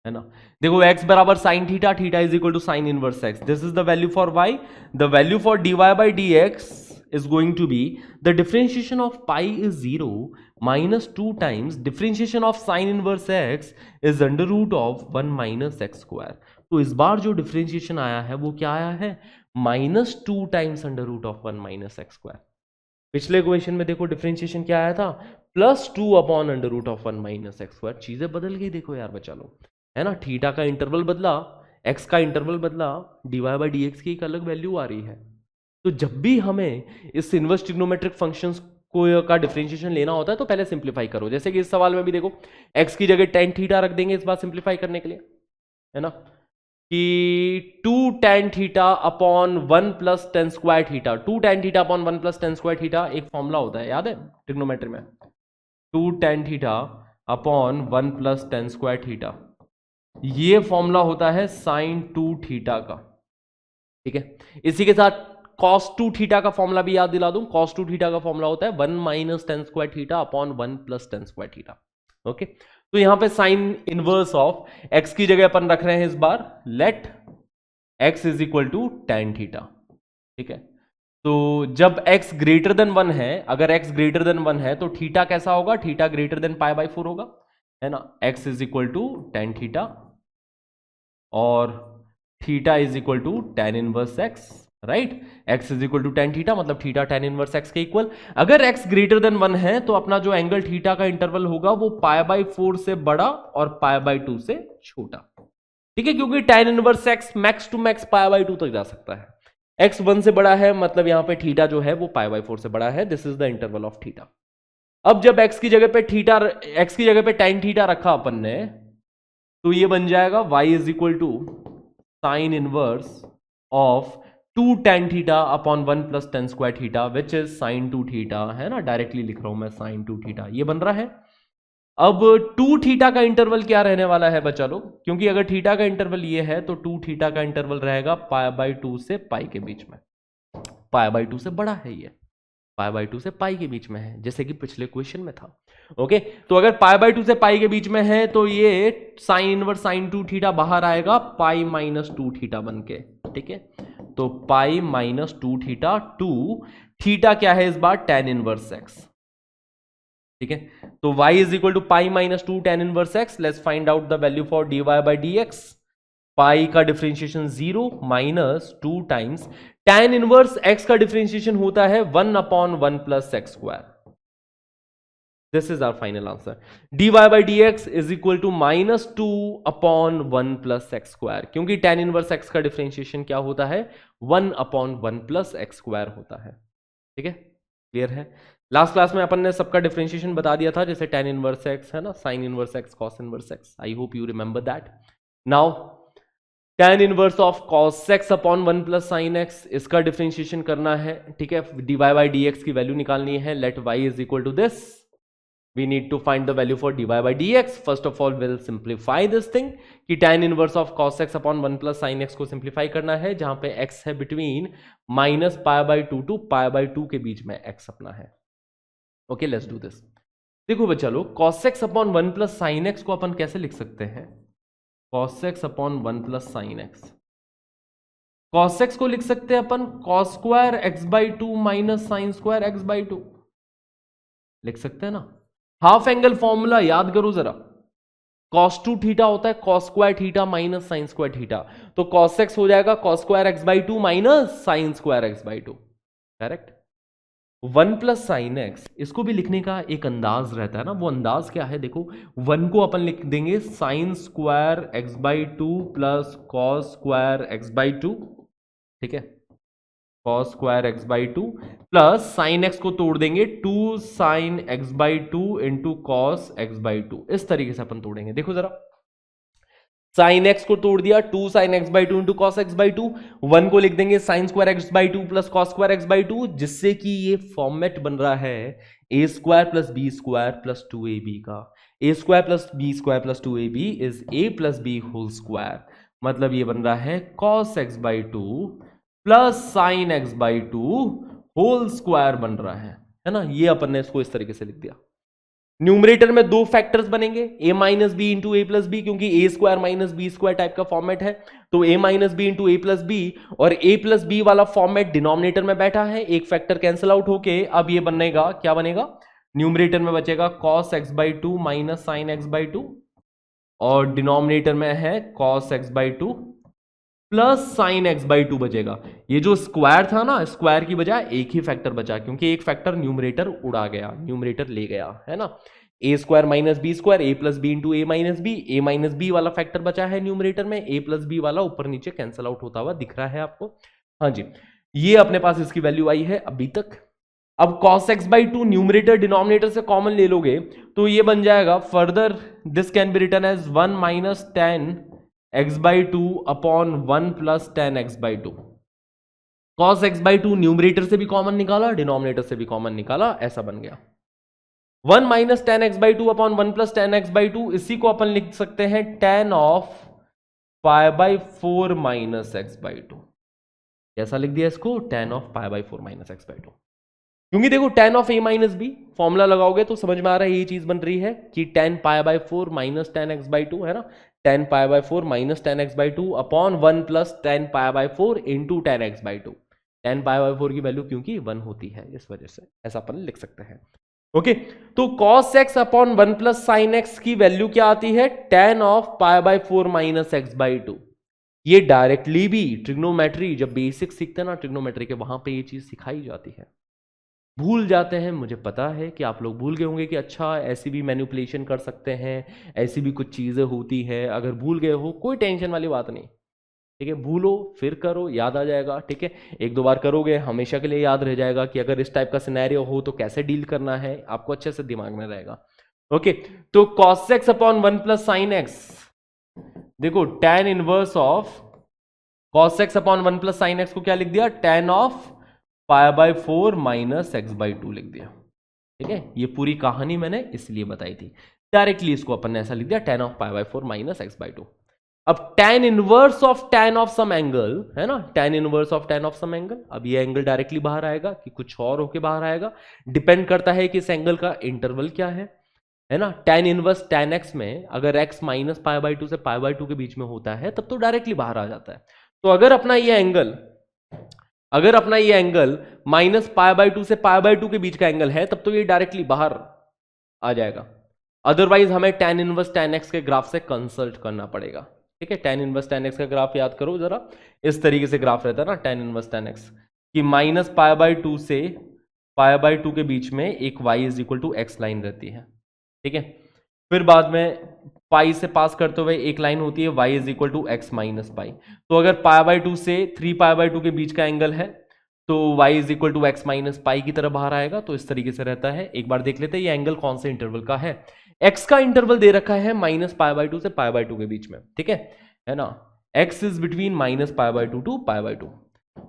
है ना। देखो x बराबर sine theta, theta is equal to sine inverse x, this is the value for y, the value for dy by dx is going to be the differentiation of pi is 0 minus 2 times differentiation of sin inverse x is under root of 1 minus x square। तो इस बार जो डिफरेंशिएशन आया है वो क्या आया है, minus two times under root of 1 minus x square. पिछले क्वेश्चन में देखो डिफरेंशिएशन क्या आया था, plus two upon under root of 1 minus x square. चीजें बदल गई देखो यार बच्चा लोग, है ना। थीटा का इंटरवल बदला, एक्स का इंटरवल बदला, डीवाई बाई डी एक्स की एक अलग वैल्यू आ रही है। तो जब भी हमें इस इनवर्स ट्रिग्नोमेट्रिक फंक्शंस को का डिफरेंशिएशन लेना होता है तो पहले सिंप्लीफाई करो। जैसे कि इस सवाल में भी देखो एक्स की जगह टेन थीटा रख देंगे इस बार सिंप्लीफाई करने के लिए, है ना, कि two tan theta upon one plus tan square theta, two tan theta upon one plus tan square theta एक फॉर्मूला होता है, याद है ट्रिग्नोमेट्री में, two tan theta upon one plus tan square theta, ये फॉर्मूला होता है साइन टू थीटा का, ठीक है। इसी के साथ cos टू थीटा का फॉर्मूला भी याद दिला दूं, cos टू थीटा का फॉर्मूला होता है one minus ten square theta upon one plus tan square theta. Okay, तो यहां पे साइन इनवर्स ऑफ x की जगह अपन रख रहे हैं इस बार, let x is equal to tan theta, ठीक है। तो जब x ग्रेटर देन वन है, अगर x ग्रेटर देन वन है तो थीटा कैसा होगा, theta greater than pi by four होगा, है ना। x is equal to tan theta और theta is equal to tan inverse x, right. x is equal to tan theta मतलब थीटा टेन इनवर्स एक्स के इक्वल। अगर x ग्रेटर देन वन है तो अपना जो एंगल थीटा का इंटरवल होगा वो पाई बाई फोर से बड़ा और पाई बाई टू से छोटा, ठीक है, क्योंकि tan inverse x max to max pi by two तक जा सकता है। x वन से बड़ा है मतलब यहां पे थीटा जो है वो पाई बाई फोर से बड़ा है, this is the interval of theta. अब जब x की जगह पे टेन थीटा रखा अपन ने तो ये बन जाएगा y is equal to sine inverse of two tan theta upon one plus tan square theta which is sine two theta, है ना, डायरेक्टली लिख रहा हूं मैं साइन टू थीटा, ये बन रहा है। अब टू थीटा का इंटरवल क्या रहने वाला है बच्चा लोग, क्योंकि अगर थीटा का इंटरवल ये है तो टू थीटा का इंटरवल रहेगा पाई बाई टू से पाई के बीच में, पाई बाई टू से बड़ा है ये, पाई बाई टू से पाई के बीच में है, जैसे कि पिछले क्वेश्चन में था। ओके, तो अगर पाई बाई टू से पाई के बीच में है तो ये sign inverse sine two theta बाहर आएगा पाई माइनस टू थीटा बन के, ठीक है। तो पाई minus two theta two theta क्या है इस बार, टेन इनवर्स एक्स, ठीक है। तो y is equal to pi minus two tan inverse x, let's find out the value for dy by d x. Pi का differentiation zero minus two times tan inverse x का डिफरेंशिएशन होता है one upon one plus x square, this is our final answer. dy by d x is equal to minus two upon one plus x square, क्योंकि टेन इनवर्स एक्स का डिफरेंशिएशन क्या होता है, one upon one plus x square होता है, ठीक है, क्लियर है। लास्ट क्लास में अपन ने सबका डिफरेंशिएशन बता दिया था, जैसे टेन इनवर्स एक्स है ना, sine inverse x, cos inverse x, I hope you remember that. Now tan inverse of cos x upon one plus sine x, इसका डिफरेंशिएशन करना है, ठीक है, dy बाई डी एक्स की वैल्यू निकालनी है, let y is equal to this, we need to find the value for dy by dx। first of all we'll simplify this thing कि tan inverse of cos x upon 1 plus sin x को simplify करना है, जहां पे x है between minus pi by 2 to pi by 2 के बीच में x अपना है। okay, let's do this। देखो बच्चा लोग cos x upon 1 plus sin x को अपन कैसे लिख सकते हैं, cos x upon 1 plus sin x, cos x को लिख सकते हैं अपन cos square x by 2 minus sin square x by 2, लिख सकते हैं ना। हाफ एंगल फॉर्मूला याद करो जरा, cos टू थीटा होता है cos square theta minus sine square theta, तो cos x हो जाएगा cos square x by to minus sine square x by to, correct. One plus sine x, इसको भी लिखने का एक अंदाज रहता है ना, वो अंदाज क्या है, देखो वन को अपन लिख देंगे sine square x by two plus cos square x by to, ठीक है। Cos square x by two plus sine x को तोड़ देंगे 2 sine x by two into cos x by to. इस तरीके से अपन तोड़ेंगे। देखो जरा, साइन एक्स को तोड़ दिया 2 sine x by two into cos x by two, 1 को लिख देंगे sine square x by two plus cos square x by two, जिससे कि ये फॉर्मेट बन रहा है a square plus b square plus 2ab का। A square plus b square plus 2ab is a plus b whole square. मतलब ये बन रहा है cos x by two plus sine x by to whole square बन रहा है ना। ये अपन ने इसको इस तरीके से लिख दिया। न्यूमरेटर में दो फैक्टर्स बनेंगे, a minus b into a plus b, क्योंकि a square minus b square type का फॉर्मेट है, तो a minus b into a plus b, और ए प्लस बी वाला फॉर्मेट डिनोमिनेटर में बैठा है, एक फैक्टर कैंसिल आउट होके अब ये बनेगा, क्या बनेगा, न्यूमरेटर में बचेगा cos x by to minus sign x by to, और डिनोमिनेटर में है cos x by two plus sine x by to बचेगा। ये जो स्क्वायर था ना, स्क्वायर की बजाय एक ही फैक्टर बचा, क्योंकि एक फैक्टर न्यूमरेटर उड़ा गया, न्यूमरेटर ले गया, है ना। ए स्क्वायर माइनस बी स्क्वायर, ए प्लस बी इंटू ए माइनस बी वाला फैक्टर बचा है न्यूमरेटर में, ए प्लस बी वाला ऊपर नीचे कैंसिल आउट होता हुआ दिख रहा है आपको। हाँ जी, ये अपने पास इसकी वैल्यू आई है अभी तक। अब cos x by two numerator denominator से कॉमन ले लोगे तो ये बन जाएगा, further this can be written as 1 minus tan x by two upon 1 plus tan x by two. Cos x by two numerator से भी कॉमन निकाला, डिनोमिनेटर से भी कॉमन निकाला, ऐसा बन गया 1 minus tan x by two upon 1 plus tan x by two. इसी को अपन लिख सकते हैं tan of pi by four minus x by two. कैसा लिख दिया इसको, tan of pi by four minus x by two, क्योंकि देखो tan of A minus B formula लगाओगे तो समझ में आ रहा है ये चीज बन रही है कि ten pi by four minus tan x by to, है ना, ten pi by four minus tan x by two upon 1 plus ten pi by four into ten x by to. Ten pi by four की वैल्यू क्योंकि 1 होती है, इस वजह से ऐसा अपन लिख सकते हैं। ओके, तो cos x upon 1 plus sine x की वैल्यू क्या आती है, ten of pi by four minus x by to. ये डायरेक्टली भी ट्रिग्नोमेट्री, जब बेसिक सीखते हैं ना ट्रिग्नोमेट्री के, वहां पे ये चीज सिखाई जाती है। भूल जाते हैं, मुझे पता है कि आप लोग भूल गए होंगे कि अच्छा ऐसी भी मैनिपुलेशन कर सकते हैं, ऐसी भी कुछ चीज़ें होती है। अगर भूल गए हो कोई टेंशन वाली बात नहीं, ठीक है, भूलो फिर करो, याद आ जाएगा, ठीक है। एक दो बार करोगे हमेशा के लिए याद रह जाएगा कि अगर इस टाइप का सिनेरियो हो तो कैसे डील करना है, आपको अच्छे से दिमाग में रहेगा। ओके, तो cos x upon 1 plus sine x, देखो tan inverse of cos x upon 1 plus sine x को क्या लिख दिया, tan of pi by four minus x by to लिख दिया, ठीक है। ये पूरी कहानी मैंने इसलिए बताई थी, डायरेक्टली इसको अपन ने ऐसा लिख दिया, tan of pi by four minus x by two. अब tan inverse of tan of some angle, है ना, tan inverse of tan of some angle, अब ये एंगल डायरेक्टली बाहर आएगा कि कुछ और होके बाहर आएगा, डिपेंड करता है कि इस एंगल का इंटरवल क्या है ना। tan इनवर्स tan x में अगर x minus pi by two से पाई बाई टू के बीच में होता है तब तो डायरेक्टली बाहर आ जाता है। तो अगर अपना ये angle minus pi by two से पाई बाई टू के बीच का एंगल है तब तो ये डायरेक्टली बाहर आ जाएगा। अदरवाइज हमें tan इनवर्स tan x के ग्राफ से कंसल्ट करना पड़ेगा, ठीक है। tan इनवर्स tan x का ग्राफ याद करो जरा, इस तरीके से ग्राफ रहता है ना tan इनवर्स tan x, कि माइनस पाई बाई टू से पाई बाई टू के बीच में एक y is equal to x line रहती है, ठीक है। फिर बाद में पाई से पास करते हुए एक लाइन होती है y is equal to x minus pi. तो अगर पाई बाई टू से 3 पाई बाई टू के बीच का एंगल है तो y is equal to x minus pi की तरह बाहर आएगा। तो इस तरीके से रहता है। एक बार देख लेते हैं ये एंगल कौन से इंटरवल का है। x का इंटरवल दे रखा है माइनस पाई बाई टू से पाई बाई टू के बीच में, ठीक है ना। x is between minus pi by two to pi by two.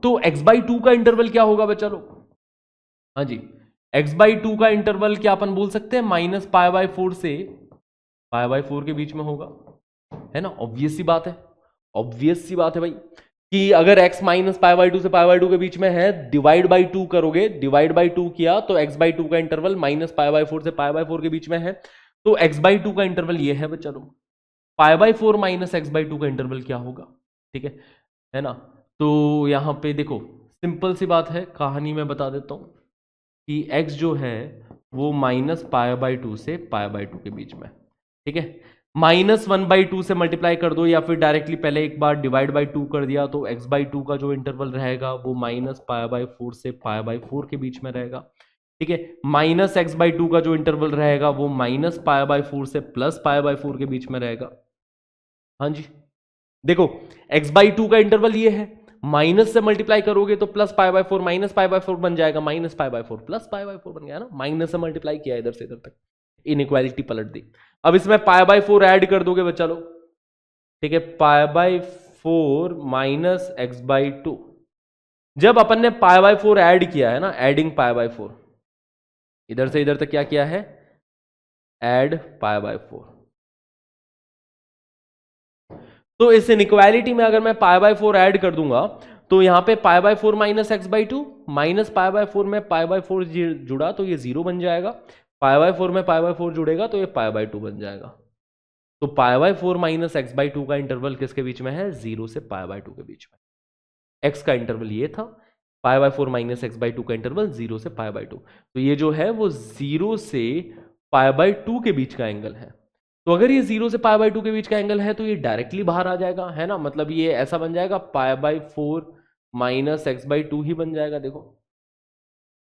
तो x बाई टू का इंटरवल क्या होगा बच्चा लोग, हाँ जी, x बाई टू का इंटरवल क्या अपन बोल सकते हैं, माइनस पाई बाई फोर से पाई बाई फोर के बीच में होगा, है ना। ऑब्वियस सी बात है भाई, कि अगर x minus pi by two से पाई बाई टू के बीच में है, डिवाइड बाई टू करोगे, डिवाइड बाई टू किया तो x बाई टू का interval minus pi by four से पाई बाई फोर के बीच में है, तो x बाई टू का इंटरवल ये है बच्चा लोग। पाई by four minus x by two का इंटरवल क्या होगा, ठीक है ना। तो यहां पे देखो सिंपल सी बात है, कहानी में बता देता हूं कि x जो है वो माइनस पाई बाई टू से पाई बाई टू के बीच में, ठीक है। माइनस वन बाई टू से मल्टीप्लाई कर दो या फिर डायरेक्टली पहले एक बार डिवाइड बाई टू कर दिया तो एक्स बाई टू का जो इंटरवल रहेगा वो माइनस पाई बाई फोर से पाई बाई फोर के बीच में रहेगा, ठीक है। माइनस एक्स बाई टू का जो इंटरवल रहेगा वो माइनस पाई बाई फोर से प्लस पाई बाई फोर के बीच में रहेगा। हाँ जी, देखो एक्स बाई टू का इंटरवल ये है, माइनस से मल्टीप्लाई करोगे तो plus pi by 4 minus pi by 4 बन जाएगा, minus pi by 4 plus pi by 4 बन गया ना, माइनस से मल्टीप्लाई किया इधर से इधर तक, इनइक्वालिटी पलट दी। अब इसमें पाई बाय 4 ऐड कर दोगे बच्चा लोग, ठीक है, पाई बाय 4 माइनस एक्स बाई 2। जब अपन ने पाई बाय 4 ऐड किया है ना, एडिंग पाई बाय 4, इधर से इधर तक क्या किया है, ऐड पाई बाय 4। तो इस इनइक्वालिटी में अगर मैं पाई बाय 4 ऐड कर दूंगा तो यहां पे पाई by 4 minus x by 2 minus pi by 4 में पाई बाय 4 जुड़ा तो ये 0 बन जाएगा, पाई बाय 4 में पाई बाय 4 जुड़ेगा तो ये पाई बाय 2 बन जाएगा। तो पाई बाय 4 माइनस एक्स बाई 2 का इंटरवल किसके बीच में है, 0 से पाई बाय 2 के बीच में। एक्स का इंटरवल ये था, पाई बाय 4 माइनस एक्स बाई 2 का इंटरवल 0 से पाई बाय 2। तो ये जो है वो 0 से पाई बाय 2 के बीच का एंगल है। तो अगर ये 0 से पाई बाय 2 के बीच का एंगल है तो ये डायरेक्टली बाहर आ जाएगा, है ना, मतलब ये ऐसा बन जाएगा, pi by 4 minus x by 2 ही बन जाएगा। देखो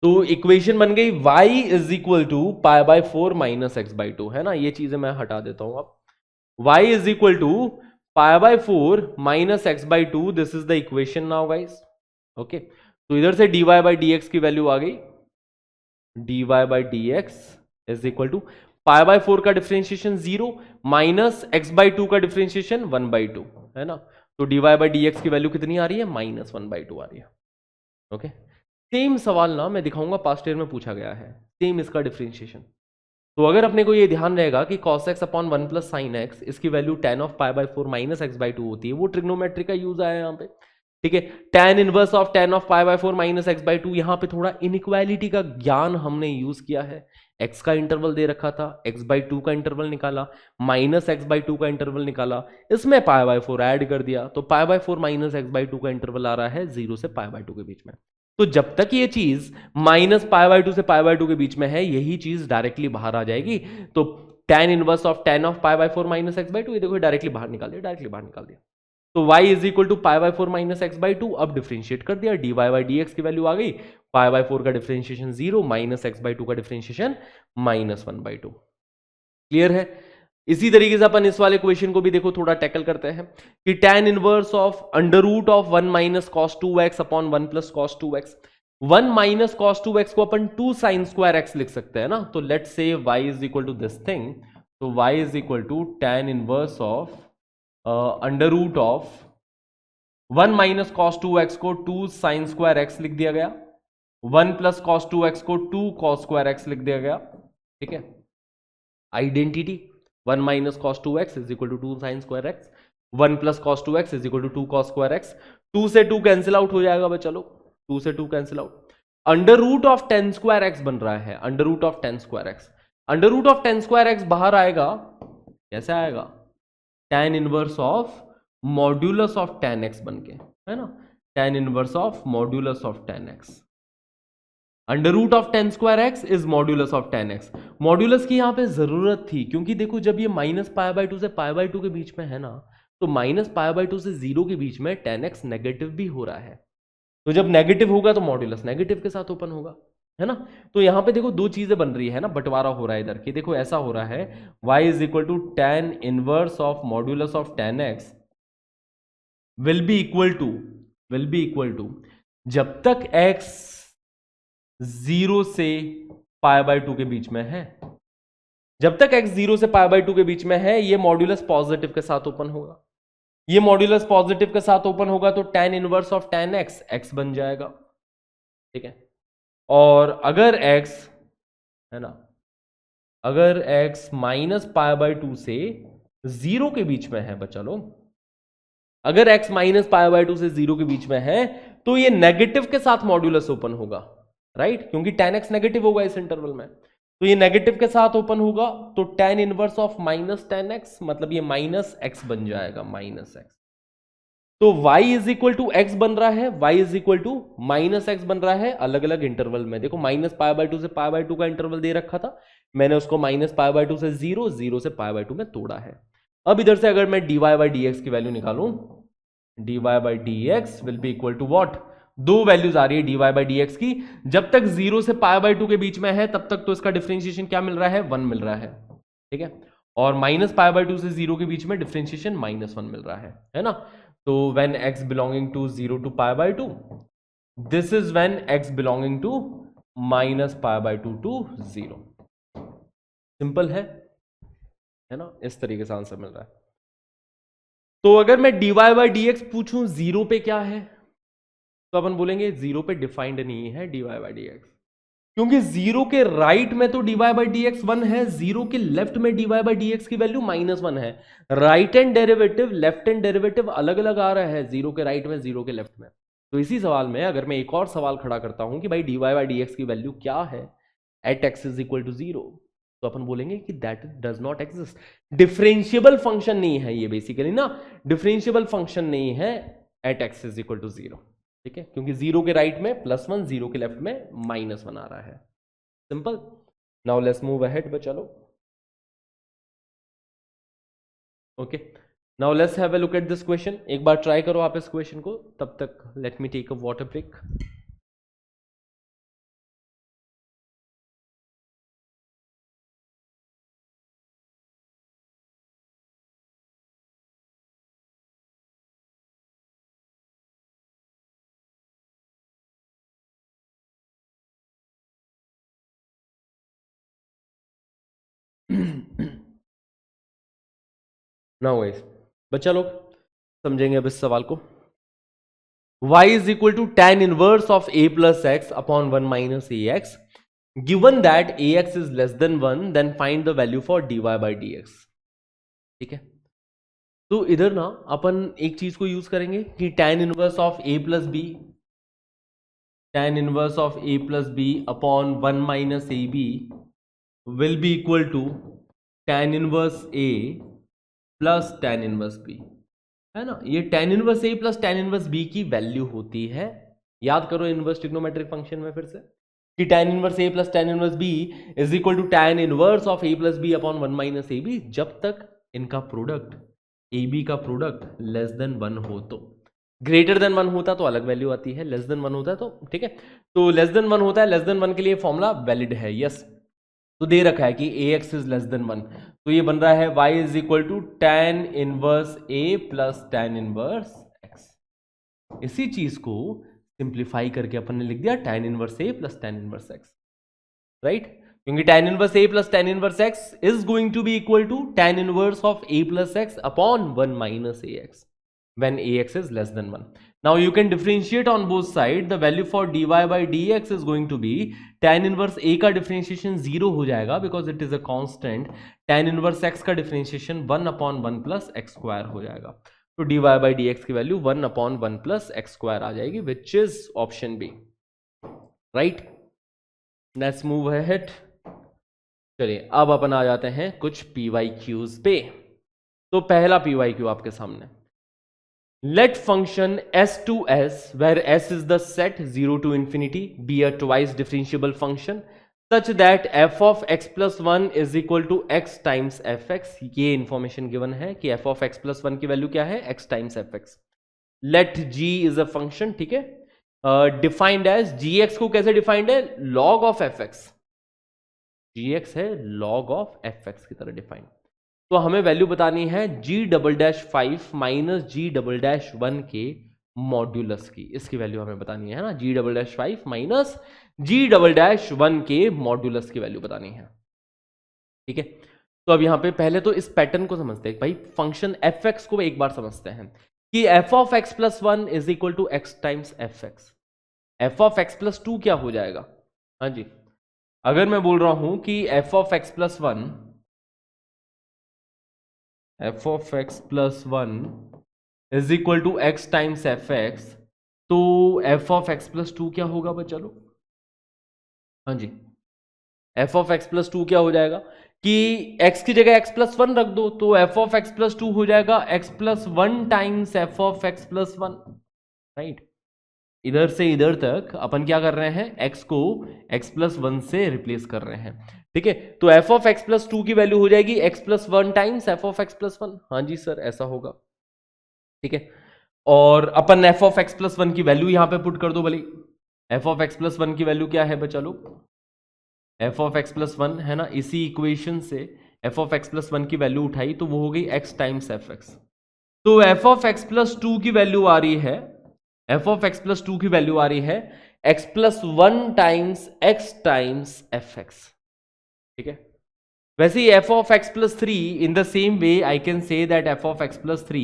तो इक्वेशन बन गई y is equal to pi by 4 minus x by 2, है ना, ये चीजें मैं हटा देता हूं। अब y is equal to pi by 4 minus x by 2, this is the equation now guys. Okay, तो इधर से dy बाई डी एक्स की वैल्यू आ गई, dy by d x is equal to pi by 4 का डिफरेंशिएशन 0 माइनस एक्स बाई 2 का डिफरेंशिएशन 1 बाई 2, है ना। तो dy बाई डी एक्स की वैल्यू कितनी आ रही है, माइनस 1 बाई 2 आ रही है। ओके, सेम सवाल ना मैं दिखाऊंगा पास्ट ईयर में पूछा गया है, सेम इसका डिफरेंशिएशन। तो अगर अपने को ये ध्यान रहेगा कि cos x upon 1 plus sine x, इसकी value tan of pi by 4 minus x by 2 होती है, वो ट्रिग्नोमेट्री का यूज आया यहाँ पे, ठीक है। tan inverse of tan of pi by 4 minus x by 2, यहाँ पे थोड़ा इनइक्वालिटी का ज्ञान हमने यूज किया है। x का इंटरवल दे रखा था, x बाई 2 का इंटरवल निकाला, माइनस एक्स बाई 2 का इंटरवल निकाला, इसमें पाई बाय 4 ऐड कर दिया, तो पाई बाय 4 माइनस एक्स बाई 2 का इंटरवल आ रहा है 0 से पाई बाय 2 के बीच में। तो जब तक ये चीज माइनस पाई बाय 2 से पाई बाय 2 के बीच में है, यही चीज डायरेक्टली बाहर आ जाएगी। तो tan inverse of tan of pi by 4 minus x by 2, ये देखो डायरेक्टली बाहर निकाल दिया, डायरेक्टली बाहर निकाल दिया। तो y is equal to pi by 4 minus x by 2, अब डिफरेंशिएट कर दिया, dy बाई डी एक्स की वैल्यू आ गई, पाई बाय 4 का डिफरेंशिएशन 0 माइनस एक्स बाई 2 का डिफरेंशिएशन माइनस 1 बाई 2। क्लियर है। इसी तरीके से अपन इस वाले क्वेश्चन को भी देखो थोड़ा टैकल करते हैं कि tan inverse of under root of 1 minus cos 2x upon 1 plus cos 2x, 1 minus cos 2x को अपन 2 साइन स्क्वायर x लिख सकते हैं ना। तो let's say y is equal to this thing, तो y is equal to tan inverse of under root of 1 minus cos 2x को 2 साइन स्क्वायर x लिख दिया गया, 1 प्लस कॉस 2x को 2 कॉस स्क्वायर x लिख दिया गया, ठीक है। Identity 1 minus cos 2x is equal to 2 sine square x, 1 plus cos 2x is equal to 2 cos square x, 2 से 2 कैंसिल आउट हो जाएगा बच्चा लोग, 2 से 2 cancel out. Under root of 10 square x बन रहा है, under root of 10 square x, under root of 10 square x बाहर आएगा, कैसे आएगा, tan inverse of modulus of tan x बन के, है ना, tan inverse of modulus of tan x। Under root of 10 square x is modulus of tan x। Modulus की यहां पे जरूरत थी क्योंकि देखो जब ये माइनस पाई बाय 2 से पाई बाय 2 के बीच में है ना, तो माइनस पाई बाय 2 से 0 के बीच में tan x नेगेटिव भी हो रहा है। तो जब नेगेटिव होगा तो मॉड्यूलस नेगेटिव के साथ ओपन होगा, है ना। तो यहां पे देखो दो चीजें बन रही है ना, बंटवारा हो रहा है इधर की, देखो ऐसा हो रहा है y is equal to tan inverse of modulus of tan x will be equal to जब तक x 0 से पाई बाय 2 के बीच में है, जब तक x 0 से पाई बाय 2 के बीच में है, ये मॉड्यूलस पॉजिटिव के साथ ओपन होगा, ये मॉड्यूलस पॉजिटिव के साथ ओपन होगा तो tan inverse of tan x x बन जाएगा, ठीक है। और अगर x, है ना, अगर x माइनस पाई बाय 2 से 0 के बीच में है बच्चा लोग, अगर x माइनस पाई बाय 2 से 0 के बीच में है तो ये नेगेटिव के साथ मॉड्यूलस ओपन होगा, राइट, क्योंकि tan x नेगेटिव होगा इस इंटरवल में, तो ये नेगेटिव के साथ ओपन होगा, तो tan inverse of minus tan x मतलब ये माइनस x बन जाएगा, माइनस x। तो y is equal to x बन रहा है, y is equal to minus x बन रहा है अलग अलग इंटरवल में। देखो माइनस पाई बाय 2 से पाई बाय 2 का इंटरवल दे रखा था, मैंने उसको माइनस पाई बाय 2 से 0, 0 से पाई बाय 2 में तोड़ा है। अब इधर से अगर मैं dy बाई डी एक्स की वैल्यू निकालूं, dy by d x will be equal to what, दो वैल्यूज आ रही है dy बाई डी एक्स की, जब तक 0 से पाई बाय 2 के बीच में है तब तक तो इसका डिफरेंशिएशन क्या मिल रहा है, 1 मिल रहा है, ठीक है। और माइनस पाई बाय 2 से 0 के बीच में डिफरेंशिएशन -1 मिल रहा है ना। तो when x belonging to 0 to pi by 2, this is when x belonging to minus pi by 2 to 0। Simple है ना, इस तरीके से आंसर मिल रहा है। तो अगर मैं dy बाई डी एक्स पूछूं जीरो पे क्या है, तो अपन बोलेंगे जीरो पे डिफाइंड नहीं है dy बाई डी एक्स, क्योंकि जीरो के राइट में तो dy बाई डी एक्स 1 है, जीरो के लेफ्ट में dy बाई डी एक्स की वैल्यू -1 है। Right hand derivative left hand derivative अलग अलग आ रहा है, जीरो के राइट में जीरो के लेफ्ट में। तो इसी सवाल में अगर मैं एक और सवाल खड़ा करता हूं कि भाई dy बाई डी एक्स की वैल्यू क्या है at x is equal to 0, तो अपन बोलेंगे कि that does not exist. Differentiable function नहीं है ये, बेसिकली ना डिफरेंशिएबल फंक्शन नहीं है at x is equal to 0, ठीक है, क्योंकि जीरो के राइट में +1, जीरो के लेफ्ट में -1 आ रहा है। Simple. Now let's move ahead बच्चा लोग। Okay, now let's have a look at this question. एक बार ट्राई करो आप इस क्वेश्चन को, तब तक let me take a water break. Now guys, बच्चा लोग समझेंगे अब इस सवाल को। y is equal to tan inverse of a plus x upon 1 minus ax. Given that ax is less than 1, then find the value for dy by dx. ठीक है, तो इधर ना अपन एक चीज को यूज करेंगे कि tan inverse of a plus b, tan inverse of a plus b upon 1 minus a b will be equal to tan inverse a plus tan inverse b, है ना। ये tan inverse a plus tan inverse b की वैल्यू होती है। याद करो इनवर्स ट्रिग्नोमेट्रिक फंक्शन में फिर से कि tan inverse a plus tan inverse b is equal to tan inverse of a plus b upon 1 minus a b, जब तक इनका प्रोडक्ट ए बी का प्रोडक्ट लेस देन 1 हो। तो ग्रेटर देन 1 होता तो अलग वैल्यू आती है, लेस देन 1 होता है तो ठीक है। तो लेस देन 1 होता है, लेस देन 1 के लिए फॉर्मूला वैलिड है, यस। तो दे रखा है कि ax इज लेस देन 1, तो ये बन रहा है y is equal to tan inverse a plus tan inverse x। इसी चीज को सिंप्लीफाई करके अपन ने लिख दिया tan inverse a plus tan inverse x, right, क्योंकि tan inverse a plus tan inverse x is going to be equal to tan inverse of a plus x upon 1 minus ax when ax is less than 1. Now you can differentiate on both sides. The value for dy by dx is going to be tan inverse a का differentiation 0 हो जाएगा because it is a constant. tan inverse x का differentiation 1 upon 1 plus x square हो जाएगा। तो dy by dx की value 1 upon 1 plus x square आ जाएगी, which is option B, right? Let's move ahead. चलिए अब अपन आ जाते हैं कुछ PYQs पे। तो पहला PYQ आपके सामने, let function s to s where s is the set 0 to infinity be a twice differentiable function such that f of x plus 1 is equal to x times fx। ये इंफॉर्मेशन गिवन है कि f of x plus 1 की वैल्यू क्या है, x times fx। let g is a function, ठीक है, डिफाइंड एज gx को कैसे डिफाइंड है, log of fx, gx है log of fx की तरह डिफाइंड। तो हमें वैल्यू बतानी है g'5 माइनस g'1 के मॉड्यूलस की, इसकी वैल्यू हमें बतानी है ना, g'5 माइनस g'1 के मॉड्यूलस की वैल्यू बतानी है, ठीक है। तो अब यहां पे पहले तो इस पैटर्न को समझते हैं भाई, फंक्शन fx को एक बार समझते हैं कि f of x plus 1 is equal to x times fx। f of x plus 2 क्या हो जाएगा, हाँ जी, अगर मैं बोल रहा हूं कि f of x plus 1 f of x plus 1 is equal to x times fx, तो f of x plus 2 क्या होगा बच्चा लोग, हाँ जी, f of x plus 2 क्या हो जाएगा कि x की जगह x plus 1 रख दो, तो f of x plus 2 हो जाएगा x plus 1 times f of x plus 1, right. इधर से इधर तक अपन क्या कर रहे हैं, x को x plus 1 से रिप्लेस कर रहे हैं, ठीक है। तो f of x plus 2 की वैल्यू हो जाएगी x plus 1 times f of x plus 1, हाँ जी सर ऐसा होगा, ठीक है। और अपन f of x plus 1 की वैल्यू यहां पे पुट कर दो भले, f of x plus 1 की वैल्यू क्या है बच्चा लोग, f of x plus 1 है ना, इसी इक्वेशन से f of x plus 1 की वैल्यू उठाई तो वो हो गई x टाइम्स fx, तो f of x plus two की वैल्यू आ रही है, f of x plus two की वैल्यू आ रही है x plus one times x times f x, ठीक है। वैसे ही f of x plus three in the same way I can say that f of x plus three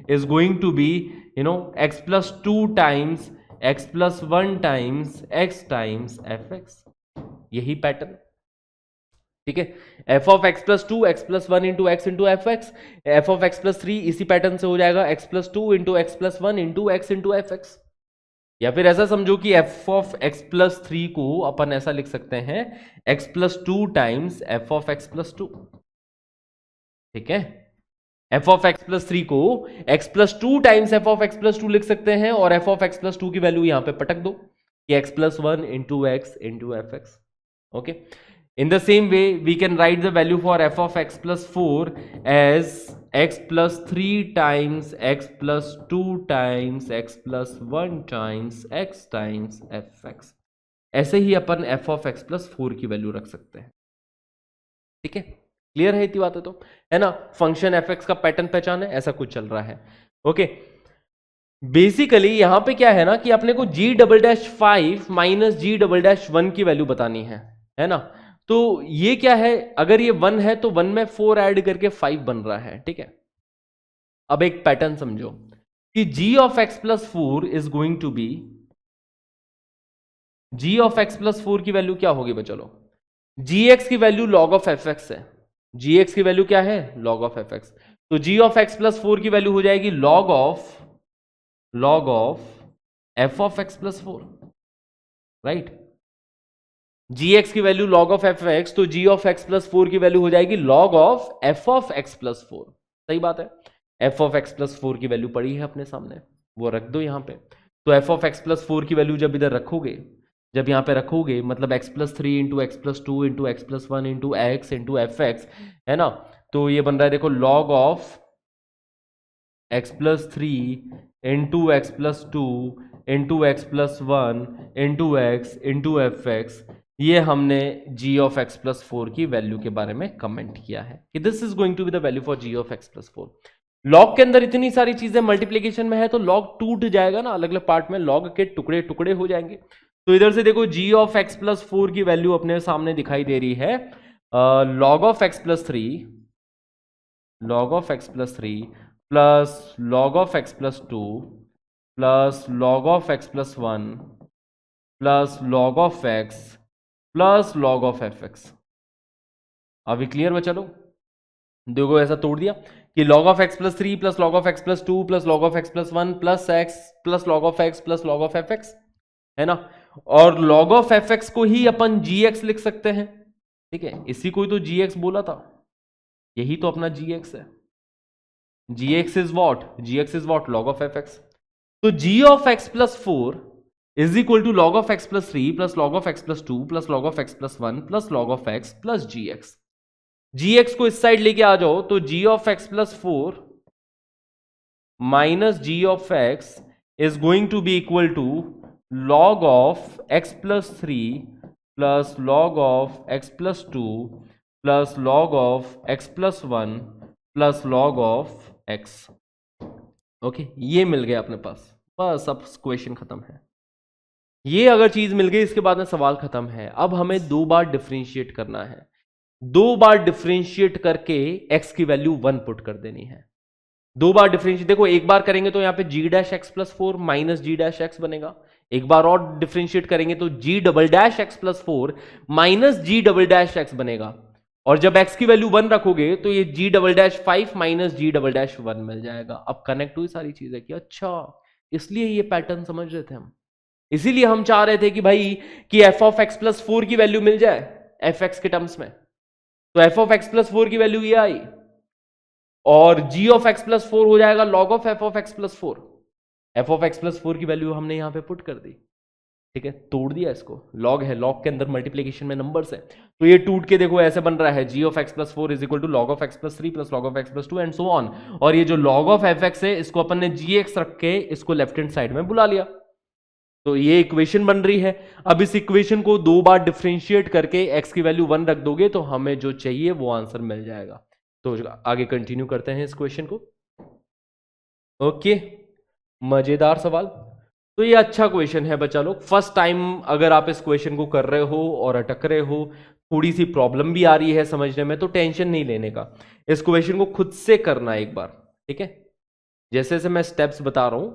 is going to be x plus two times x plus one times x F x, यही पैटर्न, ठीक है। F of x plus to x plus one into F x, F of x plus three इसी पैटर्न से हो जाएगा x plus two into x plus one into F x. या फिर ऐसा समझो कि F of x plus three को अपन ऐसा लिख सकते हैं x plus two times F of x plus to, ठीक है। F of x plus three को x plus two times F of x plus to लिख सकते हैं और F of x plus two की वैल्यू यहां पे पटक दो कि x plus one into F x, okay. In the same way, we can write the value for f of x plus 4 as x plus 3 times x plus 2 times x plus 1 times fx। ऐसे ही अपन f of x plus 4 की वैल्यू रख सकते हैं, ठीक है। क्लियर है इतनी बातें तो, है ना। फंक्शन fx का पैटर्न पहचान है, ऐसा कुछ चल रहा है, ओके। बेसिकली यहां पे क्या है ना कि अपने को g double dash 5 minus g double dash 1 की वैल्यू बतानी है ना। तो ये क्या है, अगर ये 1 है तो 1 में 4 ऐड करके 5 बन रहा है, ठीक है। अब एक पैटर्न समझो कि g of x plus 4 is going to be, g of x plus 4 की वैल्यू क्या होगी बच्चों, gx की वैल्यू log ऑफ fx है, gx की वैल्यू क्या है log ऑफ fx। तो g ऑफ x प्लस 4 की वैल्यू हो जाएगी log of f of x plus 4, right. gx की वैल्यू log ऑफ fx, तो g ऑफ x प्लस 4 की वैल्यू हो जाएगी log of f of x plus 4, सही बात है। f ऑफ x प्लस 4 की वैल्यू पड़ी है अपने सामने, वो रख दो यहां पे। तो f ऑफ x प्लस 4 की वैल्यू जब इधर रखोगे, जब यहां पे रखोगे, मतलब x plus 3 into x plus two into x plus one into x into F x, है ना। तो ये बन रहा है देखो log of x plus 3 into x plus two into x plus one into x into F x. ये हमने g ऑफ x प्लस 4 की वैल्यू के बारे में कमेंट किया है कि this is going to be the value for g of x plus 4। Log के अंदर इतनी सारी चीजें मल्टीप्लीकेशन में है तो लॉग टूट जाएगा ना, अलग अलग पार्ट में लॉग के टुकड़े टुकड़े हो जाएंगे। तो इधर से देखो g ऑफ x प्लस 4 की वैल्यू अपने सामने दिखाई दे रही है log of x plus 3 plus log of x plus 2 plus log of x plus 1 plus log of x plus log of fx। अभी क्लियर बचा लो, देखो ऐसा तोड़ दिया कि log of x plus 3 plus log of x plus 2 plus log of x plus 1 plus x plus log of x plus log of fx, है ना। और log ऑफ fx को ही अपन gx लिख सकते हैं, ठीक है। इसी को ही तो gx बोला था, यही तो अपना gx है। gx is what log of fx। तो g of x plus 4 is equal to log of x plus 3 plus log of x plus 2 plus log of x plus 1 plus log of x plus gx। gx को इस साइड लेके आ जाओ तो g of x plus 4 minus g of x is going to be equal to log of x plus 3 plus log of x plus 2 plus log of x plus 1 plus log of x, okay. ये मिल गया अपने पास, बस अब क्वेश्चन खत्म है। ये अगर चीज मिल गई इसके बाद में सवाल खत्म है। अब हमें 2 बार डिफरेंशिएट करना है, 2 बार डिफरेंशिएट करके x की वैल्यू 1 पुट कर देनी है। 2 बार डिफरेंशिएट, देखो एक बार करेंगे तो यहां पे g dash x plus 4 minus g dash x बनेगा, एक बार और डिफरेंशिएट करेंगे तो g double dash x plus 4 minus g double dash x बनेगा, और जब x की वैल्यू 1 रखोगे तो ये g double dash 5 minus g double dash 1 मिल जाएगा। अब कनेक्ट हुई सारी चीजें कि अच्छा इसलिए ये पैटर्न समझ रहे थे हम, इसीलिए हम चाह रहे थे कि भाई कि f ऑफ x प्लस 4 की वैल्यू मिल जाए fx के टर्म्स में। तो f ऑफ x प्लस 4 की वैल्यू ये आई और g ऑफ x प्लस 4 हो जाएगा log of f of x plus 4। f of x plus 4 की वैल्यू हमने यहां पे पुट कर दी, ठीक है, तोड़ दिया इसको। log है, log के अंदर मल्टीप्लीकेशन में नंबर्स है, तो ये टूट के देखो ऐसे बन रहा है g of x plus 4 is equal to log of x plus 3 plus log of x plus 2 and so on. और ये जो log ऑफ fx है इसको अपन ने gx रख के इसको लेफ्ट हैंड साइड में बुला लिया, तो ये इक्वेशन बन रही है। अब इस इक्वेशन को 2 बार डिफरेंशिएट करके x की वैल्यू 1 रख दोगे तो हमें जो चाहिए वो आंसर मिल जाएगा। तो आगे कंटिन्यू करते हैं इस क्वेश्चन को। ओके, मजेदार सवाल। तो ये अच्छा क्वेश्चन है बच्चा लोग। फर्स्ट टाइम अगर आप इस क्वेश्चन को कर रहे हो और अटक रहे हो, थोड़ी सी प्रॉब्लम भी आ रही है समझने में, तो टेंशन नहीं लेने का। इस क्वेश्चन को खुद से करना एक बार, ठीक है। जैसे जैसे मैं स्टेप्स बता रहा हूं,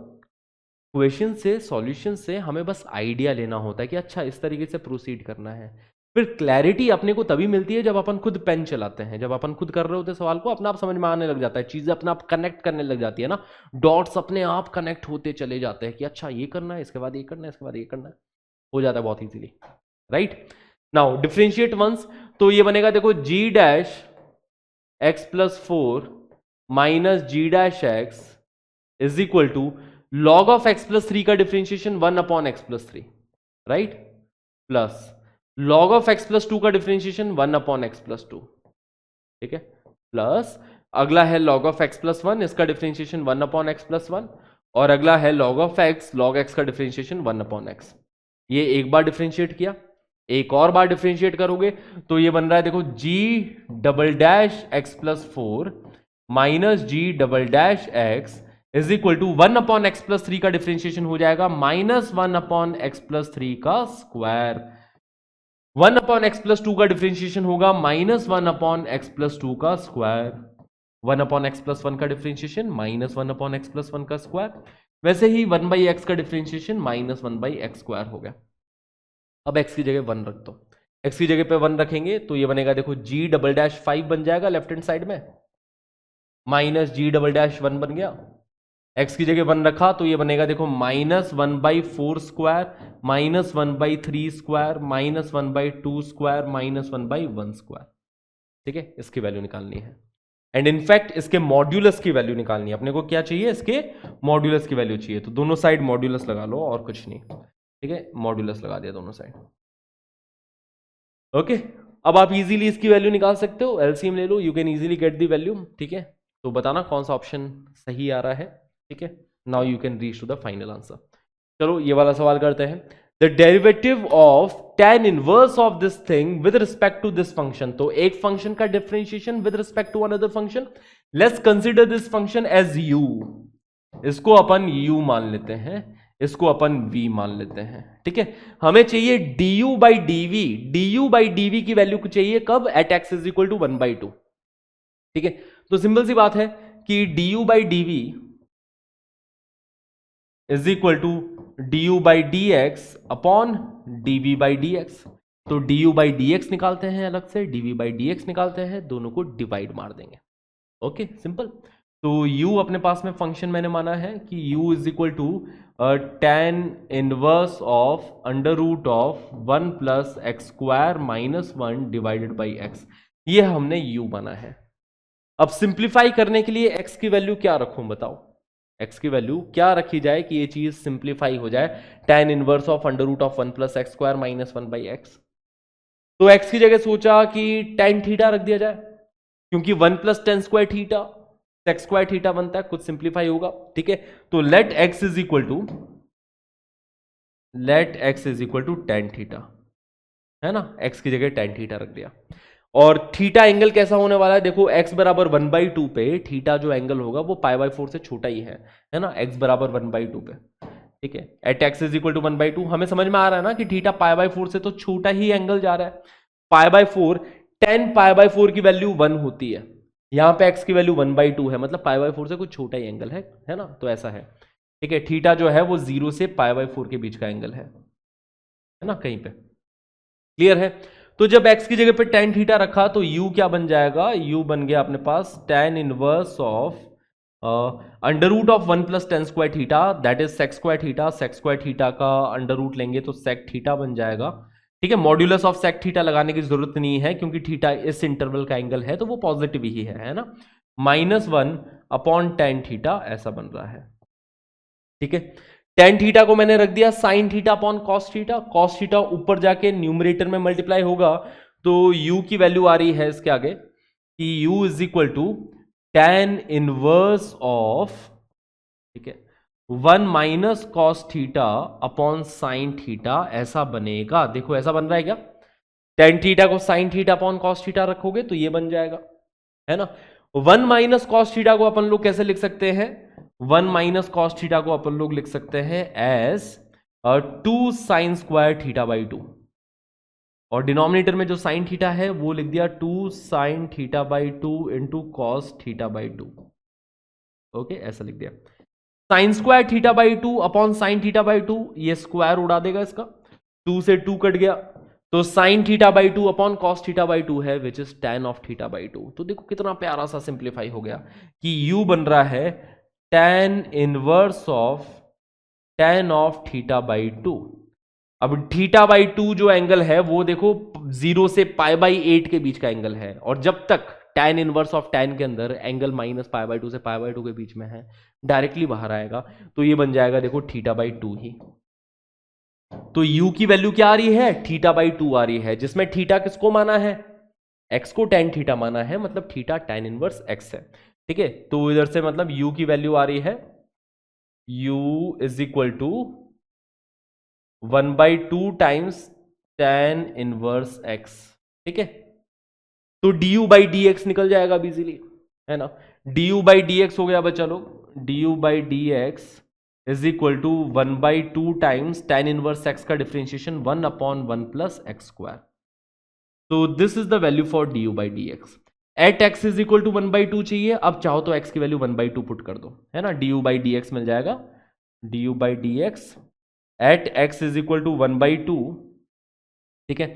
क्वेश्चन से, सॉल्यूशन से हमें बस आइडिया लेना होता है कि अच्छा इस तरीके से प्रोसीड करना है। फिर क्लैरिटी अपने को तभी मिलती है जब अपन खुद पेन चलाते हैं, जब अपन खुद कर रहे होते हैं सवाल को, अपना आप समझ में आने लग जाता है, चीजें अपना आप कनेक्ट करने लग जाती है ना, डॉट्स अपने आप कनेक्ट होते चले जाते हैं कि अच्छा ये करना है, इसके बाद ये करना है, इसके बाद ये करना है, हो जाता है बहुत easily, right. Now differentiate once, तो ये बनेगा देखो g dash x plus 4 minus g dash x is equal to log of x plus 3 का differentiation 1 upon x plus 3, right, plus log of x plus 2 का डिफरेंशिएशन 1 अपॉन एक्स प्लस 2, ठीक है, प्लस अगला है लॉग ऑफ एक्स प्लस 1, इसका डिफरेंशिएशन 1 अपॉन एक्स प्लस 1, और अगला है log of x, log x का डिफरेंशिएशन 1 अपॉन एक्स। ये एक बार डिफरेंशिएट किया, एक और बार डिफरेंशिएट करोगे तो ये बन रहा है देखो g double dash x plus 4 minus g double dash x is equal to 1 upon x plus 3 का डिफरेंशिएशन हो जाएगा माइनस 1 अपॉन एक्स प्लस 3 का स्क्वायर। 1 अपॉन एक्स प्लस 2 का डिफरेंशिएशन होगा माइनस 1 अपॉन एक्स प्लस 2 का स्क्वायर। 1 अपॉन एक्स प्लस 1 का differentiation minus 1 upon x plus 1 का स्क्वायर। वैसे ही 1 बाई एक्स का differentiation minus 1 by x square हो गया। अब x की जगह 1 रख दो, x की जगह पे 1 रखेंगे तो ये बनेगा देखो g डबल डैश 5 बन जाएगा लेफ्ट हैंड साइड में, माइनस g डबल डैश 1 बन गया। x की जगह 1 रखा तो ये बनेगा देखो minus 1 by 4 square minus 1 by 3 square minus 1 by 2 square minus 1 by 1 square, ठीक है। इसकी वैल्यू निकालनी है, एंड इनफैक्ट इसके मॉड्यूलस की वैल्यू निकालनी है। अपने को क्या चाहिए, इसके मॉड्यूलस की वैल्यू चाहिए, तो दोनों साइड मॉड्यूलस लगा लो और कुछ नहीं, ठीक है, मॉड्यूलस लगा दिया दोनों साइड, ओके। अब आप इजीली इसकी वैल्यू निकाल सकते हो, एलसीएम ले लो, you can easily get the value, ठीक है। तो बताना कौन सा ऑप्शन सही आ रहा है, ठीक है। Now you can reach to the final answer. चलो ये वाला सवाल करते हैं। The derivative of tan inverse of this thing with respect to this function, तो एक फंक्शन का differentiation with respect to another function, let's consider this function as u, इसको अपन u मान लेते हैं, इसको अपन v मान लेते हैं, ठीक है। हमें चाहिए du by dv, du by dv की वैल्यू चाहिए कब, at x is equal to 1/2, ठीक है। तो सिंपल सी बात है कि du by dv is equal to du by dx upon dv by dx। तो du बाई dx निकालते हैं अलग से, dv बाई dx निकालते हैं, दोनों को डिवाइड मार देंगे, ओके, सिंपल। तो u अपने पास में फंक्शन मैंने माना है कि u is equal to tan inverse of under root of 1 plus x square minus 1 divided by x, ये हमने u माना है। अब सिंप्लीफाई करने के लिए x की वैल्यू क्या रखूं बताओ, x की वैल्यू क्या रखी जाए कि ये चीज सिंप्लीफाई हो जाए, tan inverse of under root of 1 plus x square minus 1 by x. तो x की जगह सोचा कि tan थीटा रख दिया जाए, क्योंकि 1 plus tan square theta sec square theta बनता है, कुछ सिंप्लीफाई होगा, ठीक है। तो let x is equal to tan theta, है ना, x की जगह tan थीटा रख दिया। और थीटा एंगल कैसा होने वाला है, देखो x बराबर 1/2 पे थीटा जो एंगल होगा वो π/4 से छोटा ही है ना, x बराबर 1/2 पे, ठीक है। At x is equal to 1/2, हमें समझ में आ रहा है ना कि थीटा π/4 से तो छोटा ही एंगल जा रहा है। π/4 tan π/4 की वैल्यू 1 होती है, यहां पे x की वैल्यू 1/2 है, मतलब π/4 से कुछ छोटा ही एंगल है ना, तो ऐसा है, ठीक है। थीटा जो है वो 0 से π/4 के बीच का एंगल है ना, कहीं पे, क्लियर है। तो जब x की जगह पे tan थीटा रखा तो u क्या बन जाएगा, u बन गया अपने पास tan inverse of under root of 1 plus tan square theta, that is sec square theta. Sec square theta का अंडर रूट लेंगे तो सेक थीटा बन जाएगा, ठीक है। मॉड्यूलस ऑफ सेक थीटा लगाने की जरूरत नहीं है क्योंकि थीटा इस इंटरवल का एंगल है तो वो पॉजिटिव ही है ना, -1 अपॉन tan थीटा ऐसा बन रहा है, ठीक है। tan थीटा को मैंने रख दिया sin theta upon cos theta, cos theta ऊपर जाके न्यूमरेटर में मल्टीप्लाई होगा तो u की वैल्यू आ रही है इसके आगे कि u is equal to tan inverse of, ठीक है, 1 minus cos theta upon sine theta ऐसा बनेगा। देखो ऐसा बन रहा है क्या, tan थीटा को sine theta upon cos theta रखोगे तो ये बन जाएगा, है ना। 1 माइनस कॉस थीटा को अपन लोग कैसे लिख सकते हैं, 1 माइनस कॉस थीटा को अपन लोग लिख सकते हैं as 2 sine square theta by 2, और डिनोमिनेटर में जो साइन थीटा है वो लिख दिया 2 sine theta by 2 into cos theta by 2। Okay, ऐसा लिख दिया। Sign square theta by 2 upon sine theta by 2, ये स्क्वायर उड़ा देगा इसका, 2 से 2 कट गया, तो sine theta by 2 upon cos theta by 2 है विच is tan of theta by 2। तो देखो कितना प्यारा सा सिंप्लीफाई हो गया कि u बन रहा है tan inverse of tan of theta by 2। अब थीटा बाई 2 जो एंगल है वो देखो 0 से पाई बाई 8 के बीच का एंगल है, और जब तक tan इनवर्स ऑफ tan के अंदर एंगल माइनस पाई बाई 2 से पाई बाई 2 के बीच में है, डायरेक्टली बाहर आएगा, तो ये बन जाएगा देखो थीटा बाई 2 ही। तो u की वैल्यू क्या आ रही है, थीटा बाई 2 आ रही है, जिसमें थीटा किसको माना है, x को tan थीटा माना है, मतलब थीटा tan इनवर्स x है। ठीक है, तो इधर से मतलब u की वैल्यू आ रही है u is equal to 1/2 times tan inverse x। ठीक है, तो du बाई डी एक्स निकल जाएगा अब इजीली, है ना। du बाई डी एक्स हो गया बच्चा लोग, du by d x is equal to 1/2 times tan inverse x का डिफरेंशिएशन 1/1 प्लस एक्स स्क्वायर। तो this is the value for du by d x. At x is equal to 1/2 चाहिए, अब चाहो तो x की वैल्यू 1/2 पुट कर दो, है ना, du बाई डी एक्स मिल जाएगा, du by d x at x is equal to 1/2। ठीक है,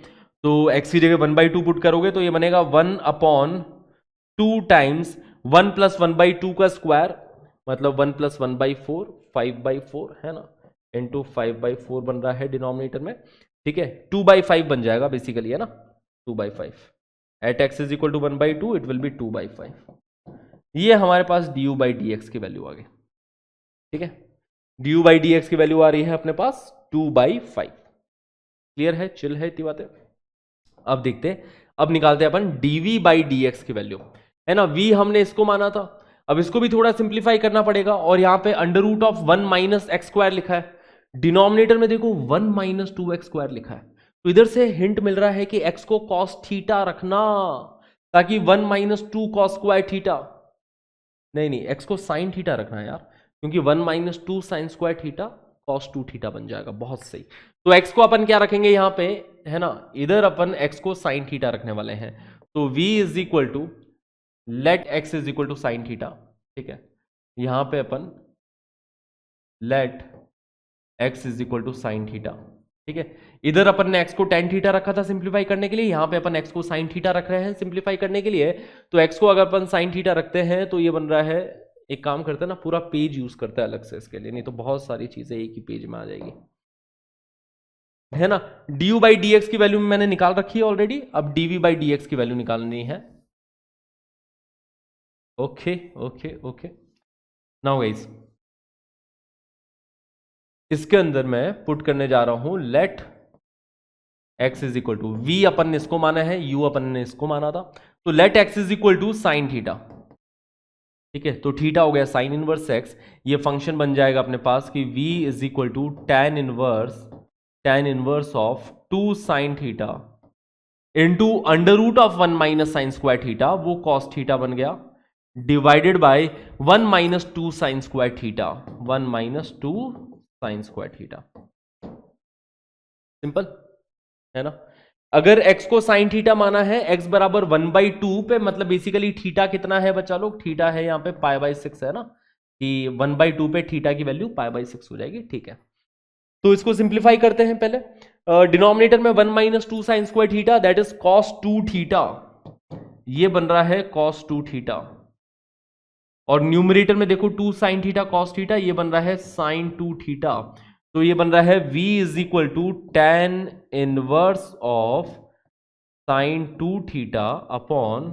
तो x की जगह 1/2 पुट करोगे तो ये बनेगा 1/2 टाइम्स 1 प्लस 1/2 का स्क्वायर, मतलब 1 प्लस 1/4, 5/4 है ना, इंटू 5/4 बन रहा है डिनोमिनेटर में। ठीक है, 2/5 बन जाएगा बेसिकली, है ना, 2/5। At x is equal to 1/2 it will be 2/5। ये हमारे पास du बाई डी एक्स की वैल्यू आ गई। ठीक है, du बाई डी एक्स की वैल्यू आ रही है अपने पास 2/5। क्लियर है, चिल है इतनी बातें। अब देखते हैं, अब निकालते हैं अपन dv बाई डी एक्स की वैल्यू, है ना। v हमने इसको माना था, अब इसको भी थोड़ा सिंप्लीफाई करना पड़ेगा, और यहां पे under root of 1 minus x square लिखा है, डिनोमिनेटर में देखो 1 माइनस 2x स्क्वायर लिखा है, तो इधर से हिंट मिल रहा है कि x को cos थीटा रखना, ताकि 1 माइनस 2 cos स्क्वायर थीटा, नहीं x को साइन थीटा रखना है यार, क्योंकि 1 minus 2 sine square theta cos 2 theta बन जाएगा। बहुत सही, तो x को अपन क्या रखेंगे यहाँ पे, है ना, इधर अपन x को साइन थीटा रखने वाले हैं, तो v is equal to let x is equal to sine theta. ठीक है, यहां पे अपन let x is equal to sine theta. ठीक है, इधर अपन ने x को tan थीटा रखा था सिंप्लीफाई करने के लिए, यहां पे अपन x को साइन थीटा रख रहे हैं सिंप्लीफाई करने के लिए, तो x को अगर अपन साइन थीटा रखते हैं तो ये बन रहा है, एक काम करते हैं ना, पूरा पेज यूज करते हैं अलग से इसके लिए, नहीं तो बहुत सारी चीजें एक ही पेज में आ जाएगी, है ना। du बाई डी एक्स की वैल्यू मैंने निकाल रखी है ऑलरेडी, अब dv बाई डी एक्स की वैल्यू निकालनी है। Okay okay okay, now guys इसके अंदर मैं पुट करने जा रहा हूं let x is equal to v, अपन ने इसको माना है, u अपन ने इसको माना था, तो let x is equal to sine theta. ठीक है, तो थीटा हो गया साइन इनवर्स x, ये फंक्शन बन जाएगा अपने पास कि v is equal to tan inverse of 2 sine theta into under root of 1 minus sine square theta, वो कॉस थीटा बन गया, divided by 1 minus 2 sine square theta, 1 minus 2 sine square theta. Simple है ना। अगर x को साइन थीटा माना है, x बराबर 1/2 पे, मतलब बेसिकली थीटा कितना है बच्चा लोग, थीटा है यहाँ पे π/6 है ना, कि 1/2 पे थीटा की वैल्यू π/6 हो जाएगी। ठीक है, तो इसको सिंप्लीफाई करते हैं पहले, डिनोमिनेटर में 1 minus 2 sine square theta that is cos 2 theta, ये बन रहा है cos 2 थीटा, और न्यूमरेटर में देखो 2 साइन थीटा cos थीटा, ये बन रहा है sin 2 थीटा, तो ये बन रहा है v is equal to tan inverse of sine 2 theta upon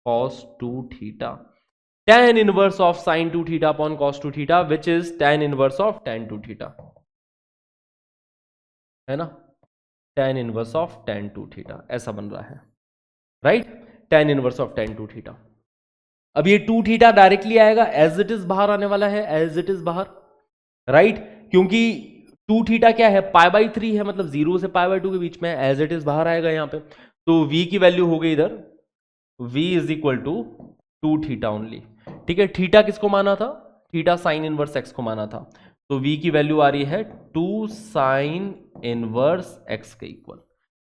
cos 2 theta, tan inverse of sine 2 theta upon cos 2 theta which is tan inverse of tan 2 theta, है ना, tan inverse of tan 2 theta ऐसा बन रहा है, right, tan inverse of tan 2 theta. अब ये 2 थीटा डायरेक्टली आएगा, एज इट इज बाहर आने वाला है, एज इट इज बाहर, राइट, क्योंकि 2 थीटा क्या है, π/3 है, मतलब 0 से π/2 के बीच में, एज इट इज बाहर आएगा यहाँ पे, तो v की वैल्यू हो गई इधर v is equal to 2 theta only. ठीक है, थीटा किसको माना था, थीटा साइन इनवर्स एक्स को माना था, तो v की वैल्यू आ रही है 2 साइन इनवर्स एक्स के equal.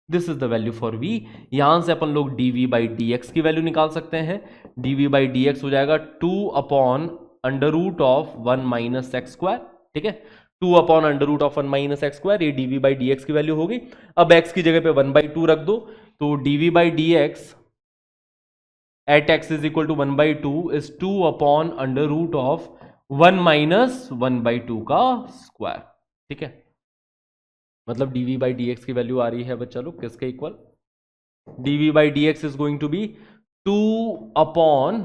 This is the value for v। यहां से अपन लोग dv बाई dx की वैल्यू निकाल सकते हैं। dv बाई dx हो जाएगा 2 upon under root of 1 minus x square. ठीक है, 2 upon under root of 1 minus x square, ये dv बाई dx की वैल्यू होगी। अब x की जगह पे 1/2 रख दो, तो dv by dx at x is equal to 1/2 is 2 upon under root of 1 minus 1/2 का स्क्वायर। ठीक है, मतलब dv बाई dx की वैल्यू आ रही है बच्चा लोग किसके equal, dv by dx is going to be 2 upon,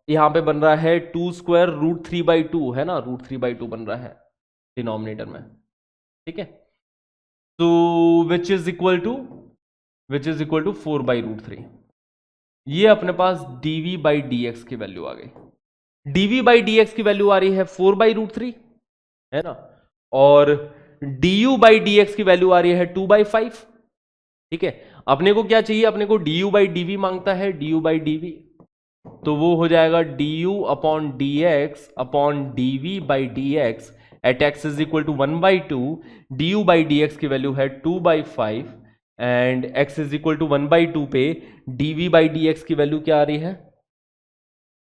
यहां पे बन रहा है 2 स्क्वायर रूट 3/2 है ना, रूट 3/2 बन रहा है डिनोमिनेटर में। ठीक है, तो विच इज इक्वल टू 4/√3। ये अपने पास dv बाई dx की वैल्यू आ गई। dv बाई dx की वैल्यू आ रही है 4/√3 है ना, और du बाई dx की वैल्यू आ रही है 2/5। ठीक है, अपने को क्या चाहिए, अपने को du बाई dv मांगता है, du बाई dv, तो वो हो जाएगा du upon dx upon dv by dx at x is equal to 1/2। du by dx की वैल्यू है 2/5 and x is equal to 1/2 पे dv बाई dx की वैल्यू क्या आ रही है,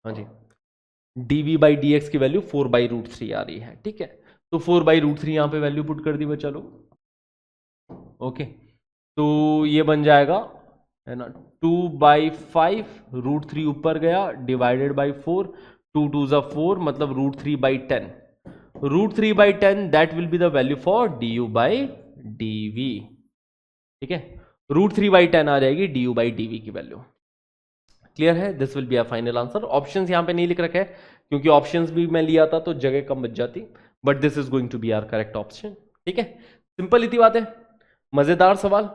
हाँ जी, dv बाई dx की वैल्यू 4/√3 आ रही है। ठीक है, तो 4/√3 यहां पे वैल्यू पुट कर दी बच्चा लोग। ओके, तो ये बन जाएगा है ना 2/5, √3 ऊपर गया डिवाइडेड बाई 4, 2 2 ज़ा 4 मतलब √3/10, √3/10 that will be the value for du by dv। ठीक है, √3/10 आ जाएगी du बाई dv की वैल्यू। क्लियर है, this will be our final answer. Options यहां पे नहीं लिख रखे हैं क्योंकि ऑप्शंस भी मैं लिया था तो जगह कम बच जाती, but this is going to be our correct option. ठीक है, सिंपल इतनी बात है, मजेदार सवाल।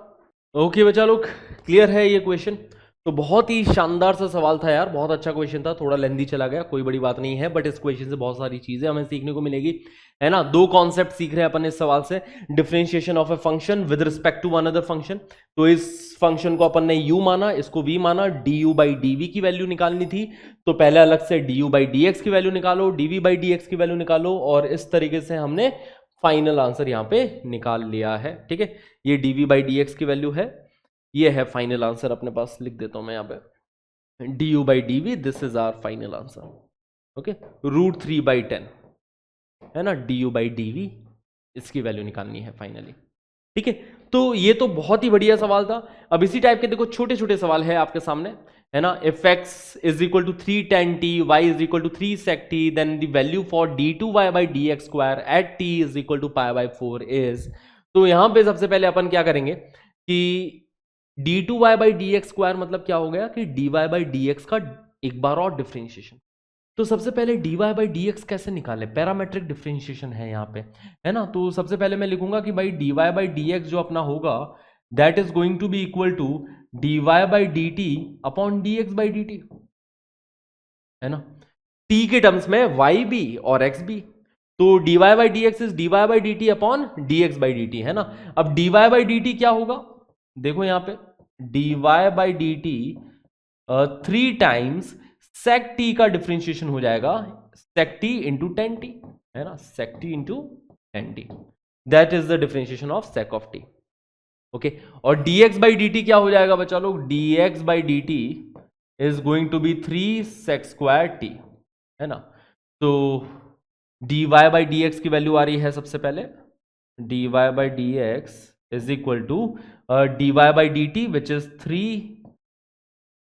ओके बच्चा लोग, क्लियर है ये क्वेश्चन। तो बहुत ही शानदार सा सवाल था यार, बहुत अच्छा क्वेश्चन था, थोड़ा लेंदी चला गया, कोई बड़ी बात नहीं है, बट इस क्वेश्चन से बहुत सारी चीजें हमें सीखने को मिलेगी, है ना। दो कॉन्सेप्ट सीख रहे हैं अपन इस सवाल से, differentiation of a function with respect to one other function. तो इस फंक्शन को अपन ने u माना, इसको v माना, du बाई dv की वैल्यू निकालनी थी, तो पहले अलग से du बाई dx की वैल्यू निकालो, dv बाई dx की वैल्यू निकालो, और इस तरीके से हमने फाइनल आंसर यहां पे निकाल लिया है। ठीक है, ये dv बाई dx की वैल्यू है, ये है फाइनल आंसर, अपने पास लिख देता हूं मैं यहां पे du by dv, this is our final answer. Okay, √3/10 है ना, du बाई dv, इसकी वैल्यू निकालनी है फाइनली। ठीक है, तो ये तो बहुत ही बढ़िया सवाल था। अब इसी टाइप के देखो छोटे छोटे सवाल है आपके सामने, है ना। If x is equal to 3 tan t, y is equal to 3 sec t, then the value for d2y by dx square at t is equal to π/4 is. तो यहां पे सबसे पहले अपन क्या करेंगे कि d2y बाई dx स्क्वायर मतलब क्या हो गया कि dy बाई dx का एक बार और डिफरेंशिएशन। तो सबसे पहले dy बाई dx कैसे निकाले, पैरामेट्रिक डिफरेंशिएशन है यहाँ पे, है ना। तो सबसे पहले मैं लिखूंगा कि भाई dy बाई dx जो अपना होगा that is going to be equal to dy by dt upon dx by dt, है ना, t के टर्म्स में y भी और x भी। तो dy by dx is dy by dt upon dx by dt, है ना। अब dy बाई dt क्या होगा, देखो यहाँ पे dy by dt 3 times sec t का डिफरेंशिएशन हो जाएगा sec t into tan t, है ना, sec t into tan t, that is the differentiation of sec of t। Okay, और dx बाई dt क्या हो जाएगा बच्चा लोग, dx by dt is going to be 3 sec square t, है ना। तो dy बाई dx की वैल्यू आ रही है सबसे पहले dy by dx is equal to dy by dt which is 3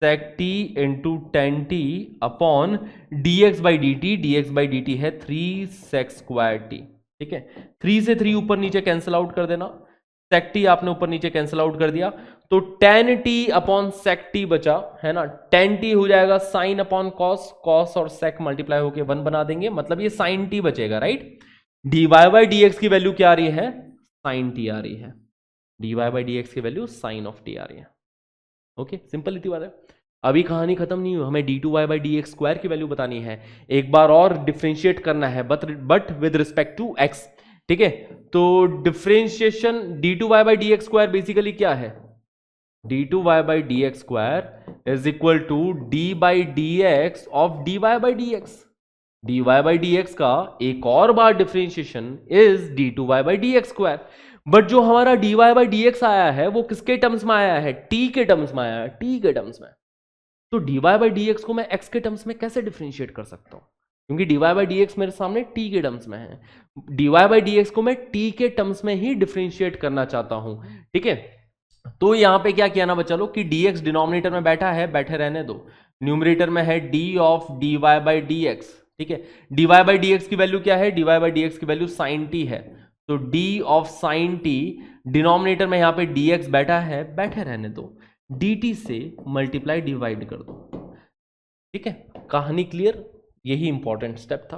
sec t into tan t upon dx by dt है 3 sec स्क्वायर t। ठीक है, 3 से 3 ऊपर नीचे कैंसिल आउट कर देना, sec t आपने ऊपर नीचे कैंसिल आउट कर दिया, तो tan t upon sec t बचा, है ना। tan t हो जाएगा साइन अपॉन कॉस, कॉस और sec मल्टीप्लाई होके 1 बना देंगे, मतलब ये साइन t बचेगा, राइट। dy बाई dx की वैल्यू क्या आ रही है, साइन t आ रही है, dy बाई dx की वैल्यू साइन ऑफ t आ रही है। ओके, सिंपल इतनी बात है। अभी कहानी खत्म नहीं हुई, हमें d2y बाई dx स्क्वायर की वैल्यू बतानी है, एक बार और डिफरेंशिएट करना है but with respect to x। ठीक है, तो differentiation d2y by dx square basically क्या है, d2y by dx square is equal to d by dx of dy by dx, dy by d x का एक और बार differentiation is d two y by d x square. But जो हमारा dy बाई डी एक्स आया है वो किसके टर्म्स में आया है? t के टर्म्स में आया है, t के टर्म्स में। तो dy बाई डी एक्स को मैं x के टर्म्स में कैसे डिफरेंशिएट कर सकता हूं? क्योंकि dy बाई डी एक्स मेरे सामने t के टर्म्स में है। dy बाई डी एक्स को मैं t के टर्म्स में ही डिफरेंशिएट करना चाहता हूं, ठीक है। तो यहां पे क्या किया ना बच्चा लोग कि dx डिनोमिनेटर में बैठा है, बैठे रहने दो। न्यूमरेटर में है d of dy by d x, ठीक है। dy बाई डी एक्स की वैल्यू क्या है? dy बाई डी एक्स की वैल्यू sin t है, तो d of sin t, denominator में यहां पे dx बैठा है, बैठे रहने दो, dt से मल्टीप्लाई डिवाइड कर दो, ठीक है। कहानी क्लियर? यही इंपॉर्टेंट स्टेप था।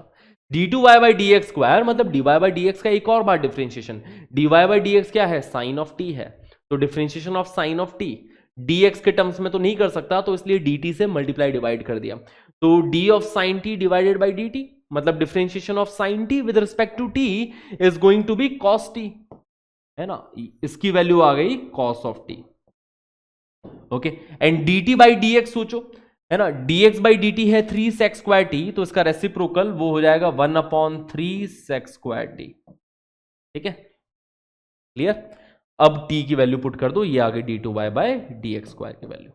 D two y by d x square मतलब d y by d x का एक और बार differentiation. D y by d x क्या है? साइन ऑफ टी है, तो differentiation of sine of t dx के टर्म्स में तो नहीं कर सकता, तो इसलिए dt से मल्टीप्लाई डिवाइड कर दिया। तो d of sine t divided by dt मतलब differentiation of sine t with respect to t is going to be cos t, है ना। इसकी वैल्यू आ गई cos of t, okay. And dt by dx सोचो, है ना, dx बाई dt है 3 sec स्क्वायर t, तो इसका रेसिप्रोकल वो हो जाएगा 1/3 sec स्क्वायर t, ठीक है, क्लियर। अब t की वैल्यू पुट कर दो, ये आ गई d2 y by dx square की value.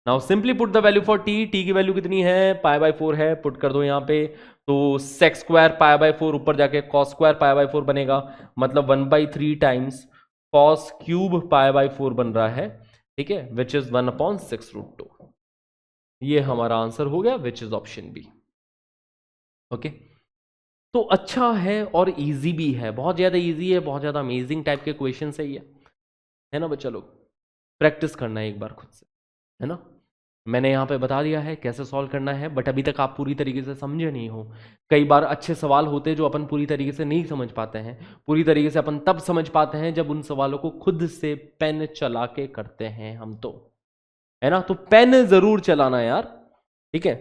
Now simply put the value for t, t की वैल्यू कितनी है? पाई बाय 4 है, पुट कर दो यहां पे, तो sec स्क्वायर पाई बाय 4 ऊपर जाके cos स्क्वायर पाई बाय 4 बनेगा, मतलब 1/3 times cos cube pi by 4 बन रहा है, ठीक है, विच इज 1/6√2। ये हमारा आंसर हो गया, which is option B, okay. तो अच्छा है और इजी भी है, बहुत ज्यादा इजी है, बहुत ज्यादा अमेजिंग टाइप के क्वेश्चन है ये, है ना बच्चा लोग। प्रैक्टिस करना है एक बार खुद से, है ना। मैंने यहाँ पे बता दिया है कैसे सॉल्व करना है, बट अभी तक आप पूरी तरीके से समझे नहीं हो। कई बार अच्छे सवाल होते हैं जो अपन पूरी तरीके से नहीं समझ पाते हैं। पूरी तरीके से अपन तब समझ पाते हैं जब उन सवालों को खुद से पेन चला के करते हैं हम, तो है ना। तो पेन जरूर चलाना यार, ठीक है।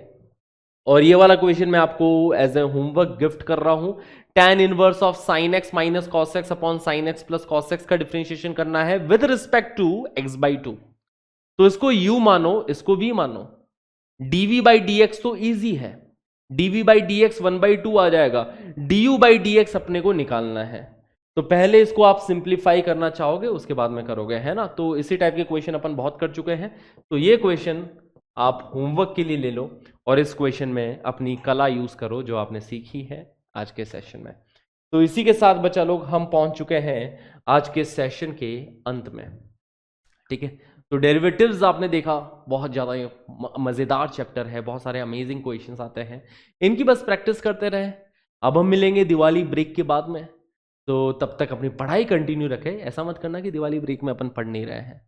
और ये वाला क्वेश्चन मैं आपको एज ए होमवर्क गिफ्ट कर रहा हूं। tan inverse of sin x minus cos x upon sin x plus cos x का डिफरेंशिएशन करना है विद रिस्पेक्ट टू x/2। तो इसको u मानो, इसको v मानो। dv बाई डी एक्स तो इजी है, dv बाई डी एक्स 1/2 आ जाएगा, du बाई डी एक्स अपने को निकालना है। तो पहले इसको आप सिंप्लीफाई करना चाहोगे, उसके बाद में करोगे, है ना। तो इसी टाइप के क्वेश्चन अपन बहुत कर चुके हैं, तो ये क्वेश्चन आप होमवर्क के लिए ले लो और इस क्वेश्चन में अपनी कला यूज करो जो आपने सीखी है आज के सेशन में। तो इसी के साथ बच्चा लोग हम पहुंच चुके हैं आज के सेशन के अंत में, ठीक है। तो डेरिवेटिव्स आपने देखा, बहुत ज़्यादा मज़ेदार चैप्टर है, बहुत सारे अमेजिंग क्वेश्चंस आते हैं, इनकी बस प्रैक्टिस करते रहे। अब हम मिलेंगे दिवाली ब्रेक के बाद में, तो तब तक अपनी पढ़ाई कंटिन्यू रखें। ऐसा मत करना कि दिवाली ब्रेक में अपन पढ़ नहीं रहे हैं,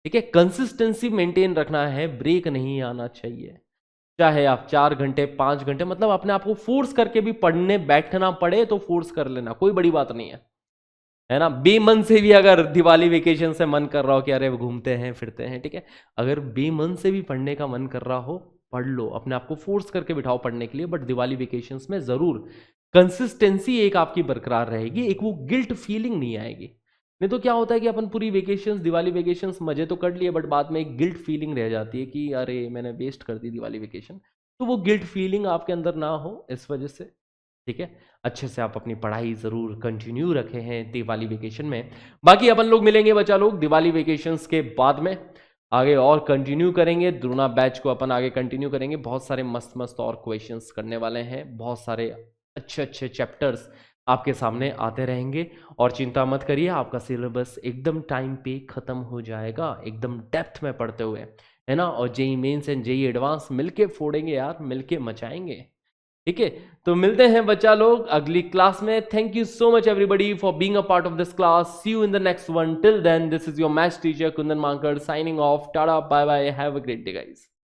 ठीक है। कंसिस्टेंसी मेंटेन रखना है, ब्रेक नहीं आना चाहिए। चाहे आप 4 घंटे 5 घंटे, मतलब अपने आप को फोर्स करके भी पढ़ने बैठना पड़े तो फोर्स कर लेना, कोई बड़ी बात नहीं है ना। बेमन से भी अगर दिवाली वेकेशन से मन कर रहा हो कि अरे घूमते हैं फिरते हैं, ठीक है, अगर बेमन से भी पढ़ने का मन कर रहा हो, पढ़ लो, अपने आप को फोर्स करके बिठाओ पढ़ने के लिए। बट दिवाली वेकेशंस में जरूर कंसिस्टेंसी एक आपकी बरकरार रहेगी, एक वो गिल्ट फीलिंग नहीं आएगी। नहीं तो क्या होता है कि अपन पूरी वेकेशंस, दिवाली वेकेशंस मजे तो कर लिए, बट बाद में एक गिल्ट फीलिंग रह जाती है कि अरे मैंने वेस्ट कर दी दिवाली वेकेशन। तो वो गिल्ट फीलिंग आपके अंदर ना हो इस वजह से, ठीक है। अच्छे से आप अपनी पढ़ाई जरूर कंटिन्यू रखे हैं दिवाली वेकेशन में। बाकी अपन लोग मिलेंगे बच्चा लोग दिवाली वेकेशंस के बाद में, आगे और कंटिन्यू करेंगे। द्रोणा बैच को अपन आगे कंटिन्यू करेंगे, बहुत सारे मस्त मस्त और क्वेश्चंस करने वाले हैं, बहुत सारे अच्छे अच्छे चैप्टर्स आपके सामने आते रहेंगे। और चिंता मत करिए, आपका सिलेबस एकदम टाइम पे खत्म हो जाएगा, एकदम डेप्थ में पढ़ते हुए, है ना। और JEE mains and JEE advance मिलके फोड़ेंगे यार, मिलके मचाएंगे, ठीक है। तो मिलते हैं बच्चा लोग अगली क्लास में। Thank you so much everybody for being a part of this class. See you in the next one. Till then, this is your maths teacher Kundan Mankad signing off. टाटा, bye bye, have a great day guys.